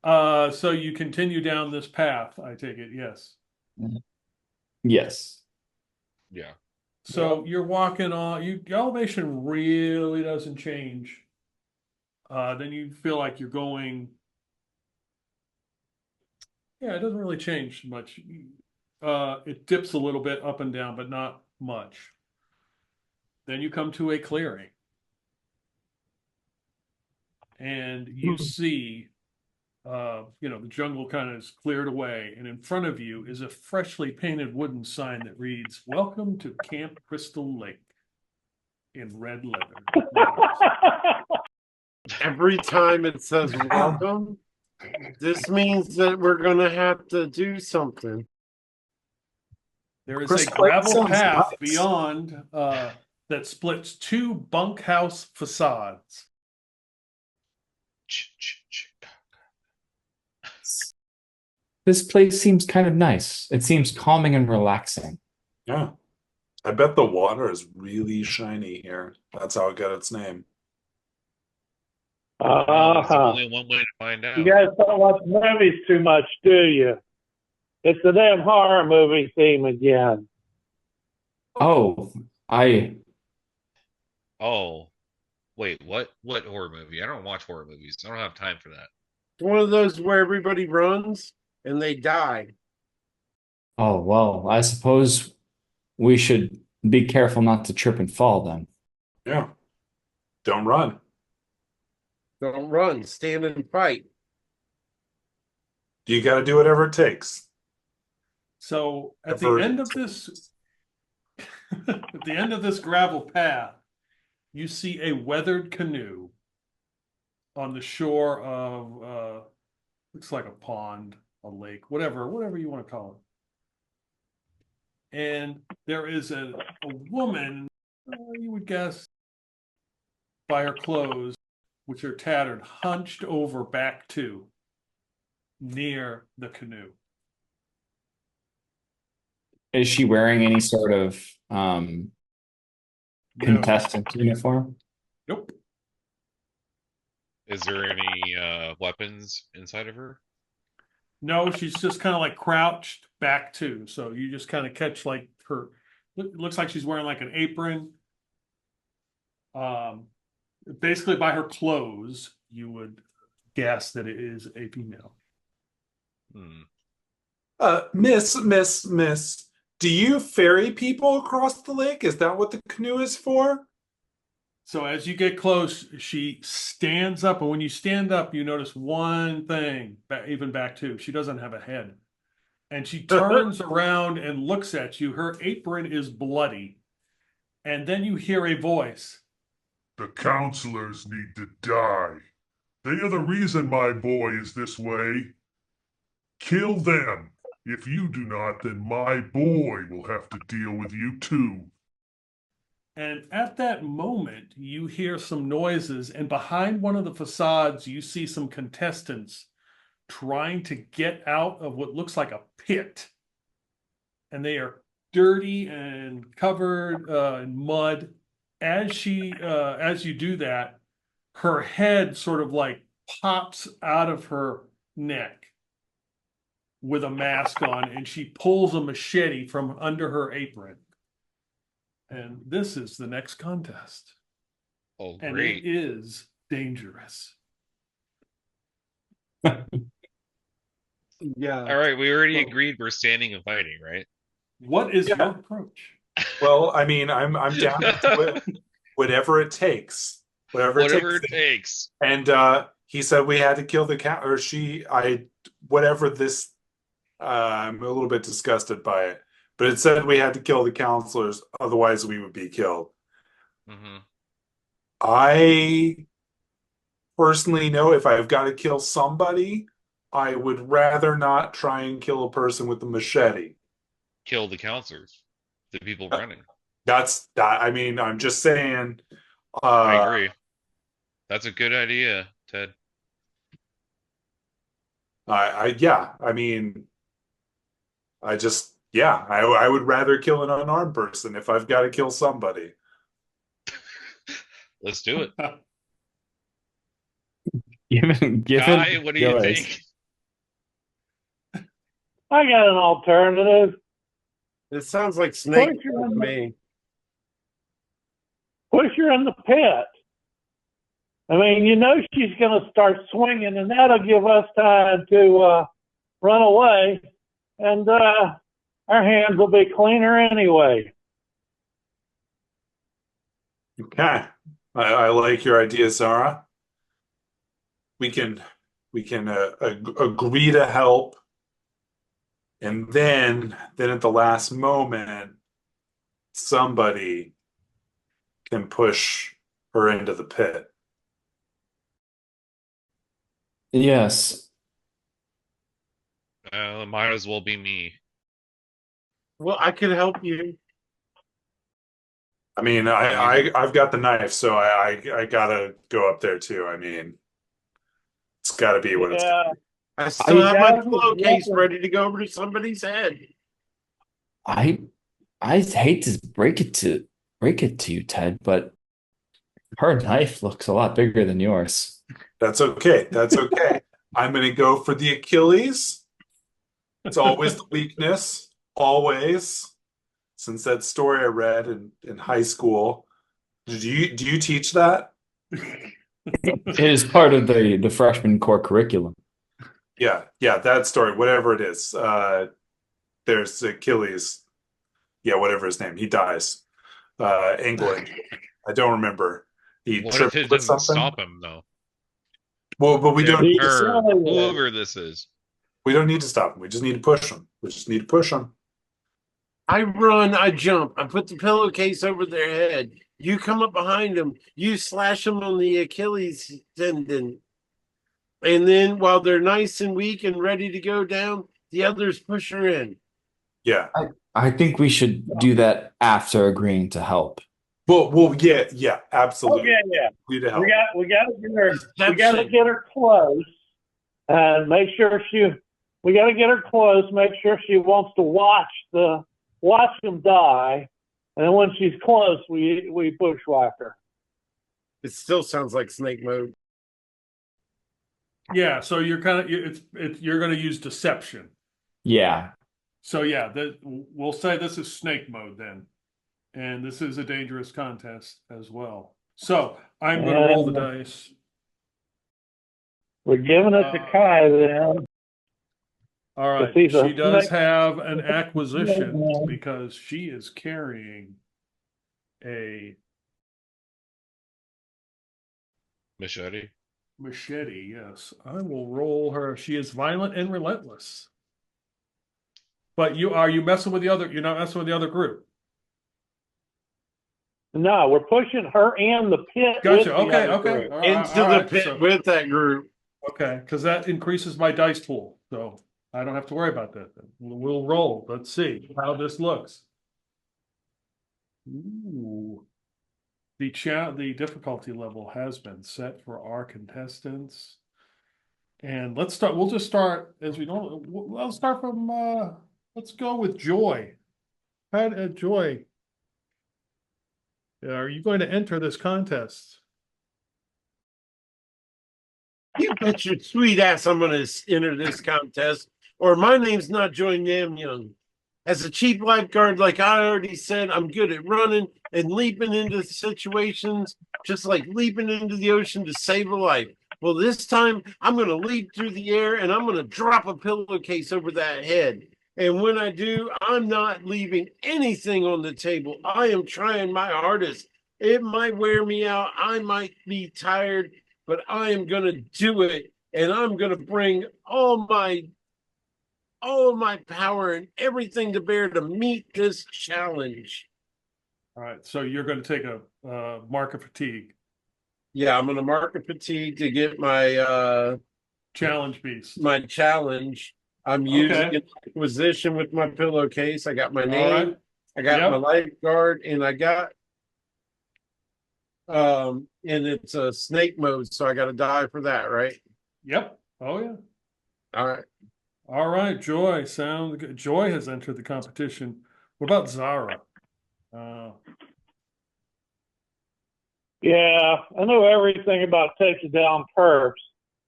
So you continue down this path, I take it, yes. Yes. Yeah. So you're walking on, your elevation really doesn't change. Then you feel like you're going, yeah, it doesn't really change much. It dips a little bit up and down, but not much. Then you come to a clearing. And you see, the jungle kind of is cleared away. And in front of you is a freshly painted wooden sign that reads, "Welcome to Camp Crystal Lake," in red letter. Every time it says welcome, this means that we're gonna have to do something. There is Crystal a gravel sounds path nice. beyond that splits two bunkhouse facades. This place seems kind of nice. It seems calming and relaxing. Yeah. I bet the water is really shiny here. That's how it got its name. There's only one way to find out. You guys don't watch movies too much, do you? It's the damn horror movie theme again. Oh, Oh, wait, what? What horror movie? I don't watch horror movies. I don't have time for that. It's one of those where everybody runs and they die. oh, well, I suppose we should be careful not to trip and fall then. Yeah. Don't run. Don't run, stand and fight. You got to do whatever it takes. So at the end of this, at the end of this gravel path, you see a weathered canoe on the shore of looks like a pond, a lake, whatever you want to call it. And there is a woman, you would guess by her clothes, which are tattered, hunched over back to near the canoe. Is she wearing any sort of No. contestant uniform? Nope. Is there any weapons inside of her? No, she's just kind of like crouched back to. So you just kind of catch like her, looks like she's wearing like an apron. Basically by her clothes, you would guess that it is a female. Miss, do you ferry people across the lake? Is that what the canoe is for? So as you get close, she stands up, and when you stand up, you notice one thing, even back to, she doesn't have a head. And she turns around and looks at you. Her apron is bloody. And then you hear a voice. The counselors need to die. They are the reason my boy is this way. Kill them. If you do not, then my boy will have to deal with you too. And at that moment, you hear some noises, and behind one of the facades, you see some contestants trying to get out of what looks like a pit. And they are dirty and covered in mud. As you do that, her head sort of like pops out of her neck with a mask on, and she pulls a machete from under her apron. And this is the next contest. Oh, and great. it is dangerous. Yeah. All right, we already agreed we're standing and fighting, right? What is your approach? Well, I mean, I'm down to whatever it takes. Whatever Whatever it takes. And he said we had to kill the cat, or whatever this. I'm a little bit disgusted by it, but it said we had to kill the counselors, otherwise we would be killed. Mm-hmm. I personally know if I've got to kill somebody, I would rather not try and kill a person with a machete. Kill the counselors, the people running. That's that. I mean, I'm just saying. I agree. That's a good idea, Ted. Yeah. I mean, I would rather kill an unarmed person if I've got to kill somebody. Let's do it. Guy, what do you think? I got an alternative. It sounds like Snake to me. Push her in the pit. I mean, you know she's going to start swinging, and that'll give us time to run away, and our hands will be cleaner anyway. Okay, I like your idea, Zara. We can agree to help, and then at the last moment, somebody can push her into the pit. Yes. It might as well be me. Well, I could help you. I mean, I've got the knife, so I gotta go up there too. I mean, it's got to be what it's. I still have my pillowcase ready to go over to somebody's head. I hate to break it to you, Ted, but her knife looks a lot bigger than yours. That's okay. That's okay. I'm going to go for the Achilles. It's always the weakness, always. Since that story I read in high school, do you teach that? It is part of the freshman core curriculum. Yeah, that story, whatever it is. There's Achilles. Yeah, whatever his name. He dies. England. I don't remember. He What if it doesn't stop him though? Well, but we don't need to, whoever this is. We don't need to stop him. We just need to push him. We just need to push him. I run, I jump, I put the pillowcase over their head, You come up behind him, you slash him on the Achilles tendon, and then while they're nice and weak and ready to go down, the others push her in. Yeah. I think we should do that after agreeing to help. Well, yeah, absolutely. Oh yeah. Need to help. We got to get her. We got to Deception. get her close and make sure she. We got to get her close. Make sure she wants to watch them die, and then when she's close, we bushwhack her. It still sounds like snake mode. Yeah, so you're kind of you're going to use deception. Yeah. So yeah, we'll say this is snake mode then, and this is a dangerous contest as well. So I'm going to roll the dice. We're giving it to Kai then. All right, He's a she does snake- have an acquisition because she is carrying a Machete. machete. Yes, I will roll her. She is violent and relentless. But are you messing with the other? You're not messing with the other group. No, we're pushing her and the pit. with Gotcha. the Okay. other Okay. group. All right, Into all the right, pit so- with that group. Okay, because that increases my dice pool, so I don't have to worry about that. Then we'll roll. Let's see how this looks. Ooh. The difficulty level has been set for our contestants. And let's start. We'll just start as we know. Let's start from. Let's go with Joy. Joy. Are you going to enter this contest? You bet your sweet ass I'm going to enter this contest, or my name's not Joy Namyoung. As a chief lifeguard, like I already said, I'm good at running and leaping into situations, just like leaping into the ocean to save a life. Well, this time I'm going to leap through the air and I'm going to drop a pillowcase over that head. And when I do, I'm not leaving anything on the table. I am trying my hardest. It might wear me out. I might be tired, but I am going to do it. And I'm going to bring all of my power and everything to bear to meet this challenge. All right, so you're going to take a mark of fatigue. Yeah, I'm going to mark a fatigue to get my challenge beast. My challenge. I'm using an acquisition with my pillowcase. I got my name. I got my lifeguard, and I got and it's a snake mode, so I got to die for that, right? Yep. Oh yeah. All right. All right, Joy. Sounds good. Joy has entered the competition. What about Zara? Yeah, I know everything about taking down perps.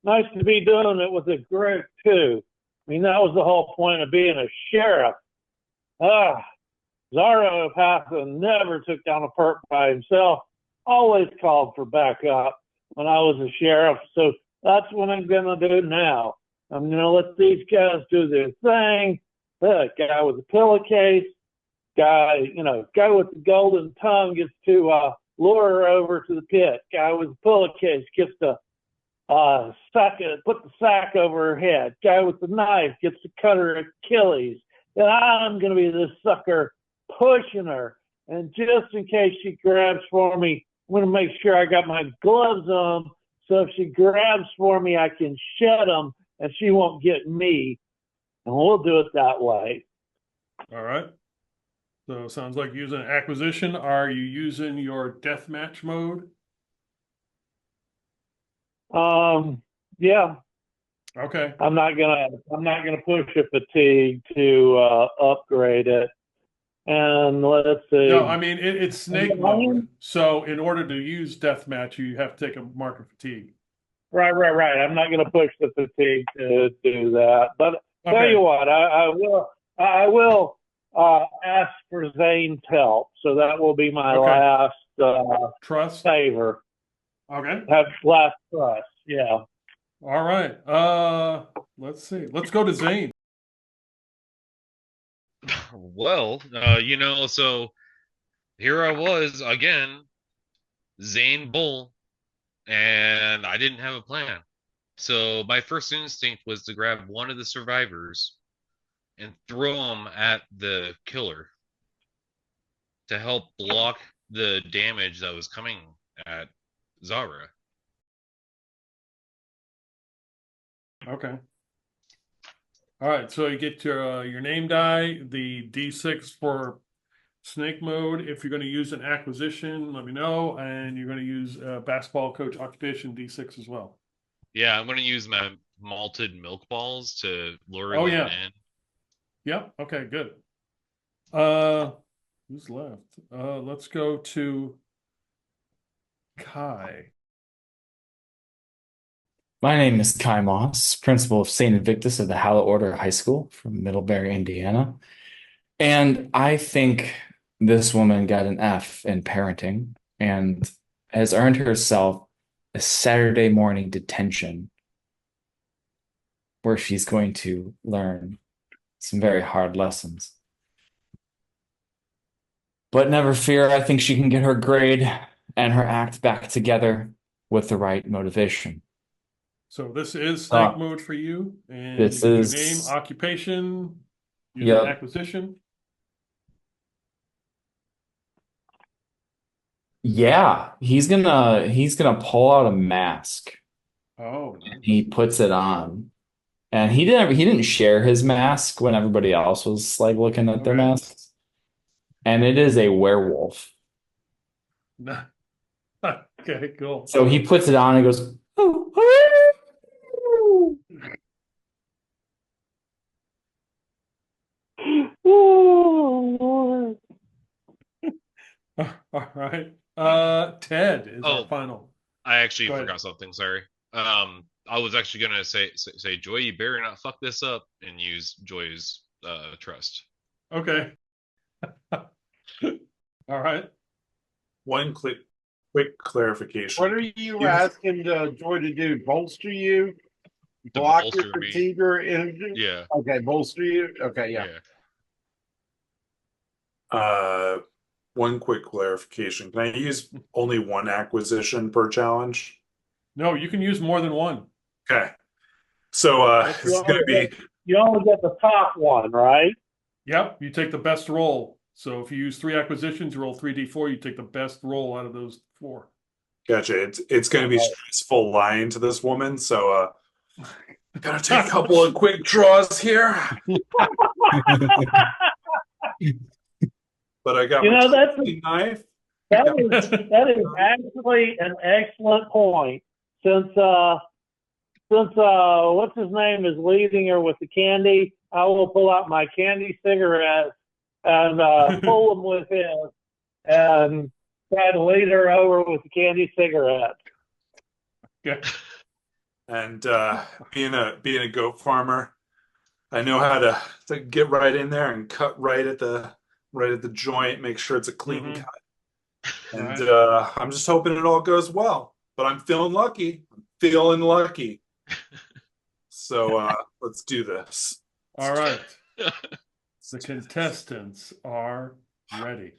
Nice to be doing it with a group too. I mean, that was the whole point of being a sheriff. Zara Passa never took down a perp by himself. Always called for backup when I was a sheriff. So that's what I'm gonna do now. I'm gonna let these guys do their thing. Guy with the pillowcase, guy with the golden tongue gets to lure her over to the pit. Guy with the pillowcase gets to put the sack over her head. Guy with the knife gets to cut her Achilles. And I'm going to be this sucker pushing her. And just in case she grabs for me, I'm going to make sure I got my gloves on. So if she grabs for me, I can shed them and she won't get me. And we'll do it that way. All right. So it sounds like using acquisition. Are you using your deathmatch mode? Yeah. Okay. I'm not gonna push a fatigue to upgrade it. And let's see. No, I mean it's snake mode. So in order to use deathmatch, you have to take a mark of fatigue. Right. I'm not gonna push the fatigue to do that. But tell you what, I will ask for Zane's help. So that will be my last trust favor. Okay. Have last trust. Yeah. All right. Let's see. Let's go to Zane. Well, so here I was again, Zane Bull, and I didn't have a plan. So my first instinct was to grab one of the survivors and throw him at the killer to help block the damage that was coming at Zara. Okay. All right, so you get your name die, the D6 for snake mode. If you're going to use an acquisition, let me know. And you're going to use basketball coach occupation D6 as well. Yeah, I'm going to use my malted milk balls to lure Oh, them yeah. in. Yep. Okay, good. Who's left? Let's go to Kai. My name is Kai Moss, principal of St. Invictus of the Hallett Order High School from Middlebury, Indiana. And I think this woman got an F in parenting and has earned herself a Saturday morning detention where she's going to learn some very hard lessons. But never fear, I think she can get her grade and her act back together with the right motivation. So this is snake mode for you. And This you is do name, occupation, use Yep. an acquisition. Yeah, he's gonna pull out a mask. Oh, nice. He puts it on. And he didn't share his mask when everybody else was like looking at their Okay. masks. And it is a werewolf. Okay, cool. So he puts it on and goes, "Oh, Oh, Lord. All right. Ted is our Oh. final. I actually Go ahead. forgot something. Sorry. I was actually gonna say, Joy, you better not fuck this up, and use Joy's trust. Okay. All right. One quick clarification. What are you asking Joy to do? Bolster you? To Block bolster your me. fatigue or energy? Yeah. Okay, bolster you? Okay, yeah. One quick clarification. Can I use only one acquisition per challenge? No, you can use more than one. Okay. So Yes, this is gonna be You only get the top one, right? Yep, you take the best roll. So if you use 3 acquisitions, you roll 3d4, you take the best roll out of those 4. gotcha. It's gonna be stressful lying to this woman, so gotta take a couple of quick draws here. But I got my that's knife. that is actually an excellent point. Since what's his name is leading her with the candy, I will pull out my candy cigarettes and pull them with him and try to lead her over with the candy cigarette. Okay. And being a goat farmer, I know how to get right in there and cut right at the joint, make sure it's a clean cut. And I'm just hoping it all goes well. But I'm feeling lucky. So let's do this. All right. The contestants are ready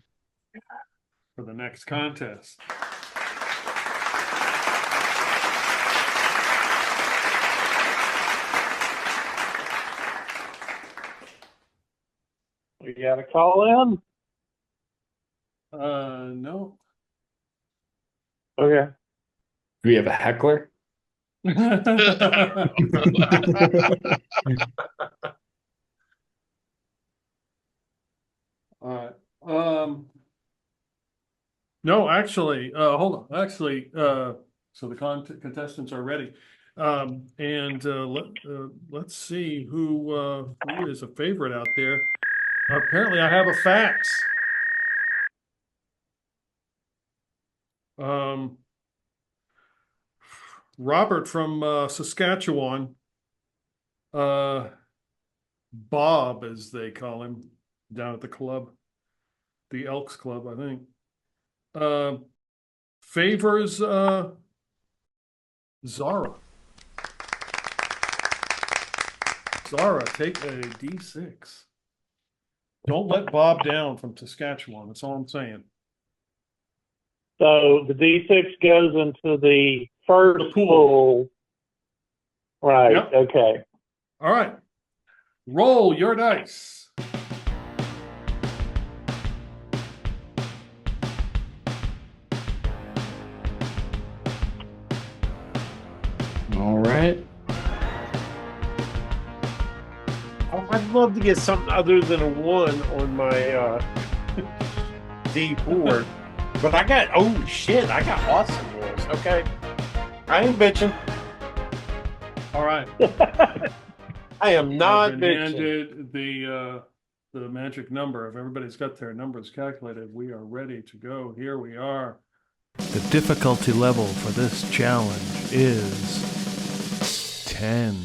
for the next contest. We got to call in? No. Okay. Do we have a heckler? All right. No, actually, hold on. Actually, so the contestants are ready. And let's see who is a favorite out there. Apparently, I have a fax. Robert from Saskatchewan, Bob, as they call him down at the club, the Elks Club, I think, favors Zara. Zara, take a D6. Don't let Bob down from Saskatchewan. That's all I'm saying. So the D6 goes into the first pool. Right. Yep. Okay. All right. Roll your dice. All right. I'd love to get something other than a 1 on my D4. But I got awesome rolls. Okay. I ain't bitching. All right. I am not I've been bitching. handed the magic number. If everybody's got their numbers calculated, we are ready to go. Here we are. The difficulty level for this challenge is 10.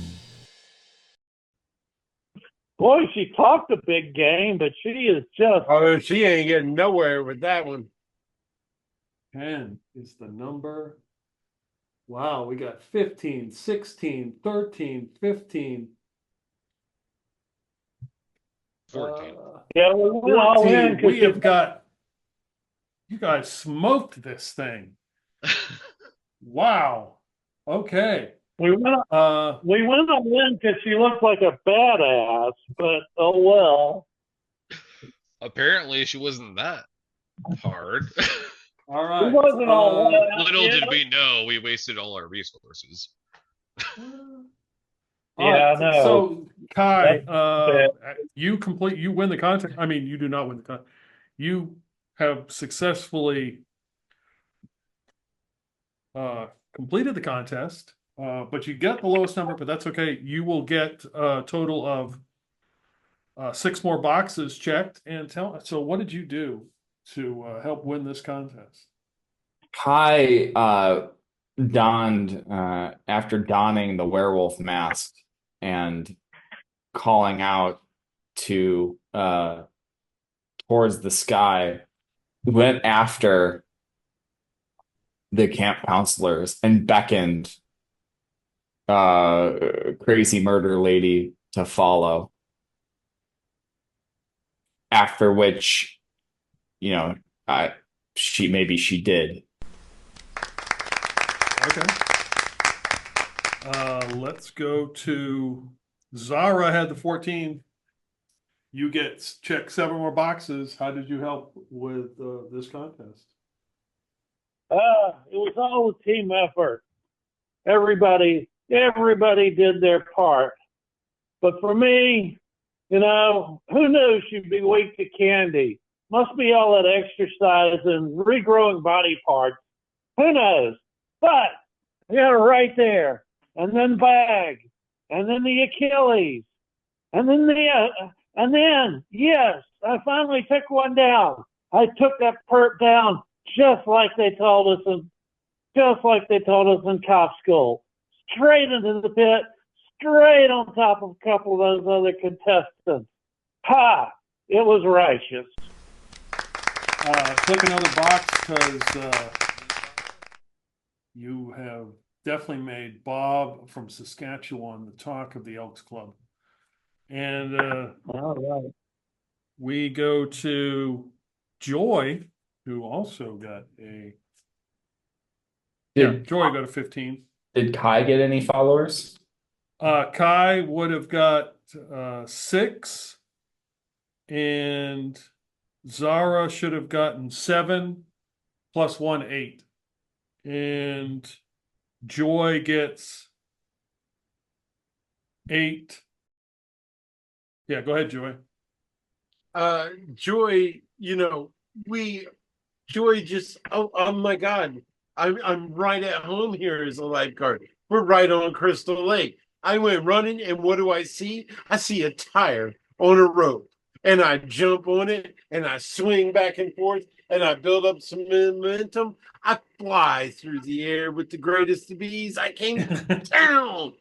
Boy, she talked a big game, but she is just. Oh, she ain't getting nowhere with that one. 10 is the number. Wow, we got 15, 16, 13, 15. 14. Yeah, we went all in 14. We because have got. You guys smoked this thing. Wow. Okay. we went all in because she looked like a badass. But oh well. Apparently, she wasn't that hard. All It right. wasn't all that. Little did we know we wasted all our resources. All Yeah, right, I know. So Kai, That's you win the contest. I mean, you do not win the contest. You have successfully completed the contest, but you get the lowest number, but that's okay. You will get a total of 6 more boxes checked. And so what did you do to help win this contest? Kai donned after donning the werewolf mask and calling out to towards the sky, went after the camp counselors and beckoned crazy murder lady to follow. After which, you know, she did. Okay. Let's go to Zara had the 14. You get check 7 more boxes. How did you help with this contest? It was all a team effort. Everybody did their part. But for me, who knew she'd be weak to candy? Must be all that exercise and regrowing body parts. Who knows? But I got her right there. And then bag. And then the Achilles. And then, yes, I finally took one down. I took that perp down just like they told us in cop school. Straight into the pit, straight on top of a couple of those other contestants. Ha! It was righteous. Click another box because you have definitely made Bob from Saskatchewan the talk of the Elks Club. And All right. we go to Joy, who also got a. Joy got a 15. Did Kai get any followers? Kai would have got 6, and Zara should have gotten 7 plus 1, 8, and Joy gets 8. Yeah, go ahead, Joy. Joy, Joy just, oh my God. I'm right at home here as a lifeguard. We're right on Crystal Lake. I went running, and what do I see? I see a tire on a rope, and I jump on it, and I swing back and forth, and I build up some momentum. I fly through the air with the greatest of ease. I came down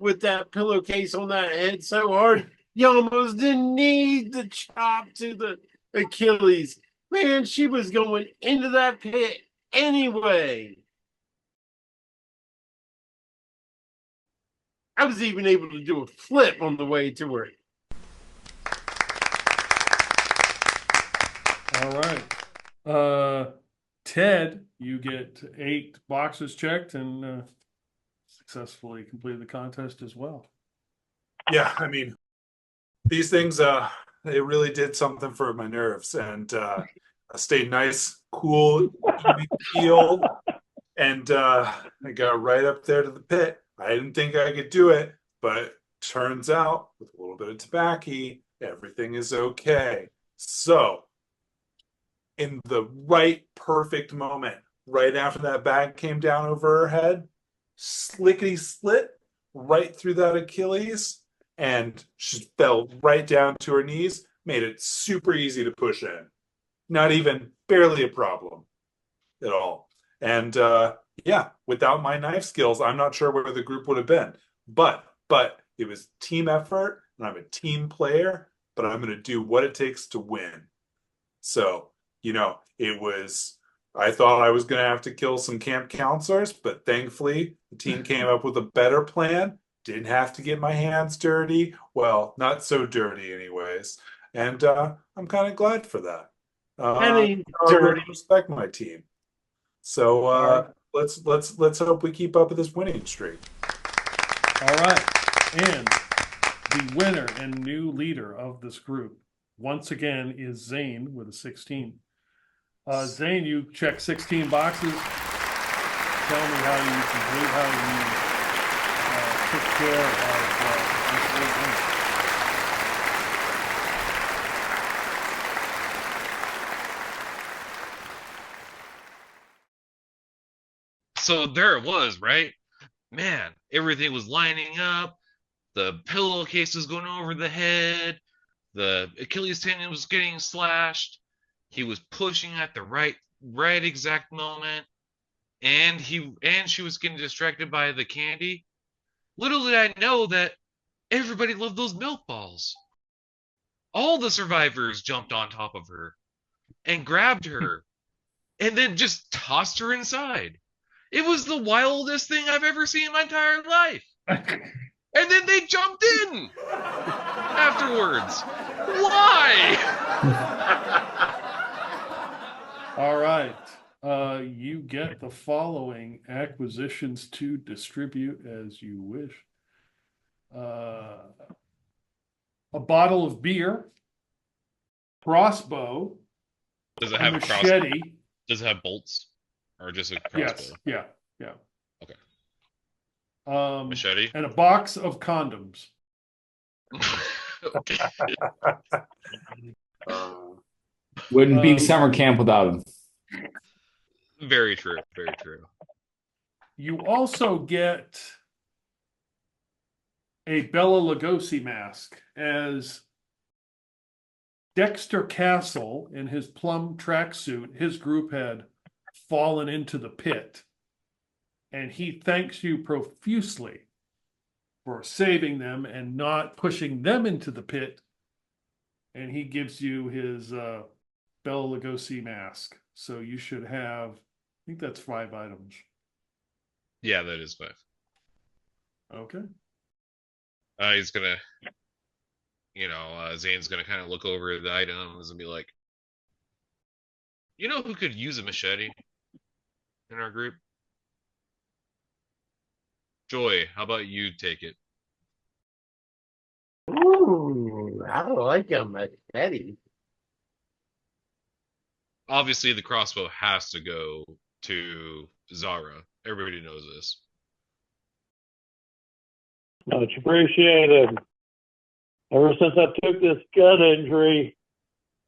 with that pillowcase on that head so hard, you almost didn't need the chop to the Achilles. Man, she was going into that pit anyway. I was even able to do a flip on the way to her. All right. Ted, you get 8 boxes checked and successfully completed the contest as well. Yeah, I mean, these things, they really did something for my nerves, and I stayed nice, cool, even keel, and I got right up there to the pit. I didn't think I could do it, but turns out with a little bit of tobacco, everything is okay. So, in the right perfect moment, right after that bag came down over her head, slickety slit right through that Achilles, and she fell right down to her knees, made it super easy to push in. Not even barely a problem at all. And yeah, without my knife skills, I'm not sure where the group would have been. But it was team effort, and I'm a team player, but I'm going to do what it takes to win. So, it was, I thought I was going to have to kill some camp counselors, but thankfully the team came up with a better plan. Didn't have to get my hands dirty. Well, not so dirty anyways. And I'm kind of glad for that. I really respect my team. So let's hope we keep up with this winning streak. All right. And the winner and new leader of this group, once again, is Zane with a 16. Zane, you check 16 boxes. Tell me how you took care of this win. So there it was, right? Man, everything was lining up. The pillowcase was going over the head. The Achilles tendon was getting slashed. He was pushing at the right exact moment, and she was getting distracted by the candy. Little did I know that everybody loved those milk balls. All the survivors jumped on top of her and grabbed her and then just tossed her inside. It was the wildest thing I've ever seen in my entire life. And then they jumped in afterwards. Why? All right. You get the following acquisitions to distribute as you wish. A bottle of beer, crossbow, Does it have a machete. Does it have bolts? Or just a crossbow? Yes. Yeah. Okay. Machete? And a box of condoms. Okay. Wouldn't be summer camp without him. Very true. Very true. You also get a Bela Lugosi mask, as Dexter Castle, in his plum tracksuit, his group had fallen into the pit, and he thanks you profusely for saving them and not pushing them into the pit, and he gives you his Bela Lugosi mask. So you should have, I think that's 5 items. Yeah, that is 5. Okay. He's gonna, Zane's gonna kind of look over the items and be like, who could use a machete in our group? Joy, how about you take it? Ooh, I like a machete. Obviously, the crossbow has to go to Zara. Everybody knows this. Much appreciated. Ever since I took this gut injury,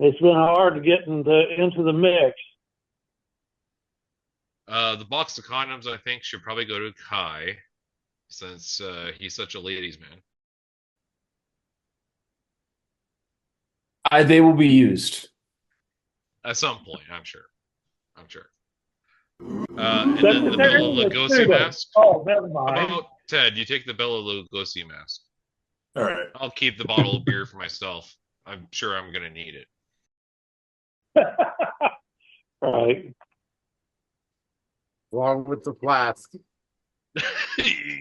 it's been hard to get into the mix. The box of condoms, I think, should probably go to Kai, since he's such a ladies' man. They will be used. At some point, I'm sure. And then the Bela Lugosi mask. Oh, never mind. How about Ted? You take the Bela Lugosi mask. All right. I'll keep the bottle of beer for myself. I'm sure I'm gonna need it. Right. Along with the flask.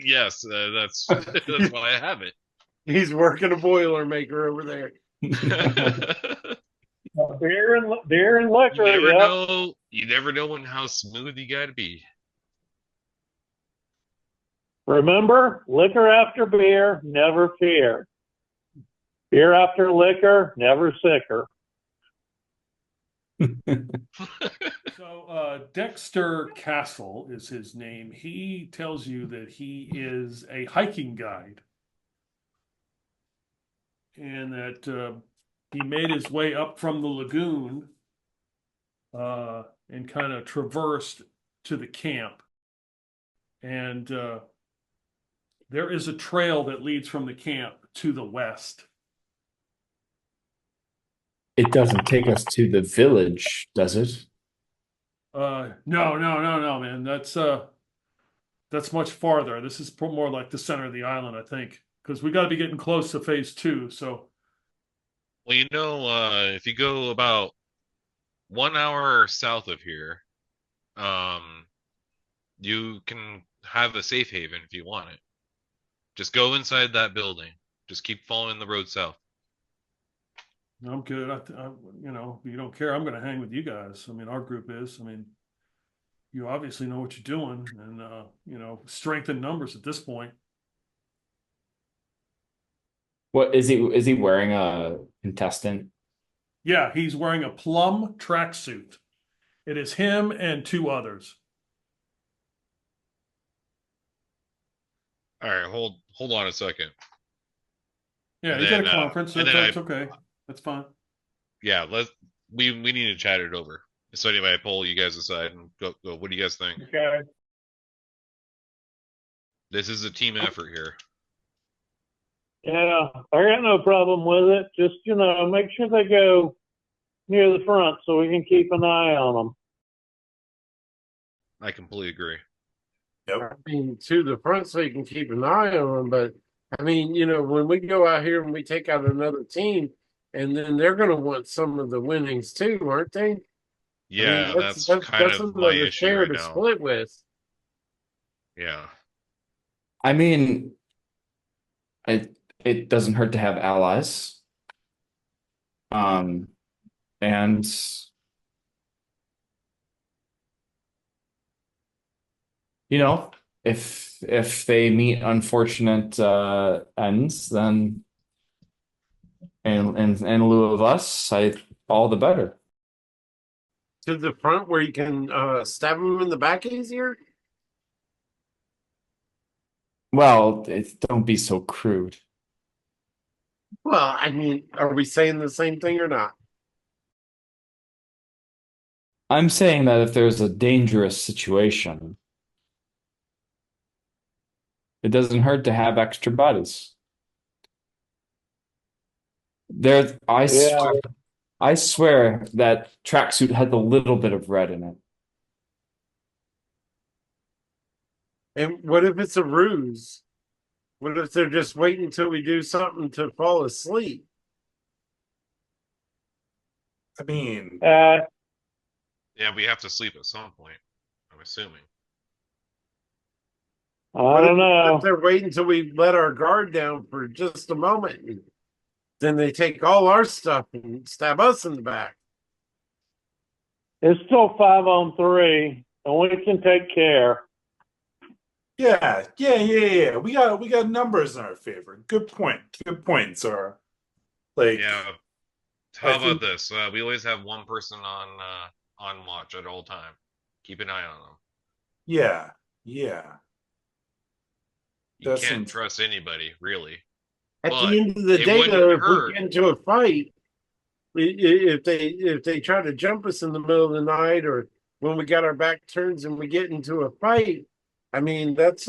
Yes, that's why I have it. He's working a boilermaker over there. Beer and liquor. You never know how smooth you gotta be. Remember, liquor after beer, never fear. Beer after liquor, never sicker. So Dexter Castle is his name. He tells you that he is a hiking guide and that he made his way up from the lagoon and kind of traversed to the camp. And there is a trail that leads from the camp to the west. It doesn't take us to the village, does it? No, man. That's much farther. This is more like the center of the island, I think, because we got to be getting close to phase 2. So Well, if you go about 1 hour south of here, um, you can have a safe haven if you want it. Just go inside that building. Just keep following the road south. I'm good. You don't care. I'm going to hang with you guys. I mean, our group is. I mean, you obviously know what you're doing, and strength in numbers at this point. What is he? Is he wearing a contestant? Yeah, he's wearing a plum tracksuit. It is him and 2 others. All right, hold on a second. Yeah, And he's at a then, conference. and That's then okay. That's fine. yeah, we need to chat it over. So anyway, I pull you guys aside and go. What do you guys think? Okay. This is a team effort here. Yeah, I got no problem with it. Just, make sure they go near the front so we can keep an eye on them. I completely agree. I mean, to the front so you can keep an eye on them. But I mean, when we go out here and we take out another team, and then they're going to want some of the winnings too, aren't they? Yeah, I mean, that's kind of my another issue share right to now. split with. Yeah. I mean, it doesn't hurt to have allies. And if they meet unfortunate ends, then in lieu of us, all the better. To the front where you can stab them in the back easier? Well, don't be so crude. Well, I mean, are we saying the same thing or not? I'm saying that if there's a dangerous situation, it doesn't hurt to have extra bodies. Yeah. I swear that tracksuit had a little bit of red in it. And what if it's a ruse? What if they're just waiting until we do something to fall asleep? I mean, Yeah, we have to sleep at some point, I'm assuming. I don't know. If they're waiting until we let our guard down for just a moment, and then they take all our stuff and stab us in the back. It's still 5-on-3, and we can take care. yeah. We got numbers in our favor. Good point, sir. Like, Yeah. How about this? We always have one person on watch at all time. Keep an eye on them. yeah. You can't trust anybody, really. At But the end of the it day, wouldn't though, if hurt. we get into a fight, if they try to jump us in the middle of the night, or when we got our back turns and we get into a fight, I mean that's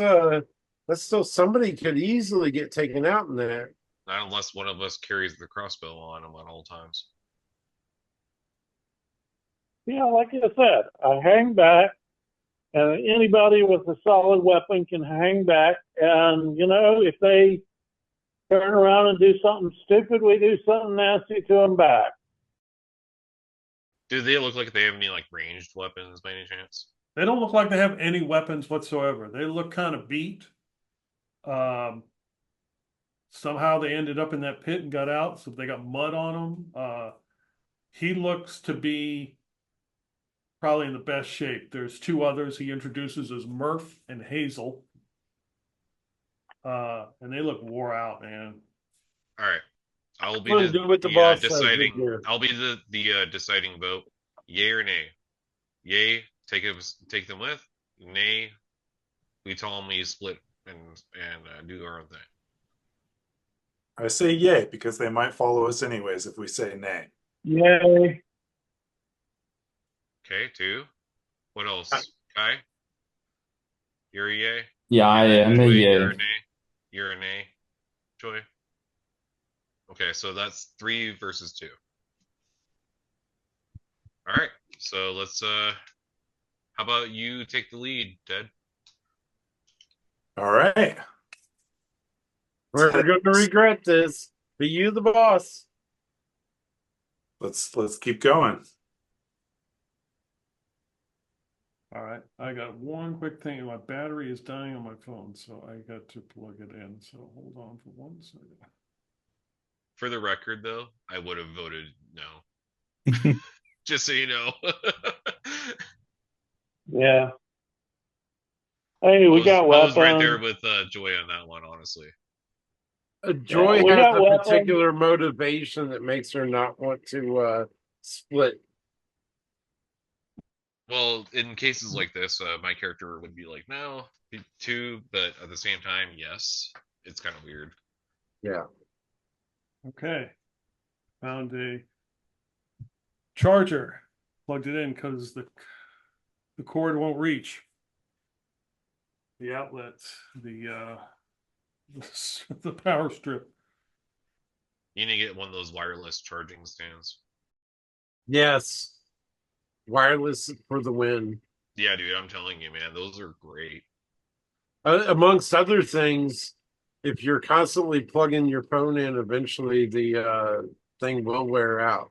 still somebody could easily get taken out in that. Not unless one of us carries the crossbow on them at all times. Yeah, like I said, I hang back, and anybody with a solid weapon can hang back. And, if they turn around and do something stupid, we do something nasty to them back. Do they look like they have any ranged weapons by any chance? They don't look like they have any weapons whatsoever. They look kind of beat. Somehow they ended up in that pit and got out, so they got mud on them. He looks to be probably in the best shape. There's 2 others he introduces as Murph and Hazel. And they look wore out, man. All right. I will be do what the boss says we deciding. do. I'll be the deciding vote. Yay or nay? Yay, take them with. Nay, we tell them we split and do our own thing. I say yay because they might follow us anyways if we say nay. Yay. Okay, 2. What else? Kai? You're a yay? Yeah, I am a Joy, yay. you're a nay? You're a nay? Joy? Okay, so that's 3 versus 2. All right, so let's how about you take the lead, Ted? All right. We're going to regret this. Be you the boss. Let's keep going. All right, I got one quick thing. My battery is dying on my phone, so I got to plug it in. So hold on for 1 second. For the record, though, I would have voted no. Just so you know. Yeah. Hey, we got I weapons. was right there with Joy on that one, honestly. Joy we has got a weapons. particular motivation that makes her not want to split. Well, in cases like this, my character would be like, no, 2, but at the same time, yes. It's kind of weird. Yeah. Okay, found a charger. Plugged it in because the cord won't reach the outlet, the the power strip. You need to get one of those wireless charging stands. Yes. Wireless for the win. Yeah, dude, I'm telling you, man, those are great. Amongst other things, if you're constantly plugging your phone in, eventually the thing will wear out.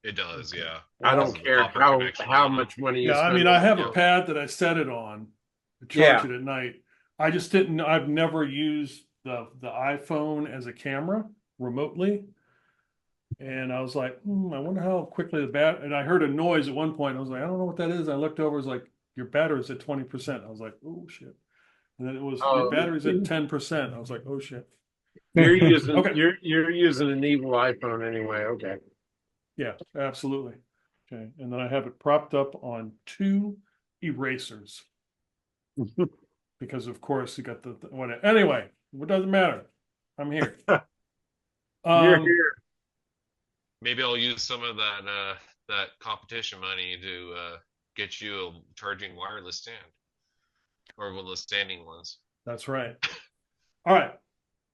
It does, yeah. I don't care how much money you Yeah, I spend. mean, I have a pad that I set it on to charge it at night. I just didn't. I've never used the iPhone as a camera remotely, and I was like, I wonder how quickly and I heard a noise at one point. I was like, I don't know what that is. I looked over. It was like, your battery's at 20%. I was like, oh shit. And then it was, your battery's at 10%. I was like, oh shit. You're using Okay. you're using an evil iPhone anyway. Okay. Yeah, absolutely. Okay, and then I have it propped up on 2 erasers because, of course, you got the whatever. Anyway, it doesn't matter. I'm here. You're here. Maybe I'll use some of that competition money to get you a charging wireless stand, or one of the standing ones. That's right. All right.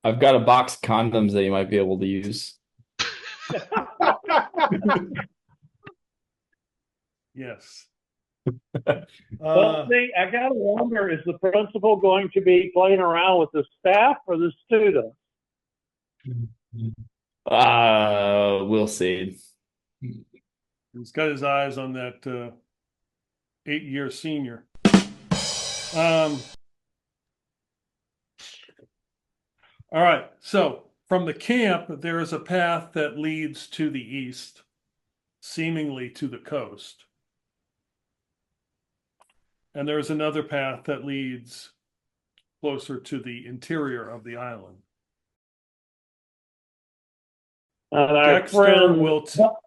I've got a box of condoms that you might be able to use. Yes. Well, see, I gotta wonder: is the principal going to be playing around with the staff or the students? We'll see. He's got his eyes on that 8-year senior. All right. So from the camp, there is a path that leads to the east, seemingly to the coast. And there's another path that leads closer to the interior of the island.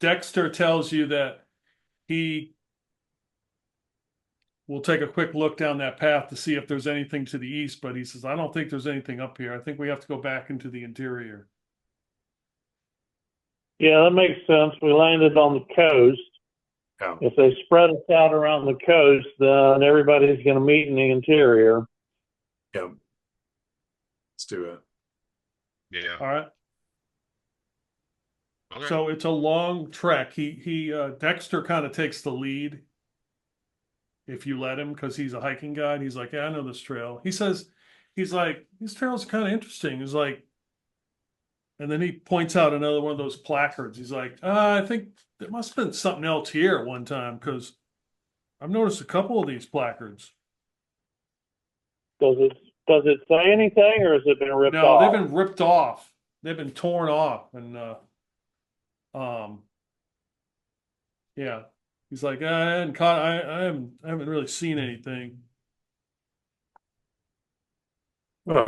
Dexter tells you that he will take a quick look down that path to see if there's anything to the east, but he says, I don't think there's anything up here. I think we have to go back into the interior. Yeah, that makes sense. We landed on the coast. Yeah. If they spread us out around the coast, then everybody's going to meet in the interior. Yeah. Let's do it. Yeah. All right. Okay. So it's a long trek. Dexter kind of takes the lead if you let him, because he's a hiking guide. He's like, yeah, I know this trail. He's like, these trails are kind of interesting. He's like, and then he points out another one of those placards. He's like, I think there must have been something else here at one time, because I've noticed a couple of these placards. Does it say anything, or has it been ripped off? No, they've been ripped off. They've been torn off, and yeah. He's like, I haven't really seen anything. Ugh.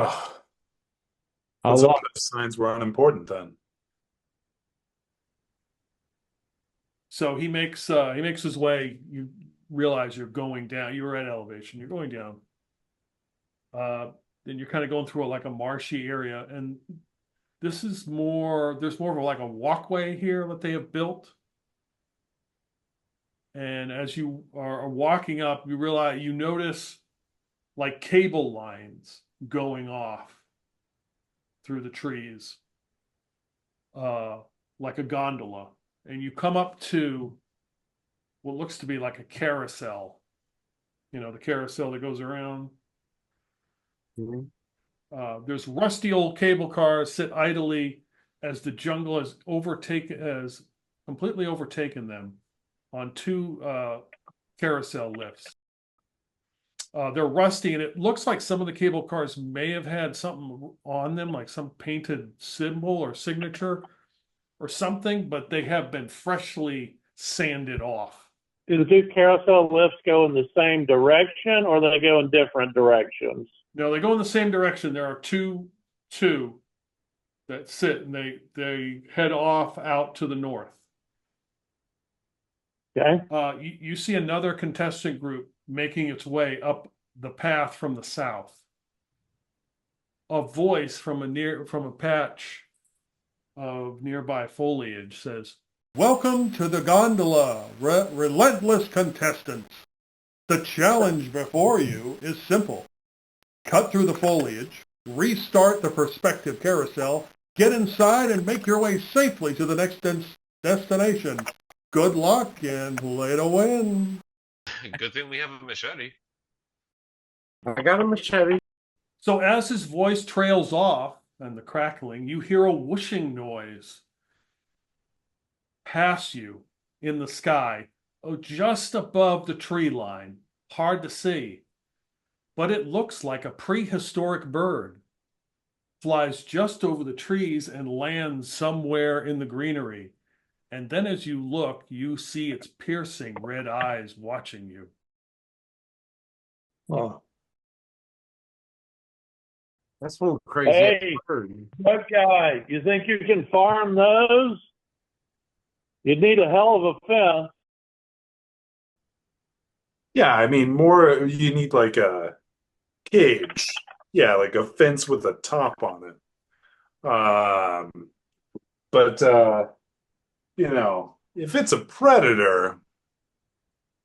How Some of long? those signs were unimportant then. So he makes his way. You realize you're going down. You were at elevation. You're going down. Then you're kind of going through like a marshy area, and this is more. There's more of like a walkway here that they have built. And as you are walking up, you notice like cable lines going off through the trees, like a gondola. And you come up to what looks to be like a carousel. You know, the carousel that goes around. There's rusty old cable cars sit idly as the jungle has completely overtaken them on two carousel lifts. They're rusty, and it looks like some of the cable cars may have had something on them, like some painted symbol or signature or something, but they have been freshly sanded off. Do the two carousel lifts go in the same direction, or they go in different directions? No, they go in the same direction. There are two that sit, and they head off out to the north. Okay. You see another contestant group making its way up the path from the south. A voice from a patch of nearby foliage says, "Welcome to the Gondola, relentless contestants. The challenge before you is simple. Cut through the foliage, restart the perspective carousel, get inside, and make your way safely to the next destination. Good luck and play to win." Good thing we have a machete. I got a machete. So as his voice trails off and the crackling, you hear a whooshing noise pass you in the sky, just above the tree line. Hard to see, but it looks like a prehistoric bird. Flies just over the trees and lands somewhere in the greenery. And then as you look, you see its piercing red eyes watching you. Oh. That's one crazy Hey, bird. that guy, you think you can farm those? You'd need a hell of a fence. Yeah, I mean, more you need like a cage. Yeah, like a fence with a top on it. But you know, if it's a predator,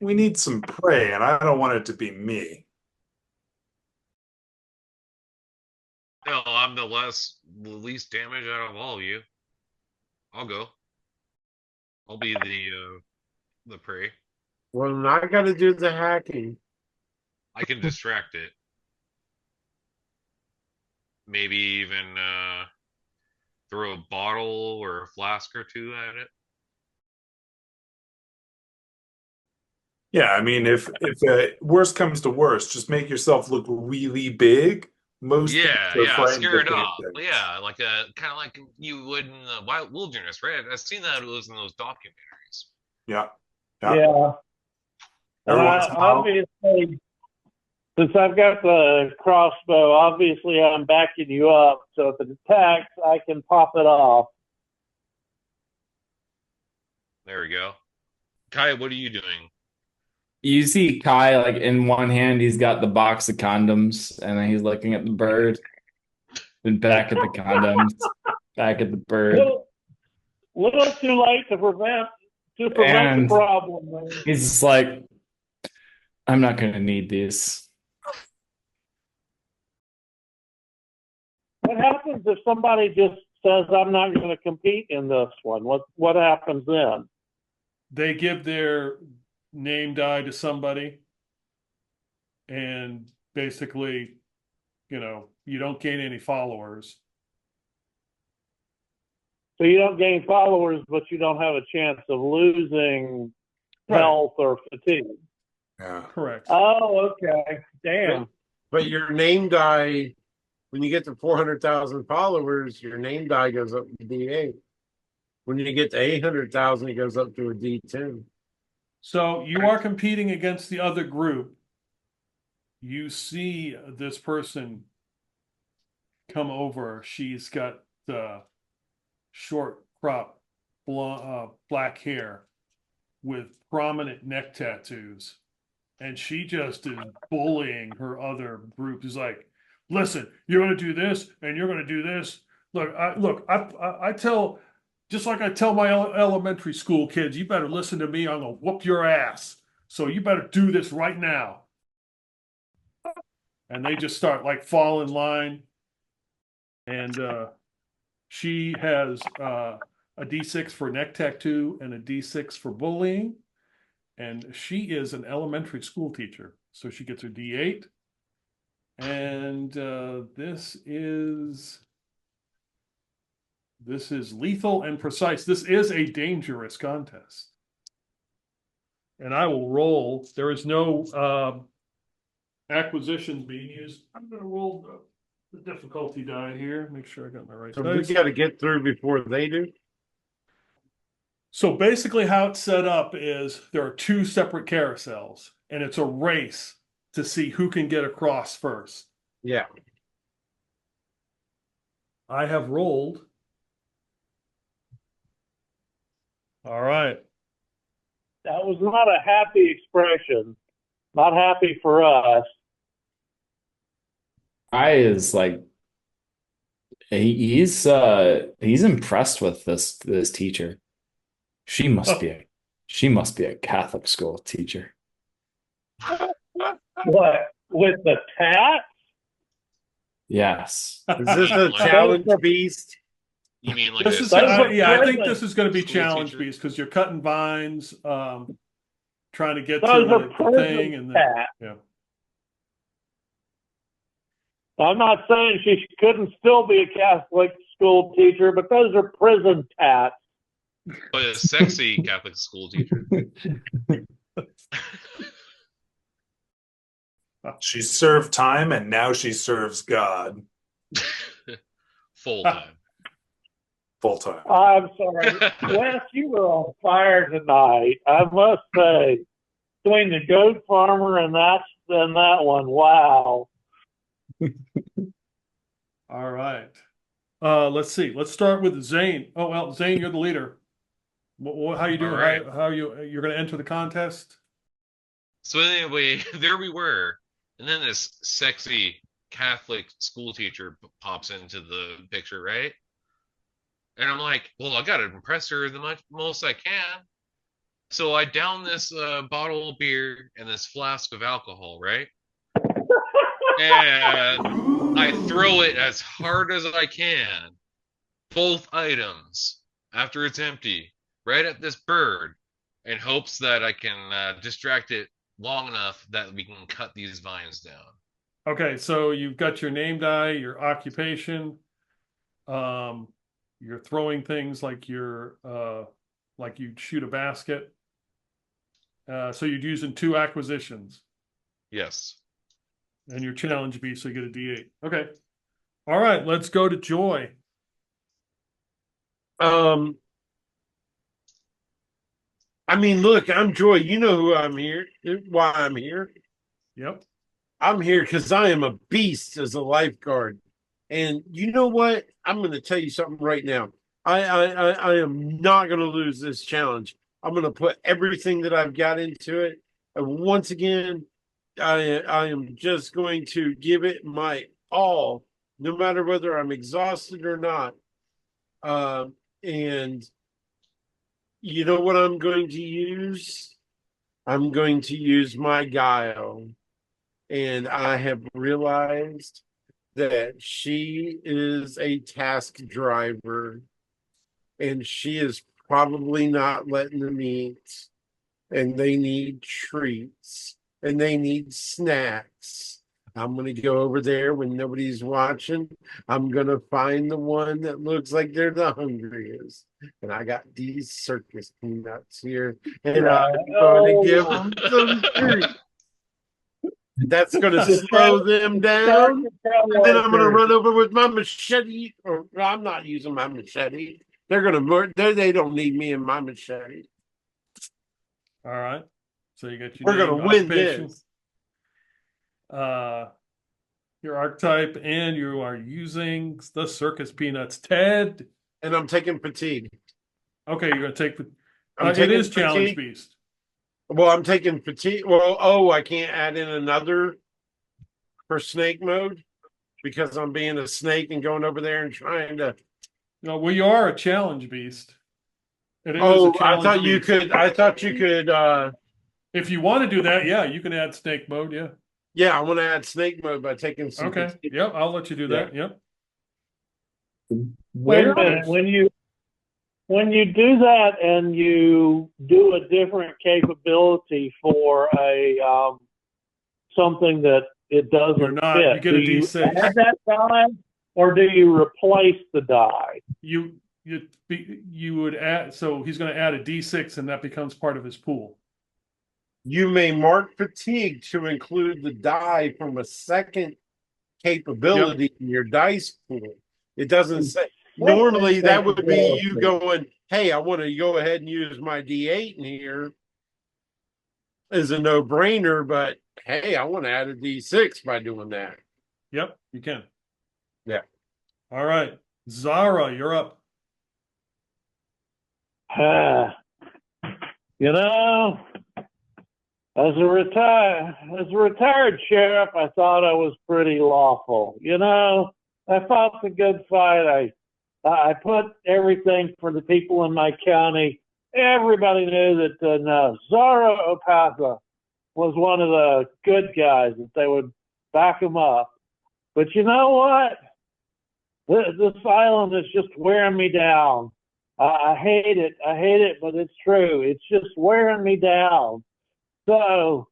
we need some prey, and I don't want it to be me. No, I'm the least damaged out of all of you. I'll go. I'll be the prey. Well, then I got to do the hacking. I can distract it. Maybe even throw a bottle or a flask or two at it. Yeah, I mean, if worst comes to worst, just make yourself look really big. Most things are Yeah, frightened scare of it big off. things. Yeah, like a kind of like you would in the wild wilderness, right? I've seen that it was in those documentaries. Yeah, yeah. Yeah. And Every once in a while. obviously, since I've got the crossbow, obviously I'm backing you up. So if it attacks, I can pop it off. There we go. Kai, what are you doing? You see Kai, like in one hand, he's got the box of condoms, and then he's looking at the bird, then back at the condoms, back at the bird. Little too late to prevent the And problem. Man. he's just like, I'm not going to need these. What happens if somebody just says, I'm not going to compete in this one? What happens then? They give their name die to somebody, and basically, you don't gain any followers. So you don't gain followers, but you don't have a chance of losing health or fatigue. Yeah. Correct. Oh, okay. Damn. But your name die, when you get to 400,000 followers, your name die goes up to D8. When you get to 800,000, it goes up to a D10. So you are competing against the other group. You see this person come over. She's got the short crop black hair. with prominent neck tattoos. And she just is bullying her other group. She's like, listen, you're going to do this and you're going to do this. I tell, just like I tell my elementary school kids, you better listen to me. I'm going to whoop your ass. So you better do this right now. And they just start like fall in line. And she has a D6 for neck tattoo and a D6 for bullying. And she is an elementary school teacher. So she gets her D8. And this is lethal and precise. This is a dangerous contest. And I will roll. There is no acquisitions being used. I'm going to roll the difficulty die here. Make sure I got my right So dice. we got to get through before they do. So basically how it's set up is there are two separate carousels and it's a race to see who can get across first. Yeah. I have rolled. All right. That was not a happy expression. Not happy for us. I is like he's impressed with this teacher. She must be a Catholic school teacher. What, with the tat? Yes. Is this a challenge beast? You mean like This a is Catholic I think this is going to be school challenge teacher? beast because you're cutting vines, trying to get Those to are the prison thing, and then tats. yeah. I'm not saying she couldn't still be a Catholic school teacher, but those are prison tats. But a sexy Catholic school teacher. She served time and now she serves God Full time. full time. I'm sorry. Wes, you were on fire tonight. I must say, between the goat farmer and that one, wow. All right. Let's see. Let's start with Zane. Oh well, Zane, you're the leader. How you doing? All right. How you're going to enter the contest? So anyway, there we were, and then this sexy Catholic school teacher pops into the picture, right? And I'm like, well, I got to impress her the most I can. So I down this bottle of beer and this flask of alcohol, right? And I throw it as hard as I can, both items, after it's empty, right at this bird, in hopes that I can distract it long enough that we can cut these vines down. Okay, so you've got your name die, your occupation. You're throwing things like like you'd shoot a basket. So you're using 2 acquisitions. Yes. And your challenge beast, so you get a D8. Okay. All right, let's go to Joy. I mean, look, I'm Joy. You know who I'm here, why I'm here. Yep. I'm here because I am a beast as a lifeguard. And you know what? I'm going to tell you something right now. I am not going to lose this challenge. I'm going to put everything that I've got into it. And once again, I am just going to give it my all, no matter whether I'm exhausted or not. And you know what I'm going to use? I'm going to use my guile. And I have realized that she is a task driver and she is probably not letting them eat, and they need treats and they need snacks. I'm going to go over there when nobody's watching. I'm going to find the one that looks like they're the hungriest. And I got these circus peanuts here, and I'm going to give them some treats. That's going to slow them down. And then I'm going to run over with my machete. Or I'm not using my machete. They're going to murder. They don't need me in my machete. All right. So you got your We're name, going to win occupation, this. your archetype, and you are using the circus peanuts. Ted. And I'm taking fatigue. Okay, you're going to take. I'm It taking is challenge fatigue. beast. Well, I'm taking fatigue. Well, oh, I can't add in another for snake mode because I'm being a snake and going over there and trying to. No, well, you are a challenge beast. It is a Oh, I challenge thought you beast. could. I thought you could. If you want to do that, yeah, you can add snake mode. Yeah. Yeah, I want to add snake mode by taking some. Okay. fatigue. Yep. I'll let you do that. Yep. Wait a Where minute. When you do that and you do a different capability for a something that it doesn't You're not. fit, You get do a you D6. add that die or do you replace the die? You would add. So he's going to add a D6, and that becomes part of his pool. You may mark fatigue to include the die from a second capability in your dice pool. It doesn't say. Normally, that would be you going, hey, I want to go ahead and use my D8 in here as a no brainer, but hey, I want to add a D6 by doing that. Yep, you can. Yeah. All right, Zara, you're up. You know, as a retired sheriff, I thought I was pretty lawful. You know, I fought the good fight. I put everything for the people in my county. Everybody knew that Zara Opatha was one of the good guys, that they would back him up. But you know what? This island is just wearing me down. I hate it. I hate it, but it's true. It's just wearing me down. So,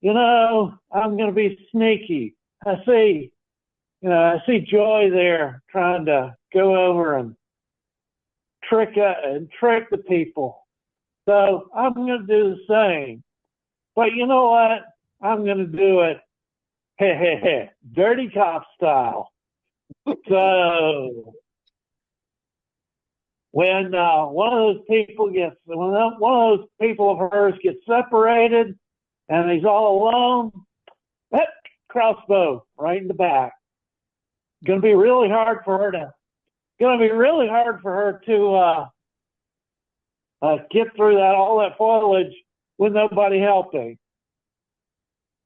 you know, I'm going to be sneaky. I see Joy there trying to go over and trick the people. So I'm going to do the same. But you know what? I'm going to do it, dirty cop style. So when one of those people of hers gets separated and he's all alone, that crossbow right in the back. Going to be really hard for her to get through all that foliage with nobody helping.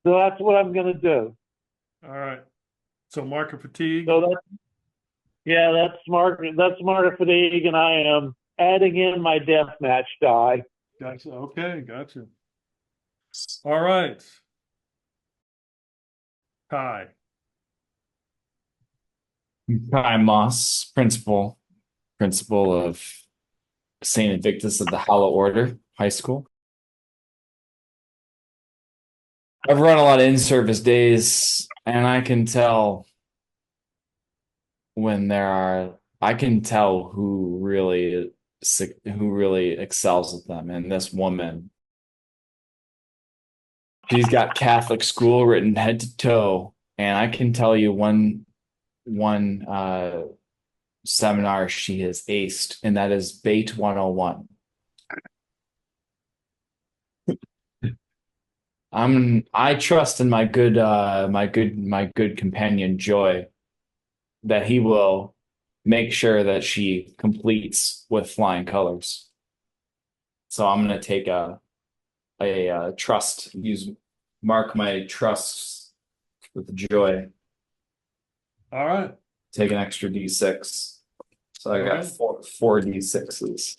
So that's what I'm going to do. All right. So marker fatigue. So that's marker fatigue, and I am adding in my deathmatch die. Gotcha. Okay, gotcha. All right. Kai. Kai Moss, principal of St. Invictus of the Hollow Order High School. I've run a lot of in-service days, and I can tell who really excels at them. And this woman, she's got Catholic school written head to toe, and I can tell you one seminar she has aced, and that is Bait 101. I trust in my good companion Joy that he will make sure that she completes with flying colors. So I'm gonna take a trust, mark my trusts with Joy. All right. Take an extra D6. So I got four D6s.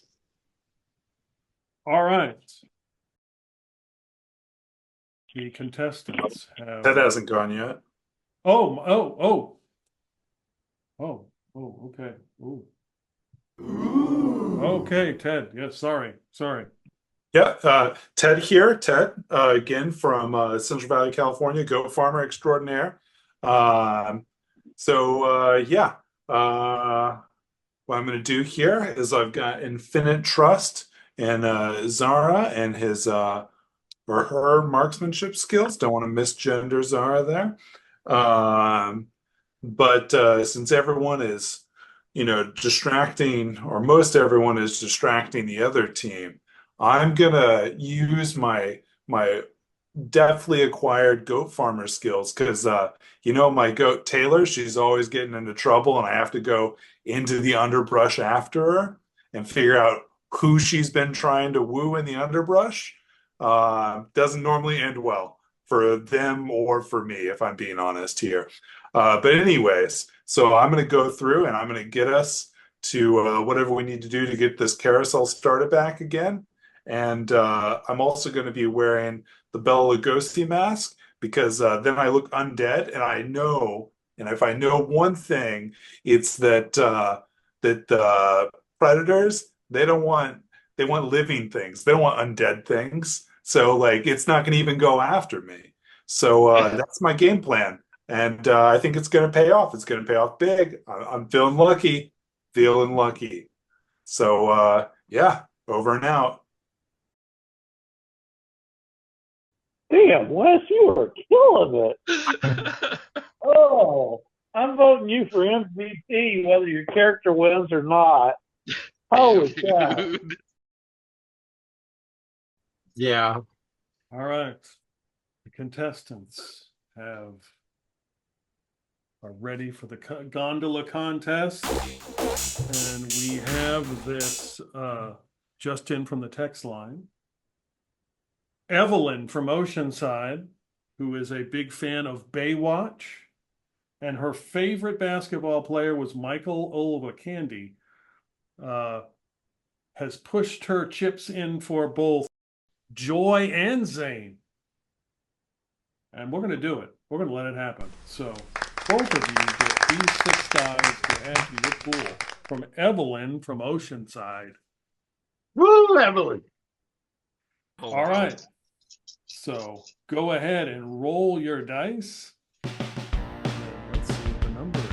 All right. The contestants have. That hasn't gone yet. Okay. Ooh. Okay, Ted. Yes, sorry. Yeah, Ted here. Ted, again from Central Valley, California, goat farmer extraordinaire. What I'm going to do here is I've got infinite trust in Zara and his or her marksmanship skills. Don't want to misgender Zara there. But since everyone is, distracting, or most everyone is distracting the other team, I'm gonna use my deftly acquired goat farmer skills because my goat Taylor, she's always getting into trouble, and I have to go into the underbrush after her and figure out who she's been trying to woo in the underbrush. Doesn't normally end well for them or for me, if I'm being honest here. But anyways, so I'm going to go through and I'm going to get us to whatever we need to do to get this carousel started back again. And I'm also going to be wearing the Bela Lugosi mask because then I look undead, and I know, and if I know one thing, it's that that predators, they want living things. They don't want undead things. So like it's not going to even go after me. So that's my game plan. And I think it's going to pay off. It's going to pay off big. I'm feeling lucky. Feeling lucky. So yeah, over and out. Damn, Wes, you were killing it. Oh, I'm voting you for MVP, whether your character wins or not. Holy cow. Dude. Yeah. All right. The contestants are ready for the gondola contest. And we have this just in from the text line. Evelyn from Oceanside, who is a big fan of Baywatch, and her favorite basketball player was Michael Olowokandi, has pushed her chips in for both Joy and Zane. And we're going to do it. We're going to let it happen. So both of you get these 6 dice to add to your pool from Evelyn from Oceanside. Woo, Evelyn. All right. So go ahead and roll your dice. And let's see what the number is.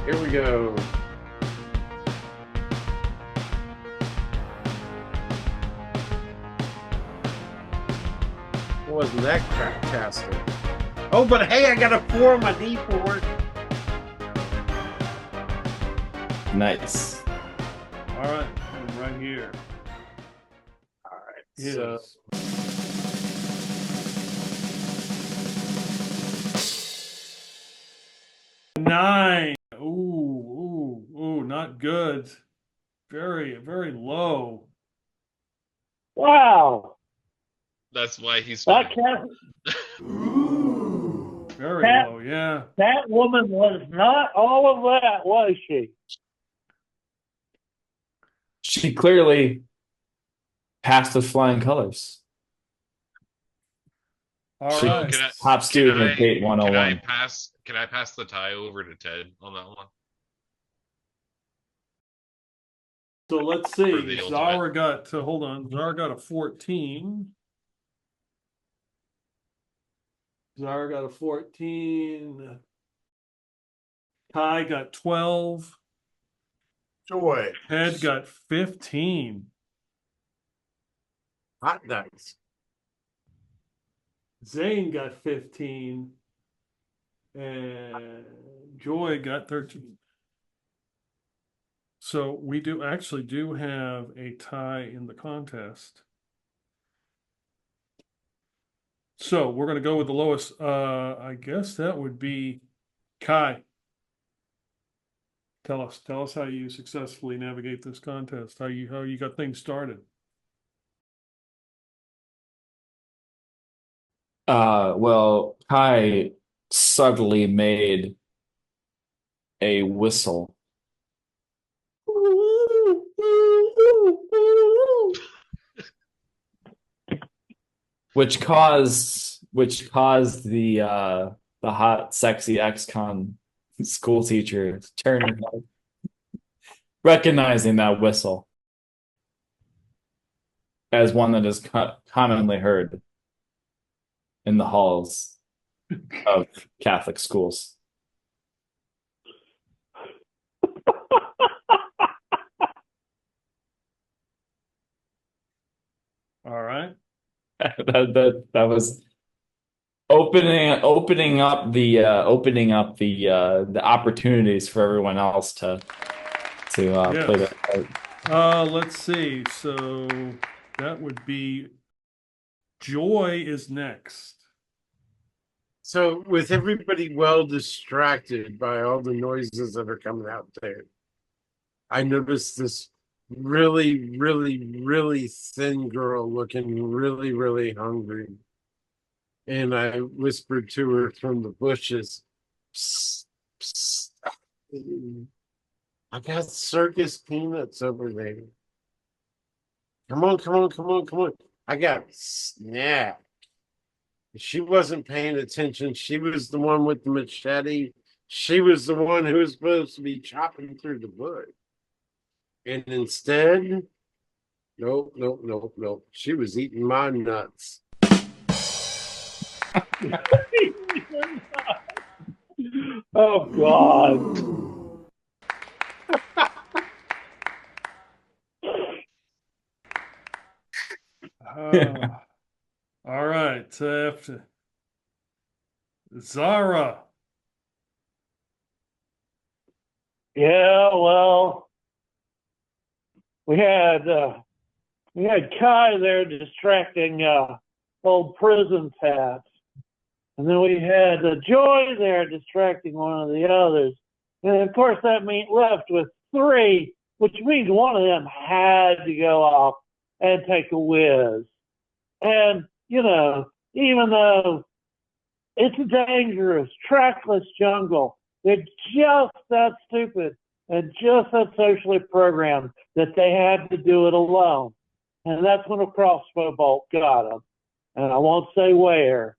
Here we go. Wasn't that craptastic? Oh, but hey, I got a 4 on my D4. Nice. All right. And right here. All right. Is So 9. Ooh, not good. Very, very low. Wow. That's why he's That cat, Very Cat- low, yeah. that woman was not all of that, was she? She clearly passed with flying colors. All She- right. Top student at Gate Can I 101. pass the tie over to Ted on that one? So let's For see. the Zara got Zara got a 14. Zara got a 14. Kai got 12. Joy. Ted got 15. hot dice. Zane got 15. And Joy got 13. So we do have a tie in the contest. So we're going to go with the lowest. I guess that would be Kai. Tell us how you successfully navigate this contest. How you got things started. Well, Kai subtly made a whistle. Which caused the hot, sexy ex-con school teacher to turn her head, recognizing that whistle as one that is commonly heard in the halls of Catholic schools. All right. that was opening up the opportunities for everyone else to Yes. play that part. Let's see. So that would be Joy is next. So, with everybody well distracted by all the noises that are coming out there, I noticed this really, really, really thin girl looking really, really hungry. And I whispered to her from the bushes, "Psst, psst. I got circus peanuts over there. Come on, come on, come on, come on. I got snack." She wasn't paying attention. She was the one with the machete. She was the one who was supposed to be chopping through the bush. And instead, nope, nope, nope, nope. She was eating my nuts. Oh God. All right, Zara. Yeah, well, we had Kai there distracting old prison tats, and then we had Joy there distracting one of the others, and of course that meant left with three, which means one of them had to go off and take a whiz. And you know, even though it's a dangerous, trackless jungle, they're just that stupid and just that socially programmed that they had to do it alone. And that's when a crossbow bolt got them. And I won't say where,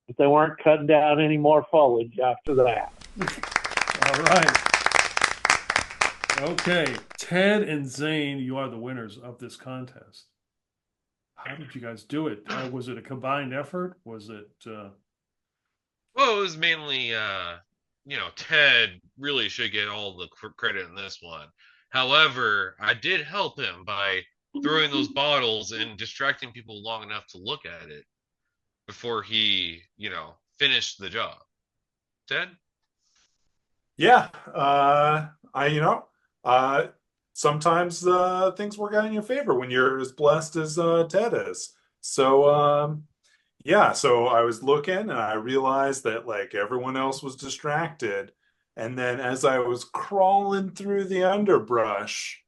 but they weren't cutting down any more foliage after that. All right. Okay, Ted and Zane, you are the winners of this contest. How did you guys do it? Was it a combined effort? Was it? Well, it was mainly, Ted really should get all the credit in this one. However, I did help him by throwing those bottles and distracting people long enough to look at it before he, finished the job. Ted? Yeah, sometimes things work out in your favor when you're as blessed as Ted is. So, yeah, so I was looking and I realized that like everyone else was distracted. And then as I was crawling through the underbrush,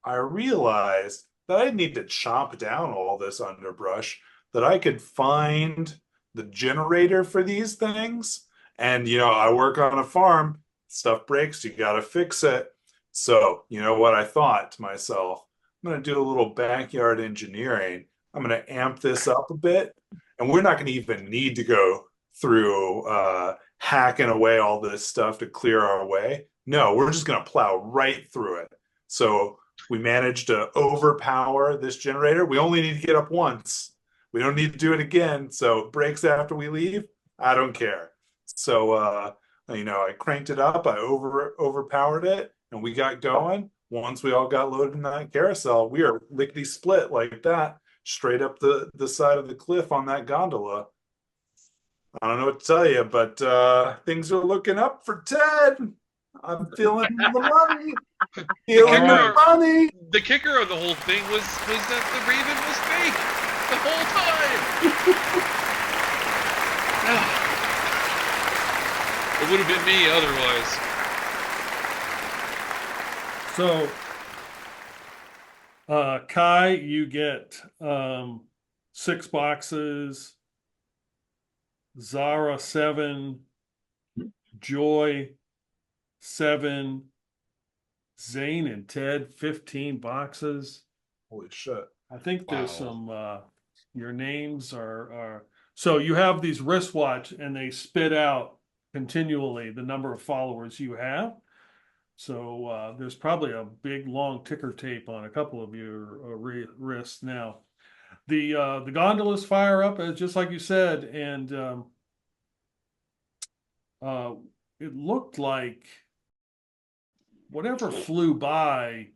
I realized that I need to chop down all this underbrush, that I could find the generator for these things. And, I work on a farm, stuff breaks, you got to fix it. So, you know what I thought to myself? I'm going to do a little backyard engineering. I'm going to amp this up a bit. And we're not going to even need to go through hacking away all this stuff to clear our way. No, we're just going to plow right through it. So we managed to overpower this generator. We only need to get up once. We don't need to do it again. So it breaks after we leave. I don't care. So I cranked it up. I overpowered it, and we got going. Once we all got loaded in that carousel, we are lickety split like that, straight up the side of the cliff on that gondola. I don't know what to tell you, but things are looking up for Ted. I'm feeling the money. Feeling the money. The kicker of the whole thing was that the Raven was fake the whole time. It would have been me otherwise. So, Kai, you get 6 boxes. Zara 7. Joy 7. Zane and Ted 15 boxes. Holy shit. I think there's some your names are so you have these wristwatch and they spit out continually the number of followers you have. So there's probably a big long ticker tape on a couple of your wrists now. The gondolas fire up just like you said, and it looked like whatever flew by,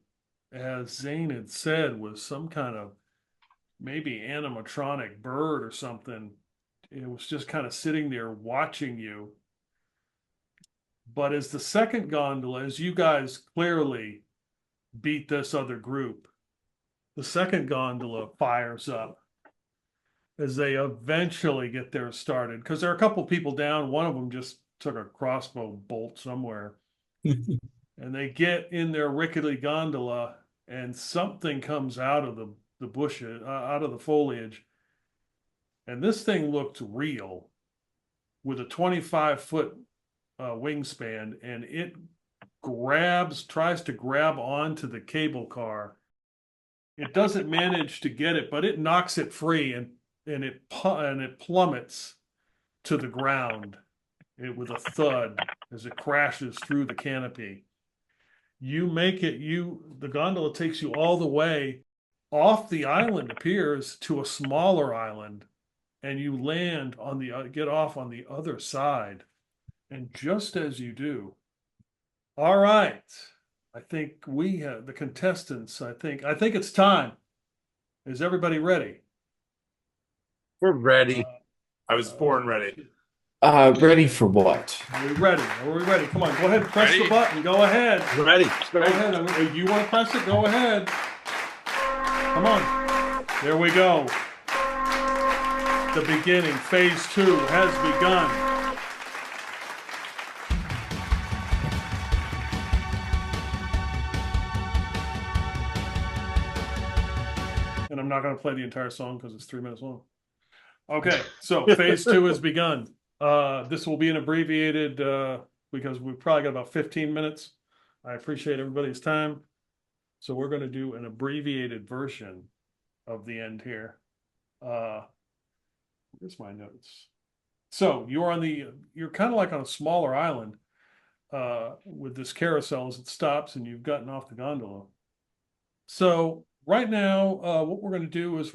as Zane had said, was some kind of maybe animatronic bird or something. It was just kind of sitting there watching you. But as the second gondola, as you guys clearly beat this other group, the second gondola fires up. as they eventually get theirs started. Because there are a couple people down. One of them just took a crossbow bolt somewhere. And they get in their rickety gondola, and something comes out of the bushes, out of the foliage. And this thing looked real with a 25-foot wingspan, and it tries to grab onto the cable car. It doesn't manage to get it, but it knocks it free, and it plummets to the ground with a thud as it crashes through the canopy. The gondola takes you all the way off the island, appears, to a smaller island, and you get off on the other side. And just as you do, all right, I think we have the contestants. I think it's time. Is everybody ready? We're ready. I was born ready. Ready for what? Are we ready? Are we ready? Come on, go ahead and press the Ready? button. Go ahead. Ready. Go ahead. If you want to press it, go ahead. Come on. There we go. The beginning. Phase 2 has begun. And I'm not going to play the entire song because it's 3 minutes long. Okay, so phase 2 has begun. This will be an abbreviated because we've probably got about 15 minutes. I appreciate everybody's time. So we're going to do an abbreviated version of the end here. Here's my notes. So you're kind of like on a smaller island with this carousel as it stops, and you've gotten off the gondola. So right now, what we're going to do is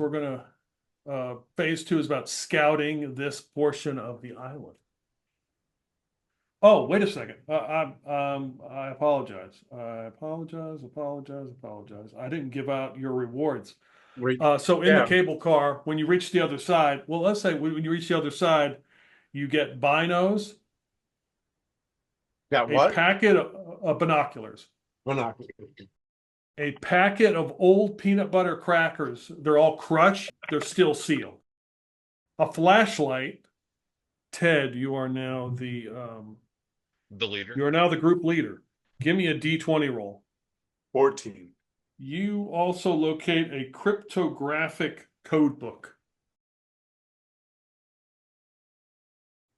phase 2 is about scouting this portion of the island. Oh, wait a second. I apologize. I apologize. I didn't give out your rewards. So in the cable car, when you reach the other side, well, let's say when you reach the other side, you get binos. Got what? A packet of binoculars. Binoculars. A packet of old peanut butter crackers. They're all crushed. They're still sealed. A flashlight. Ted, you are now the leader. You are now the group leader. Give me a D20 roll. 14. You also locate a cryptographic code book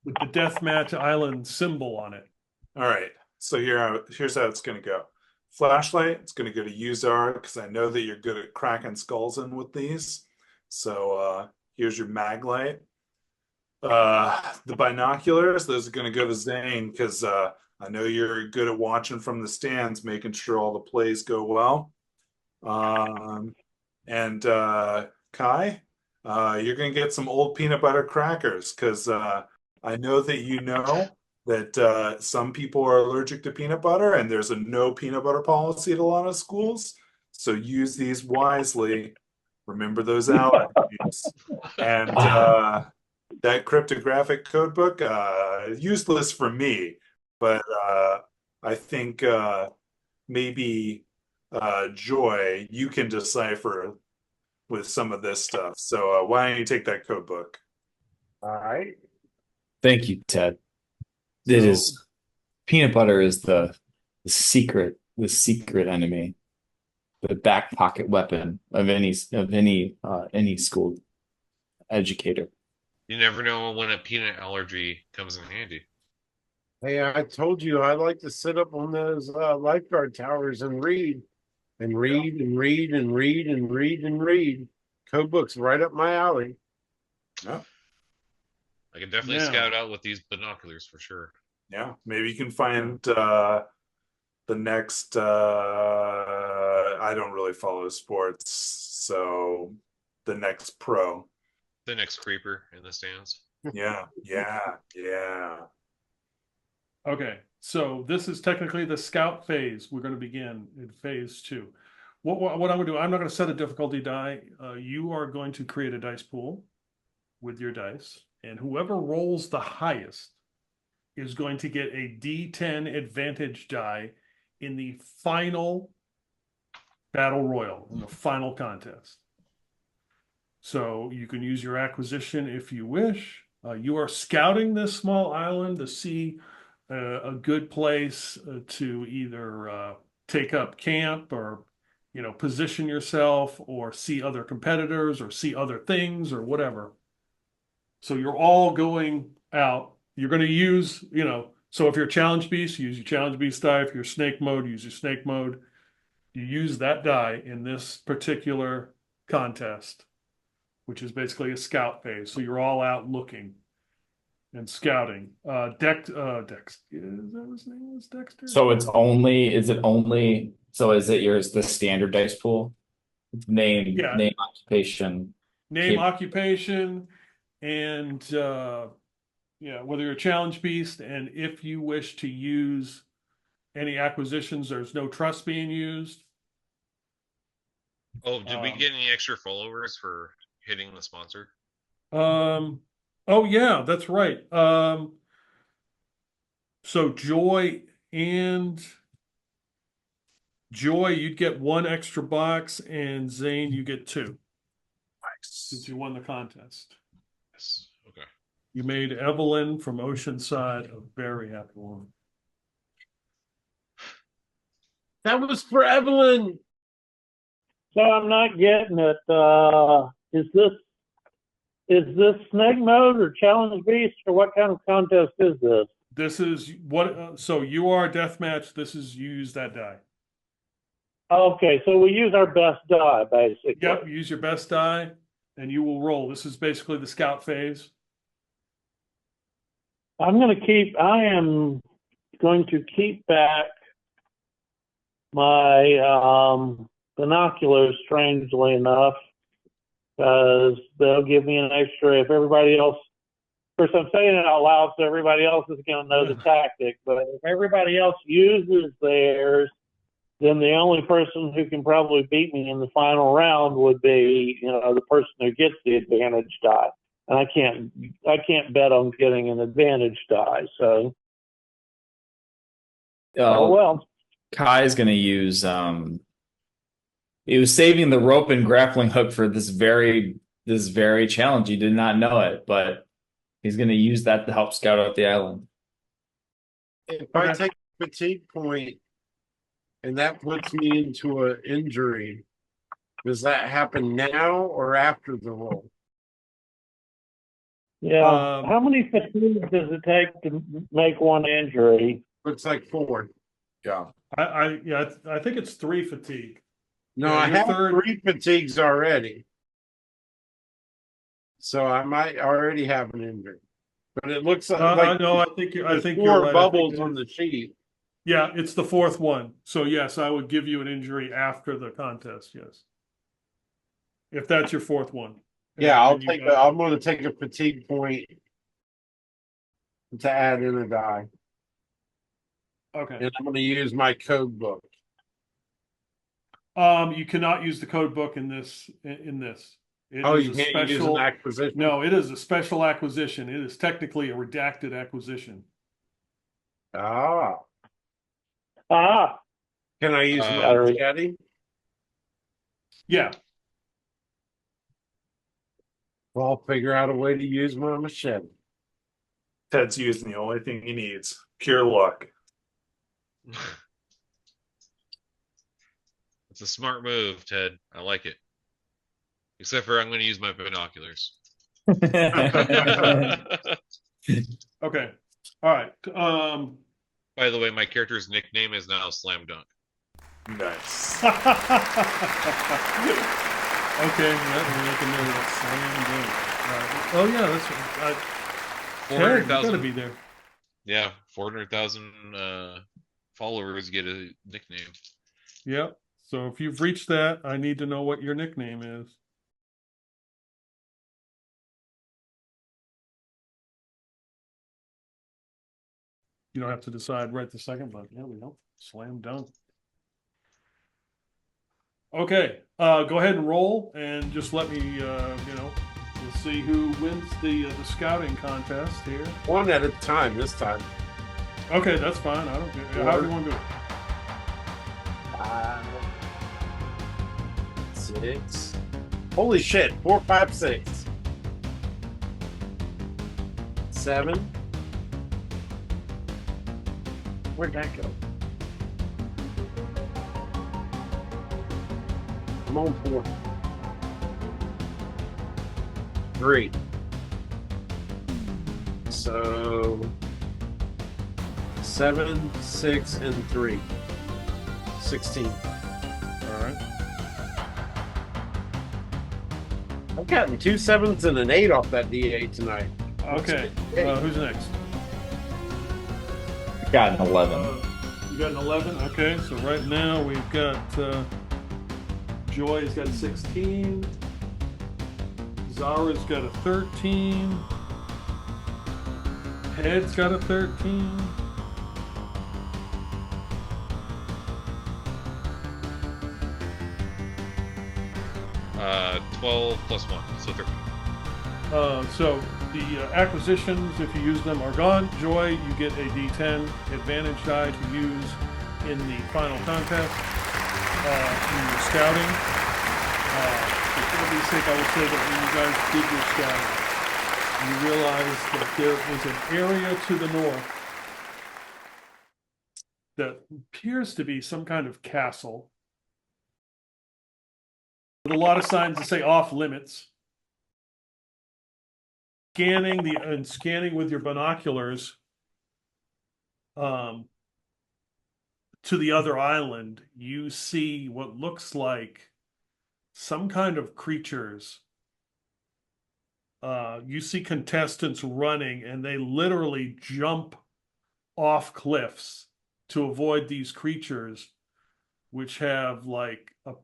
with the Deathmatch Island symbol on it. All right. So here's how it's going to go. Flashlight, it's going to go to Uzar because I know that you're good at cracking skulls in with these. So here's your mag light. The binoculars, those are going to go to Zane because I know you're good at watching from the stands, making sure all the plays go well. And Kai, you're going to get some old peanut butter crackers because I know that you know that some people are allergic to peanut butter and there's a no peanut butter policy at a lot of schools. So use these wisely. Remember those allergies. And that cryptographic code book, useless for me, but I think maybe Joy, you can decipher with some of this stuff. So why don't you take that code book? All right. Thank you, Ted. Peanut butter is the secret enemy, the back pocket weapon of any school educator. You never know when a peanut allergy comes in handy. Hey, I told you I like to sit up on those lifeguard towers and read. Code books right up my alley. Yeah. I can definitely scout out with these binoculars for sure. Yeah, maybe you can find the next. I don't really follow sports, so the next pro. The next creeper in the stands. Yeah. Okay, so this is technically the scout phase. We're going to begin in phase 2. What I'm going to do, I'm not going to set a difficulty die. You are going to create a dice pool with your dice, and whoever rolls the highest is going to get a D10 advantage die in the final battle royal, in the final contest. So you can use your acquisition if you wish. You are scouting this small island to see a good place to either take up camp or, position yourself or see other competitors or see other things or whatever. So you're all going out. You're going to use, so if you're a challenge beast, use your challenge beast die. If you're snake mode, use your snake mode. You use that die in this particular contest, which is basically a scout phase. So you're all out looking and scouting. Dex, is that his name was Dexter? So is it yours the standard dice pool? Name, Yeah. name, occupation. Name, occupation, and whether you're a challenge beast, and if you wish to use any acquisitions, there's no trust being used. Oh, did we get any extra followers for hitting the sponsor? Oh yeah, that's right. So Joy, you'd get 1 extra box, and Zane, you get 2. Since you won the contest. Yes. Okay. You made Evelyn from Oceanside a very happy woman. That was for Evelyn. So I'm not getting it. Is this snake mode or challenge beast, or what kind of contest is this? This is what. So you are deathmatch. This is you use that die. Okay, so we use our best die, basically. Yep, use your best die, and you will roll. This is basically the scout phase. I am going to keep back my binoculars, strangely enough, because they'll give me an extra. If everybody else, of course, I'm saying it out loud, so everybody else is going to know the tactic. But if everybody else uses theirs, then the only person who can probably beat me in the final round would be, the person who gets the advantage die. And I can't bet on getting an advantage die. So, oh well. Kai's going to use. He was saving the rope and grappling hook for this very challenge. He did not know it, but he's going to use that to help scout out the island. If I take a fatigue point and that puts me into an injury, does that happen now or after the roll? Yeah. How many fatigues does it take to make one injury? Looks like 4. Yeah. I think it's 3 fatigue. No, Yeah, I have third... 3 fatigues already. So I might already have an injury. But it looks like no, I think you're right. 4 bubbles on the sheet. Yeah, it's the 4th one. So yes, I would give you an injury after the contest. Yes, if that's your 4th one. Yeah, I'm going to take a fatigue point to add in a die. Okay. And I'm going to use my code book. You cannot use the code book in this. You can't use an acquisition? No, it is a special acquisition. It is technically a redacted acquisition. Can I use my machete? Yeah. Well, I'll figure out a way to use my machete. Ted's using the only thing he needs. Pure luck. It's a smart move, Ted. I like it. Except for I'm going to use my binoculars. Okay. All right. By the way, my character's nickname is now Slam Dunk. Nice. Okay. Let me make a note of Slam Dunk. Oh yeah, that's right. 400,000. Gotta be there. Yeah, 400,000 followers get a nickname. Yep. So if you've reached that, I need to know what your nickname is. You don't have to decide right this second, but yeah, we don't. Slam dunk. Okay, go ahead and roll, and just let me, we'll see who wins the scouting contest here. 1 at a time this time. Okay, that's fine. I don't care. How do you want to go? 5, 6, Holy shit. 4, 5, 6. 7. Where'd that go? I'm on 4. 3. So 7, 6, and 3. 16. All right. I've gotten 2 7s and an 8 off that D8 tonight. Okay. Who's next? Got an 11. You got an 11? Okay, so right now we've got Joy's got 16. Zara's got a 13. Head's got a 13. Uh, 12 plus 1, so 13. So the acquisitions, if you use them, are gone. Joy, you get a D10 advantage die to use in the final contest in your scouting. For similitude's sake, I would say that when you guys did your scouting, you realized that there is an area to the north that appears to be some kind of castle with a lot of signs that say off limits. Scanning with your binoculars to the other island, you see what looks like some kind of creatures. You see contestants running, and they literally jump off cliffs to avoid these creatures, which have like a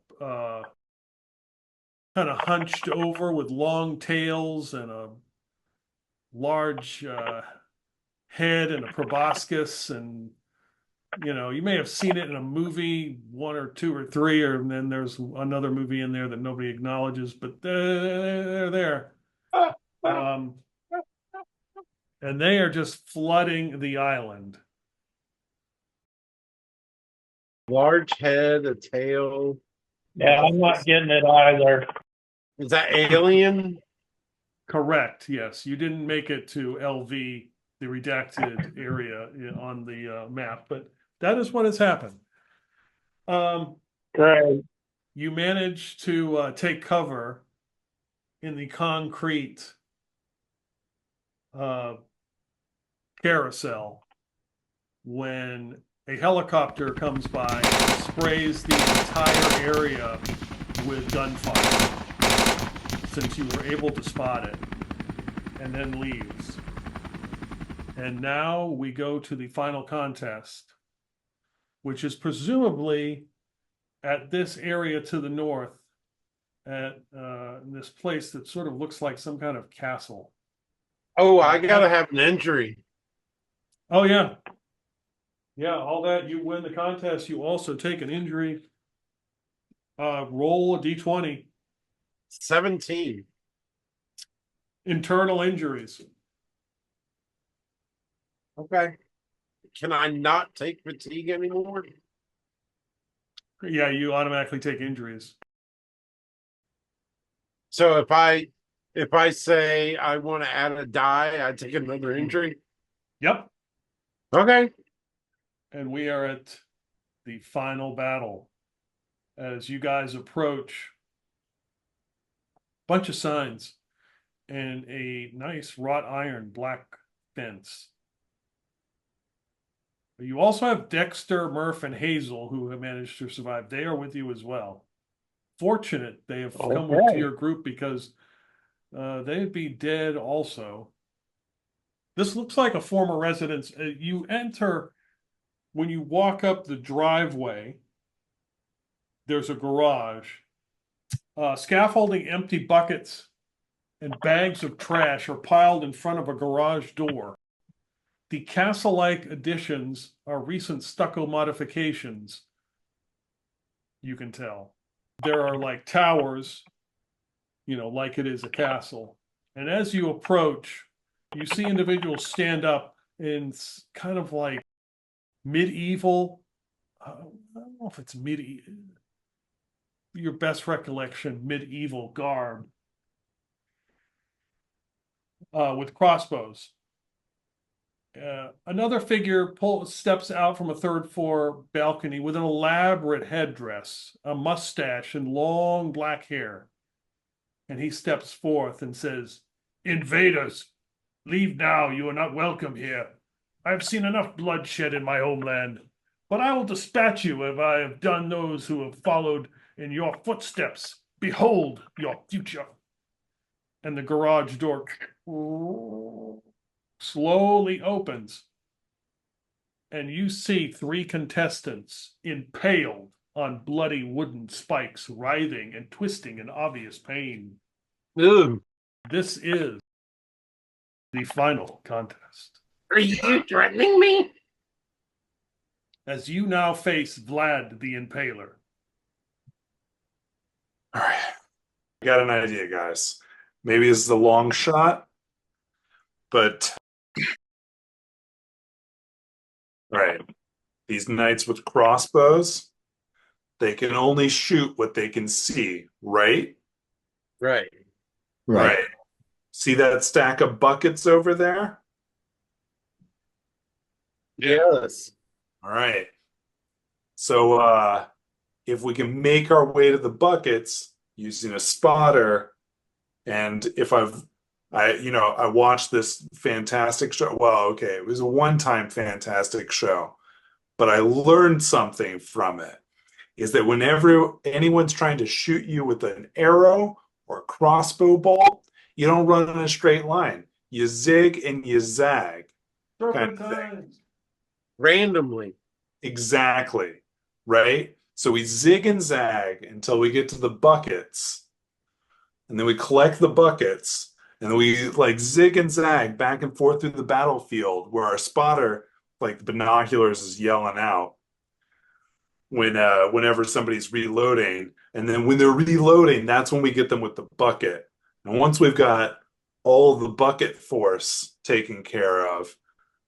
kind of hunched over with long tails and a large head and a proboscis, and you may have seen it in a movie, 1 or 2 or 3, and then there's another movie in there that nobody acknowledges, but they're there. And they are just flooding the island. Large head, a tail. Yeah, I'm not getting it either. Is that alien? Correct. Yes, you didn't make it to LV, the redacted area on the map, but that is what has happened. Great. You managed to take cover in the concrete carousel when a helicopter comes by and sprays the entire area with gunfire, since you were able to spot it, and then leaves. And now we go to the final contest, which is presumably at this area to the north, at this place that sort of looks like some kind of castle. Oh, I gotta have an injury. Oh, yeah. Yeah, all that. You win the contest. You also take an injury. Roll a d20. 17. Internal injuries. Okay. Can I not take fatigue anymore? Yeah, you automatically take injuries. So if I say I want to add a die, I take another injury? Yep. Okay. And we are at the final battle. As you guys approach, bunch of signs and a nice wrought iron black fence. You also have Dexter, Murph, and Hazel, who have managed to survive. They are with you as well. Fortunate they have come to your group, because they'd be dead also. This looks like a former residence. You enter, when you walk up the driveway, there's a garage. Scaffolding, empty buckets, and bags of trash are piled in front of a garage door. The castle-like additions are recent stucco modifications, you can tell. There are like towers, like it is a castle. And as you approach, you see individuals stand up in kind of like medieval, I don't know if it's medieval. your best recollection, medieval garb, with crossbows. Another figure steps out from a third floor balcony with an elaborate headdress, a mustache, and long black hair. And he steps forth and says, "Invaders, leave now. You are not welcome here. I have seen enough bloodshed in my homeland, but I will dispatch you if I have done those who have followed in your footsteps. Behold your future." And the garage door slowly opens, and you see 3 contestants impaled on bloody wooden spikes, writhing and twisting in obvious pain. Ugh. This is the final contest. Are you threatening me? As you now face Vlad the Impaler. All right. I got an idea, guys. Maybe this is a long shot, but all right. These knights with crossbows, they can only shoot what they can see, right? Right. Right. See that stack of buckets over there? Yes. All right. So if we can make our way to the buckets using a spotter, and if I watched this fantastic show. Well, okay, it was a one-time fantastic show, but I learned something from it. Is that whenever anyone's trying to shoot you with an arrow or crossbow bolt, you don't run in a straight line. You zig and you zag. Kind of thing. Randomly. Exactly. Right? So we zig and zag until we get to the buckets. And then we collect the buckets. And then we like zig and zag back and forth through the battlefield where our spotter, like the binoculars, is yelling out whenever somebody's reloading. And then when they're reloading, that's when we get them with the bucket. And once we've got all of the bucket force taken care of,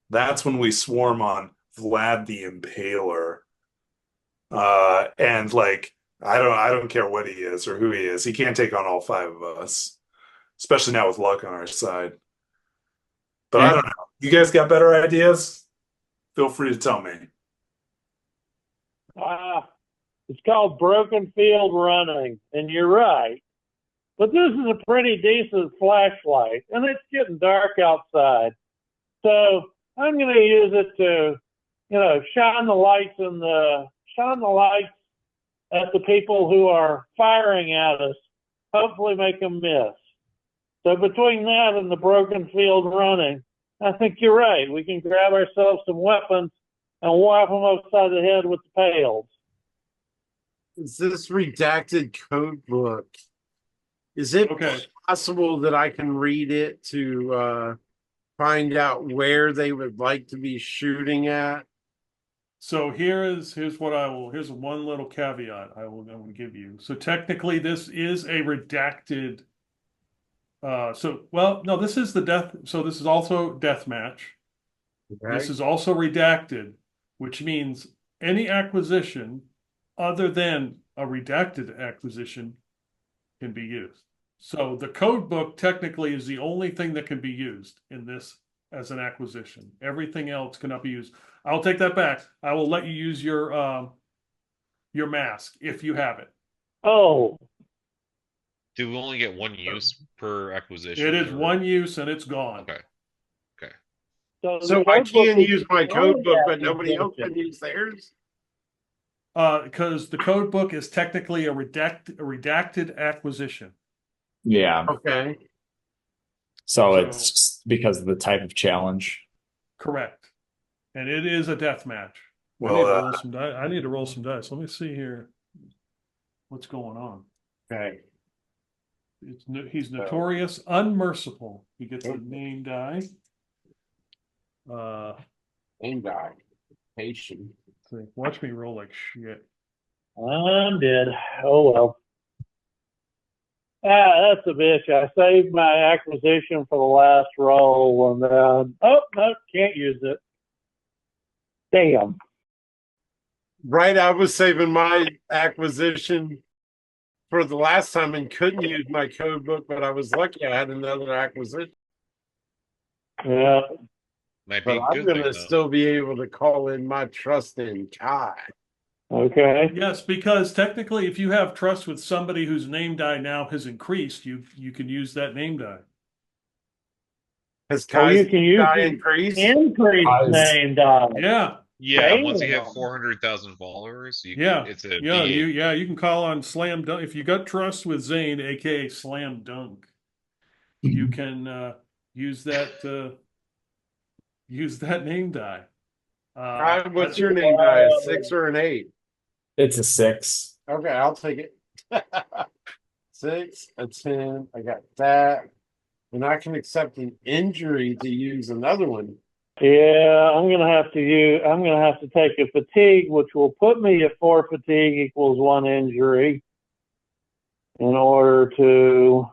that's when we swarm on Vlad the Impaler. And like I don't care what he is or who he is. He can't take on all 5 of us, especially now with luck on our side. But I don't know. You guys got better ideas? Feel free to tell me. It's called broken field running, and you're right. But this is a pretty decent flashlight, and it's getting dark outside. So I'm going to use it to, shine the lights at the people who are firing at us. Hopefully make them miss. So between that and the broken field running, I think you're right. We can grab ourselves some weapons and whap them upside the head with the pails. Is this redacted code book? Is it possible that I can read it to find out where they would like to be shooting at? So here's one little caveat I will give you. So technically this is a redacted this is the death. So this is also deathmatch. Okay. This is also redacted, which means any acquisition other than a redacted acquisition can be used. So the code book technically is the only thing that can be used in this as an acquisition. Everything else cannot be used. I'll take that back. I will let you use your mask if you have it. Oh. Do we only get 1 use per acquisition? It is 1 use and it's gone. Okay. So I can use my code book, but nobody else can use theirs? Because the code book is technically a redacted acquisition. Yeah. Okay. So it's just because of the type of challenge. Correct. And it is a death match. Well, I need to roll some dice. Let me see here what's going on. Okay. He's notorious, unmerciful. He gets a name die. Name die. Patient. Watch me roll like shit. I'm dead. Oh well. That's a bitch. I saved my acquisition for the last roll, and no, can't use it. Damn. Right, I was saving my acquisition for the last time and couldn't use my code book, but I was lucky I had another acquisition. Yeah. Might be But a I'm good going thing to though. still be able to call in my trust in God. Okay. Yes, because technically, if you have trust with somebody whose name die now has increased, you can use that name die. Has Oh, you Kai's can use die the increase? increase name die. Yeah, Yeah, once you Damn. have 400,000 followers, yeah, it's a yeah. D8. You can call on Slam Dunk if you got trust with Zane, aka Slam Dunk. You can use that name die. Kai, what's I- your name die? A 6 or an 8? It's a 6. Okay, I'll take it. 6, a 10. I got that. And I can accept an injury to use another one. Yeah, I'm gonna have to take a fatigue, which will put me at 4 fatigue equals 1 injury in order to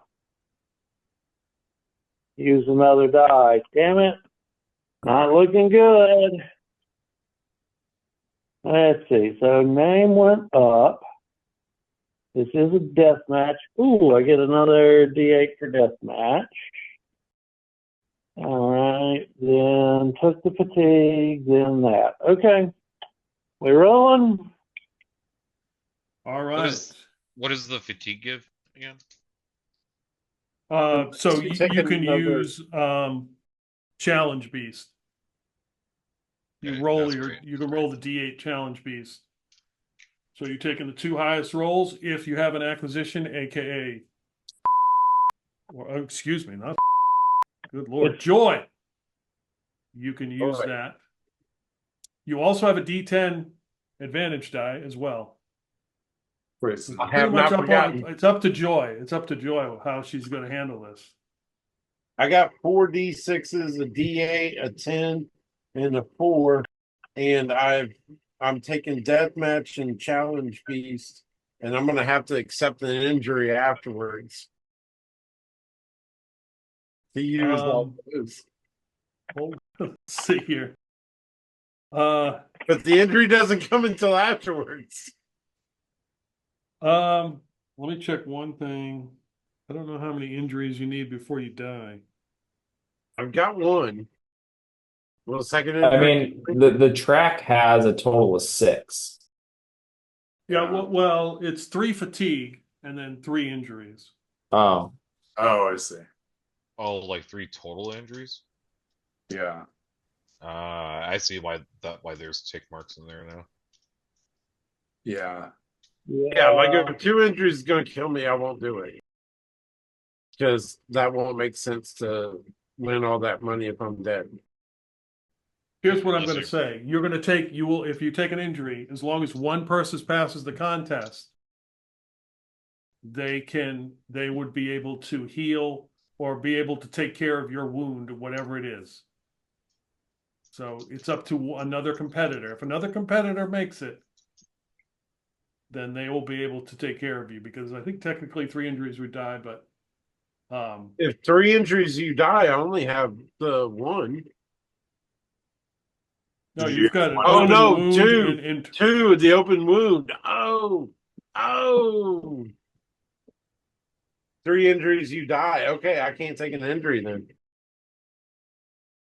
use another die. Damn it. Not looking good. Let's see. So name went up. This is a death match. Ooh, I get another D8 for death match. All right. Then took the fatigue, then that. Okay. We rolling? all right. What does the fatigue give again? So You you take can another- use Challenge Beast. You Okay, roll that's your great. you can roll the D8 Challenge Beast. So you're taking the 2 highest rolls if you have an acquisition, aka, or excuse me, not good lord, It's- joy. You can use Joy. that. You also have a D10 advantage die as well. Praise It's I pretty have much not forgotten. it's up to Joy. It's up to Joy how she's going to handle this. I got 4 D6s, a D8, a 10, and a 4. And I'm taking Deathmatch and Challenge Beast. And I'm gonna have to accept an injury afterwards to use all those. Let's see here. But the injury doesn't come until afterwards. Let me check one thing. I don't know how many injuries you need before you die. I've got one. Well, second I injury. mean, the track has a total of 6. Yeah, well, it's 3 fatigue and then 3 injuries. Oh, Oh, I see. Oh, like 3 total injuries? Yeah. I see why there's tick marks in there now. Yeah. Yeah, like if 2 injuries is gonna kill me, I won't do it. Because that won't make sense to win all that money if I'm dead. Here's what I'm Unless going to say. You're going to take, you will, if you take an injury, as long as one person passes the contest, they would be able to heal or be able to take care of your wound, whatever it is. So it's up to another competitor. If another competitor makes it, then they will be able to take care of you, because I think technically 3 injuries would die, but If 3 injuries you die, I only have the 1. no, Did you you've get got an one? Oh open no, wound 2. and 2, the open wound. Oh. 3 injuries, you die. Okay, I can't take an injury then.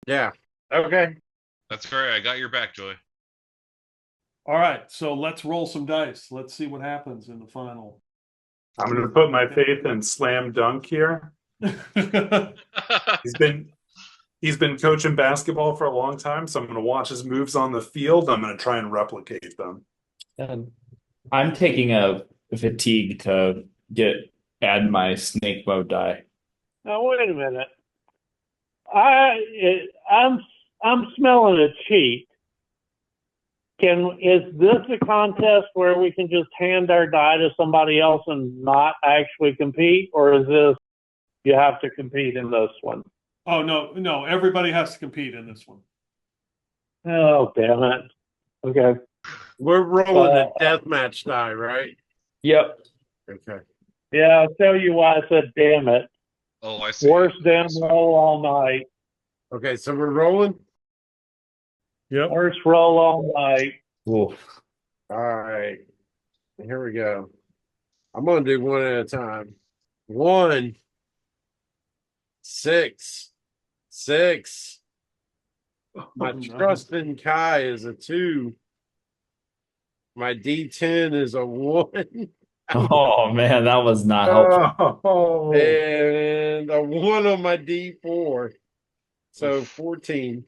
Yeah. Okay. That's fair. I got your back, Joy. all right, so let's roll some dice. Let's see what happens in the final. I'm going to put my faith in Slam Dunk here. He's been coaching basketball for a long time, so I'm going to watch his moves on the field. I'm going to try and replicate them. I'm taking a fatigue to add my snake mode die. Now wait a minute. I'm smelling a cheat. Is this a contest where we can just hand our die to somebody else and not actually compete, or is this you have to compete in this one? Oh no, everybody has to compete in this one. Oh damn it. Okay. We're rolling a deathmatch die, right? Yep. Okay. Yeah, I'll tell you why I said damn it. Oh, I see. Worst damn roll all night. Okay, so we're rolling. Yep. Worst roll all night. Ooh. All right. Here we go. I'm gonna do one at a time. 1, 6, 6. My Oh, no. trust in Kai is a 2. My D10 is a 1. Oh man, that was not helpful. Oh, And a 1 on my D4. So 14.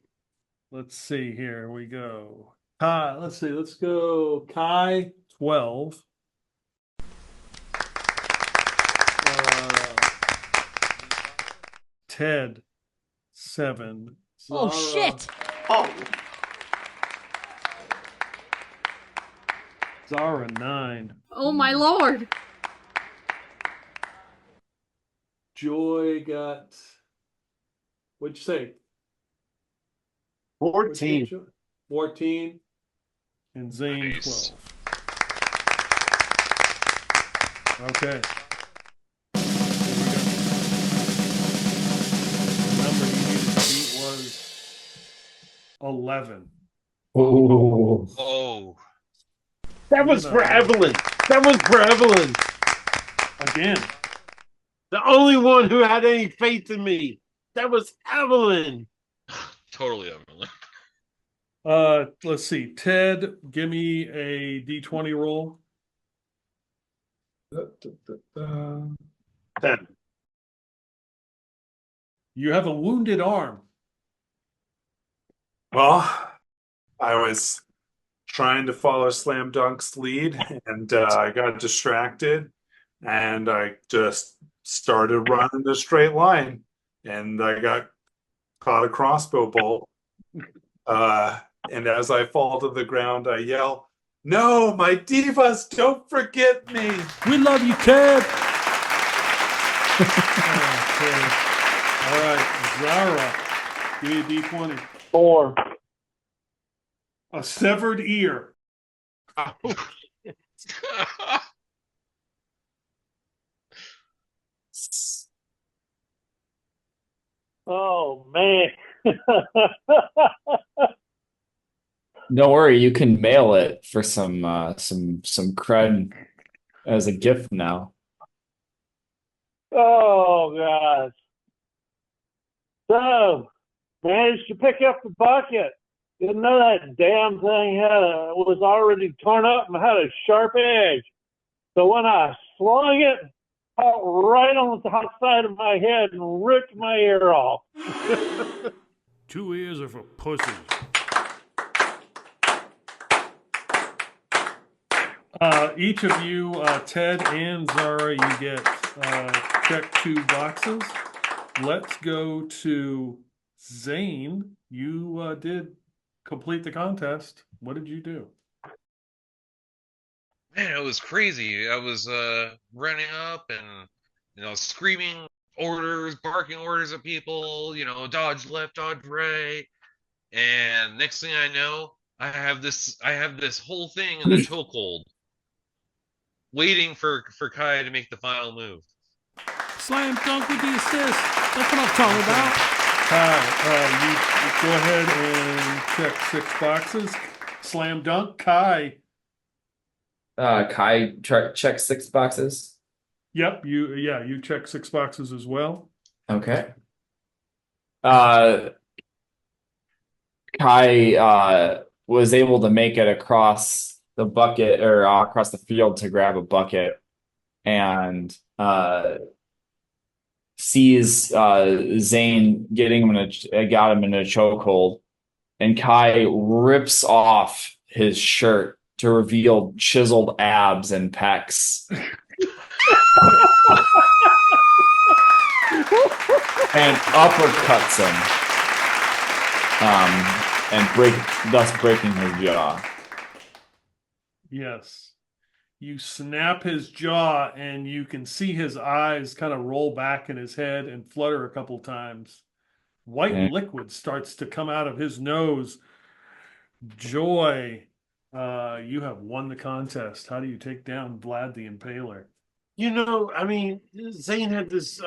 let's see. Here we go. Kai, let's see. Let's go. Kai 12. Ted 7. Oh, Zara, shit. Zara 9. Oh, my lord. Joy got. What'd you say? 14. 14. And Zane Nice. 12. Okay. The number you needed to beat was 11. Ooh. Oh, That was for Evelyn. That was for Evelyn. Again. The only one who had any faith in me. That was Evelyn. totally Evelyn. Let's see. Ted, give me a D20 roll. 10. You have a wounded arm. Well, I was trying to follow Slam Dunk's lead, and I got distracted, and I just started running a straight line, and I got caught a crossbow bolt. And as I fall to the ground, I yell, "No, my divas, don't forget me." We love you, Ted. Okay. All right, Zara, give me a D20. 4. A severed ear. Oh, Oh, man. Don't worry, you can mail it for some cred as a gift now. Oh, gosh. So, managed to pick up the bucket. Didn't know that damn thing was already torn up and had a sharp edge. So when I slung it, caught right on the top side of my head and ripped my ear off. 2 ears are for pussies. Each of you, Ted and Zara, you get check 2 boxes. Let's go to Zane. You did complete the contest. What did you do? Man, it was crazy. I was running up and screaming orders, barking orders at people, dodge left, dodge right. And next thing I know, I have this whole thing in a chokehold, waiting for Kai to make the final move. Slam dunk with the assist. That's what I'm talking about. Kai, you go ahead and check 6 boxes. Slam dunk. Kai. Kai check 6 boxes. Yep, you check 6 boxes as well. Okay. Kai was able to make it across the bucket or across the field to grab a bucket and sees Zane getting him got him in a chokehold, and Kai rips off his shirt to reveal chiseled abs and pecs. And uppercuts him, and thus breaking his jaw. Yes. You snap his jaw, and you can see his eyes kind of roll back in his head and flutter a couple times. White liquid starts to come out of his nose. Joy, you have won the contest. How do you take down Vlad the Impaler? Zane had this.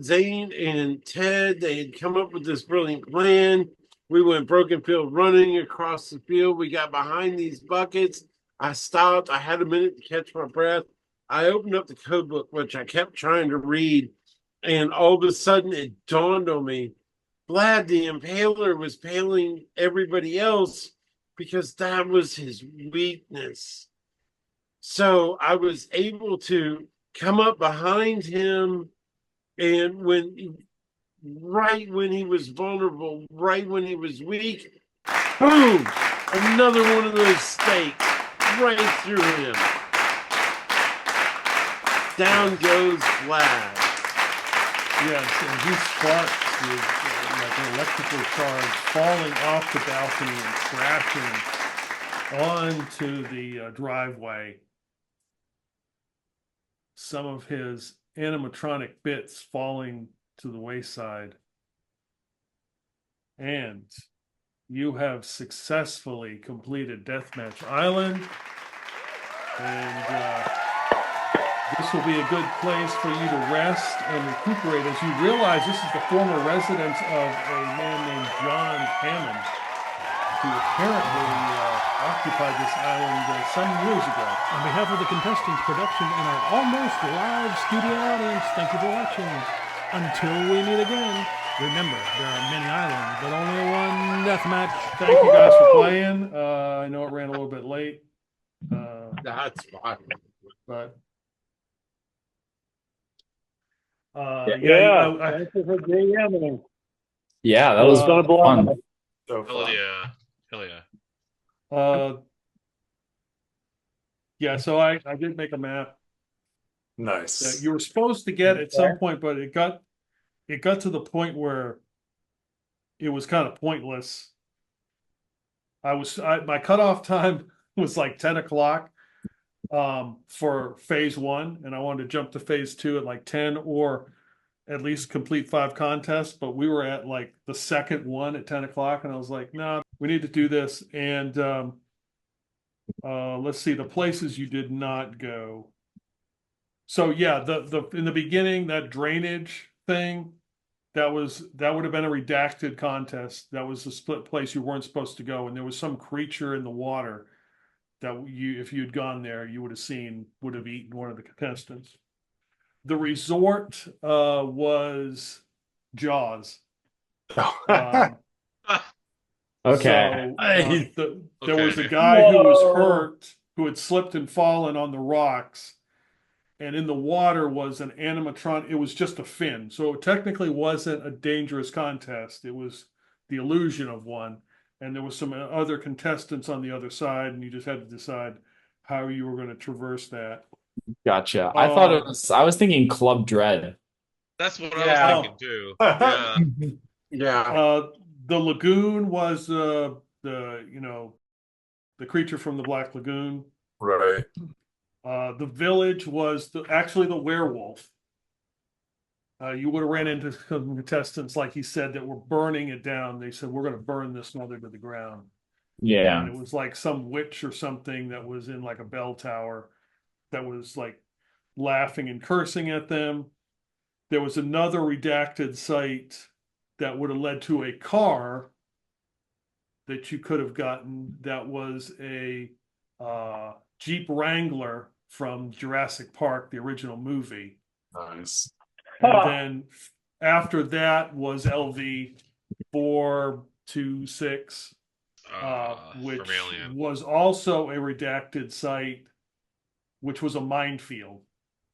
Zane and Ted, they had come up with this brilliant plan. We went broken field running across the field. We got behind these buckets. I stopped. I had a minute to catch my breath. I opened up the code book, which I kept trying to read, and all of a sudden it dawned on me, Vlad the Impaler was paling everybody else because that was his weakness. So I was able to come up behind him, and right when he was vulnerable, right when he was weak, boom, another one of those stakes right through him. Down goes Vlad. Yes, and he sparks with like an electrical charge falling off the balcony and crashing onto the driveway. Some of his animatronic bits falling to the wayside. And you have successfully completed Deathmatch Island. And this will be a good place for you to rest and recuperate as you realize this is the former residence of a man named John Hammond, who apparently occupied this island some years ago. On behalf of the Contestants production and our almost live studio audience, thank you for watching. Until we meet again, remember, there are many islands, but only one deathmatch. Thank you guys for playing. I know it ran a little bit late. That's fine. But Yeah, thank you for DMing. Yeah, that was gonna blow fun. up. So Hell fun. yeah. Hell yeah. Yeah, so I did make a map that Nice. you were supposed to get at some point, but it got to the point where it was kind of pointless. My cutoff time was like 10 o'clock for phase 1, and I wanted to jump to phase 2 at like 10 or at least complete 5 contests, but we were at like the second one at 10 o'clock, and I was like, no, we need to do this. And let's see, the places you did not go. So yeah, the in the beginning, that drainage thing, that would have been a redacted contest. That was a split place you weren't supposed to go, and there was some creature in the water that if you'd gone there, you would have eaten one of the contestants. The resort was Jaws. Okay. So there was a guy who was hurt, who had slipped and fallen on the rocks, and in the water was an animatron. It was just a fin, so it technically wasn't a dangerous contest. It was the illusion of one, and there was some other contestants on the other side, and you just had to decide how you were going to traverse that. Gotcha. I thought it was. I was thinking Club Dread. That's what I was thinking too. Yeah. Yeah. The lagoon was the creature from the Black Lagoon. Right. The village was actually the werewolf. You would have ran into some contestants, like he said, that were burning it down. They said, we're going to burn this mother to the ground. Yeah. And it was like some witch or something that was in like a bell tower that was like laughing and cursing at them. There was another redacted site that would have led to a car that you could have gotten that was a Jeep Wrangler from Jurassic Park, the original movie. Nice. And then after that was LV 426, which was also a redacted site, which was a minefield,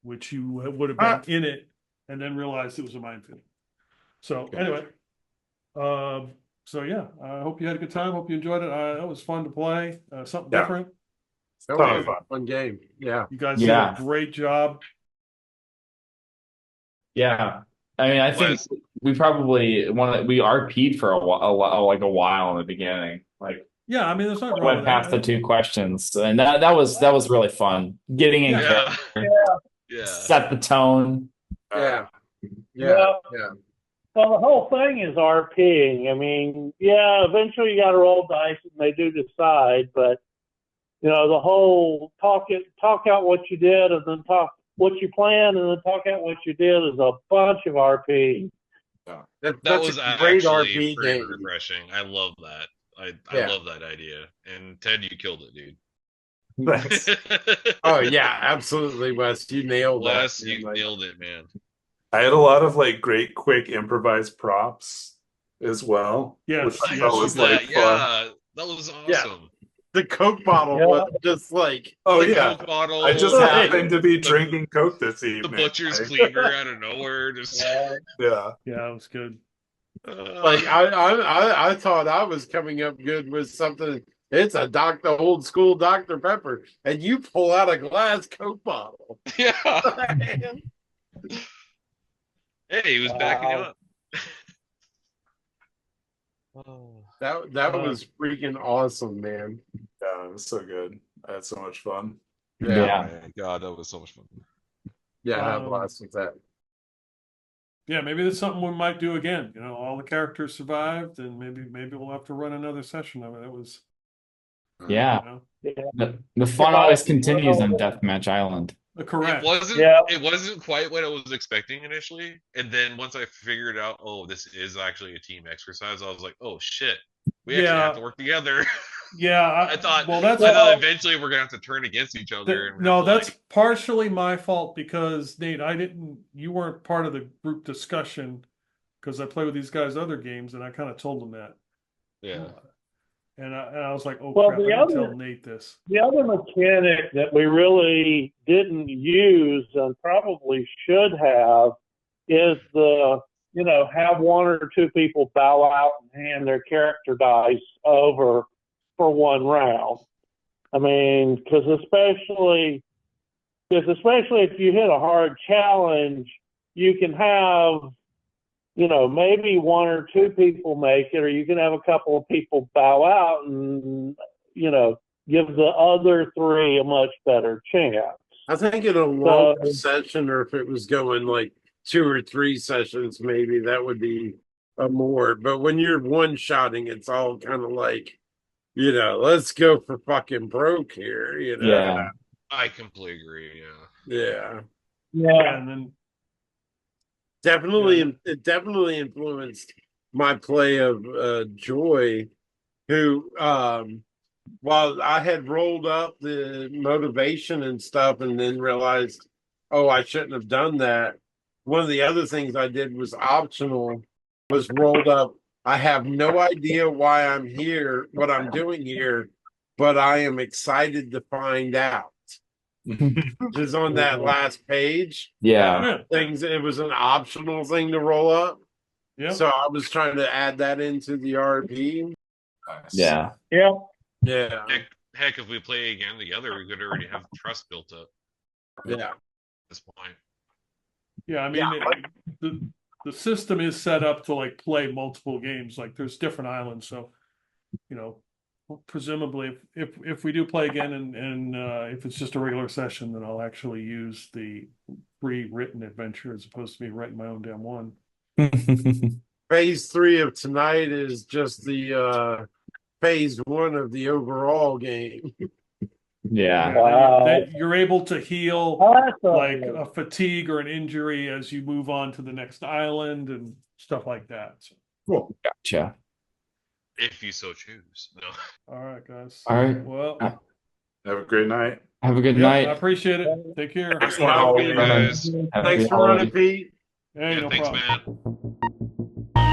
which you would have been in it and then realized it was a minefield. So anyway, so yeah, I hope you had a good time. Hope you enjoyed it. It was fun to play, something different. That was a fun game. Yeah. You guys did a great job. Yeah. I mean, I think we probably we RP'd for a while in the beginning. Like, yeah, I mean, there's not went past the 2 questions, and that was really fun. Getting in character, set the tone. Yeah. Well, the whole thing is RPing. I mean, yeah, eventually you got to roll dice, and they do decide. But the whole talk out what you did, and then talk what you planned, and then talk out what you did is a bunch of RP. Yeah. That was a great RP game. Refreshing. I love that. I love that idea. And Ted, you killed it, dude. Thanks. Oh yeah, absolutely, Wes. You nailed that. Wes, you man. nailed it, man. I had a lot of like great, quick improvised props as well, which Yes, I I yes, thought you was did. like that. fun. Yeah, that was Yeah. awesome. The Coke bottle Yeah. was just like, Oh The yeah, Coke bottle. I just Right. happened to be the, drinking Coke this the evening. butcher's Like, cleaver out of nowhere. Just yeah, Yeah, it was good. like I thought I was coming up good with something. It's a old school Dr. Pepper, and you pull out a glass Coke bottle. yeah. Hey, he was backing you Wow. up. Oh. That was freaking awesome, man. yeah, it was so good. I had so much fun. Yeah, Yeah. Man, God, that was so much fun. yeah, I had blast with that. Yeah, maybe that's something we might do again. You know, all the characters survived, and maybe we'll have to run another session of it. It was, Yeah. you know, Yeah. The fun Yeah, always continues on well, Deathmatch Island. correct. Yeah. It wasn't quite what I was expecting initially. And then once I figured out, oh, this is actually a team exercise, I was like, oh shit. We actually have to work together. Yeah, I thought that's eventually we're gonna have to turn against each other. And no, have to, that's like, partially my fault because Nate, you weren't part of the group discussion because I play with these guys other games, and I kind of told them that. yeah. And I was like, oh Well, crap, I didn't tell Nate this. The other mechanic that we really didn't use and probably should have is have one or two people bow out and hand their character dice over for one round. I mean, because especially if you hit a hard challenge, you can have, maybe one or two people make it, or you can have a couple of people bow out and, give the other three a much better chance. I think in a long session, or if it was going like 2 or 3 sessions, maybe that would be a more. But when you're one-shotting, it's all kind of like, let's go for fucking broke here. Yeah. I completely agree. Yeah. Yeah, and then It definitely influenced my play of Joy, who while I had rolled up the motivation and stuff and then realized, oh, I shouldn't have done that. One of the other things I did was optional, was rolled up. I have no idea why I'm here, what I'm doing here, but I am excited to find out. Just on that last page. Yeah. It was an optional thing to roll up. Yeah. So I was trying to add that into the RP. Yeah. Yeah. Yeah. Heck, if we play again together, we could already have trust built up. Yeah. At this point. Yeah, I mean, the system is set up to like play multiple games. Like there's different islands, so presumably if we do play again and if it's just a regular session, then I'll actually use the pre-written adventure as opposed to me writing my own damn one. Phase 3 of tonight is just the phase 1 of the overall game. Yeah. Wow. You're able to heal like Awesome. a fatigue or an injury as you move on to the next island and stuff like that. So, Cool. Gotcha. If you so choose. No. all right, guys. All right. Well, Have a great night. Have a good I night. appreciate it. Take care. Excellent Have a Halloween. good guys. Happy Thanks for holiday. running, Pete. Hey, Yeah, no thanks, problem. man.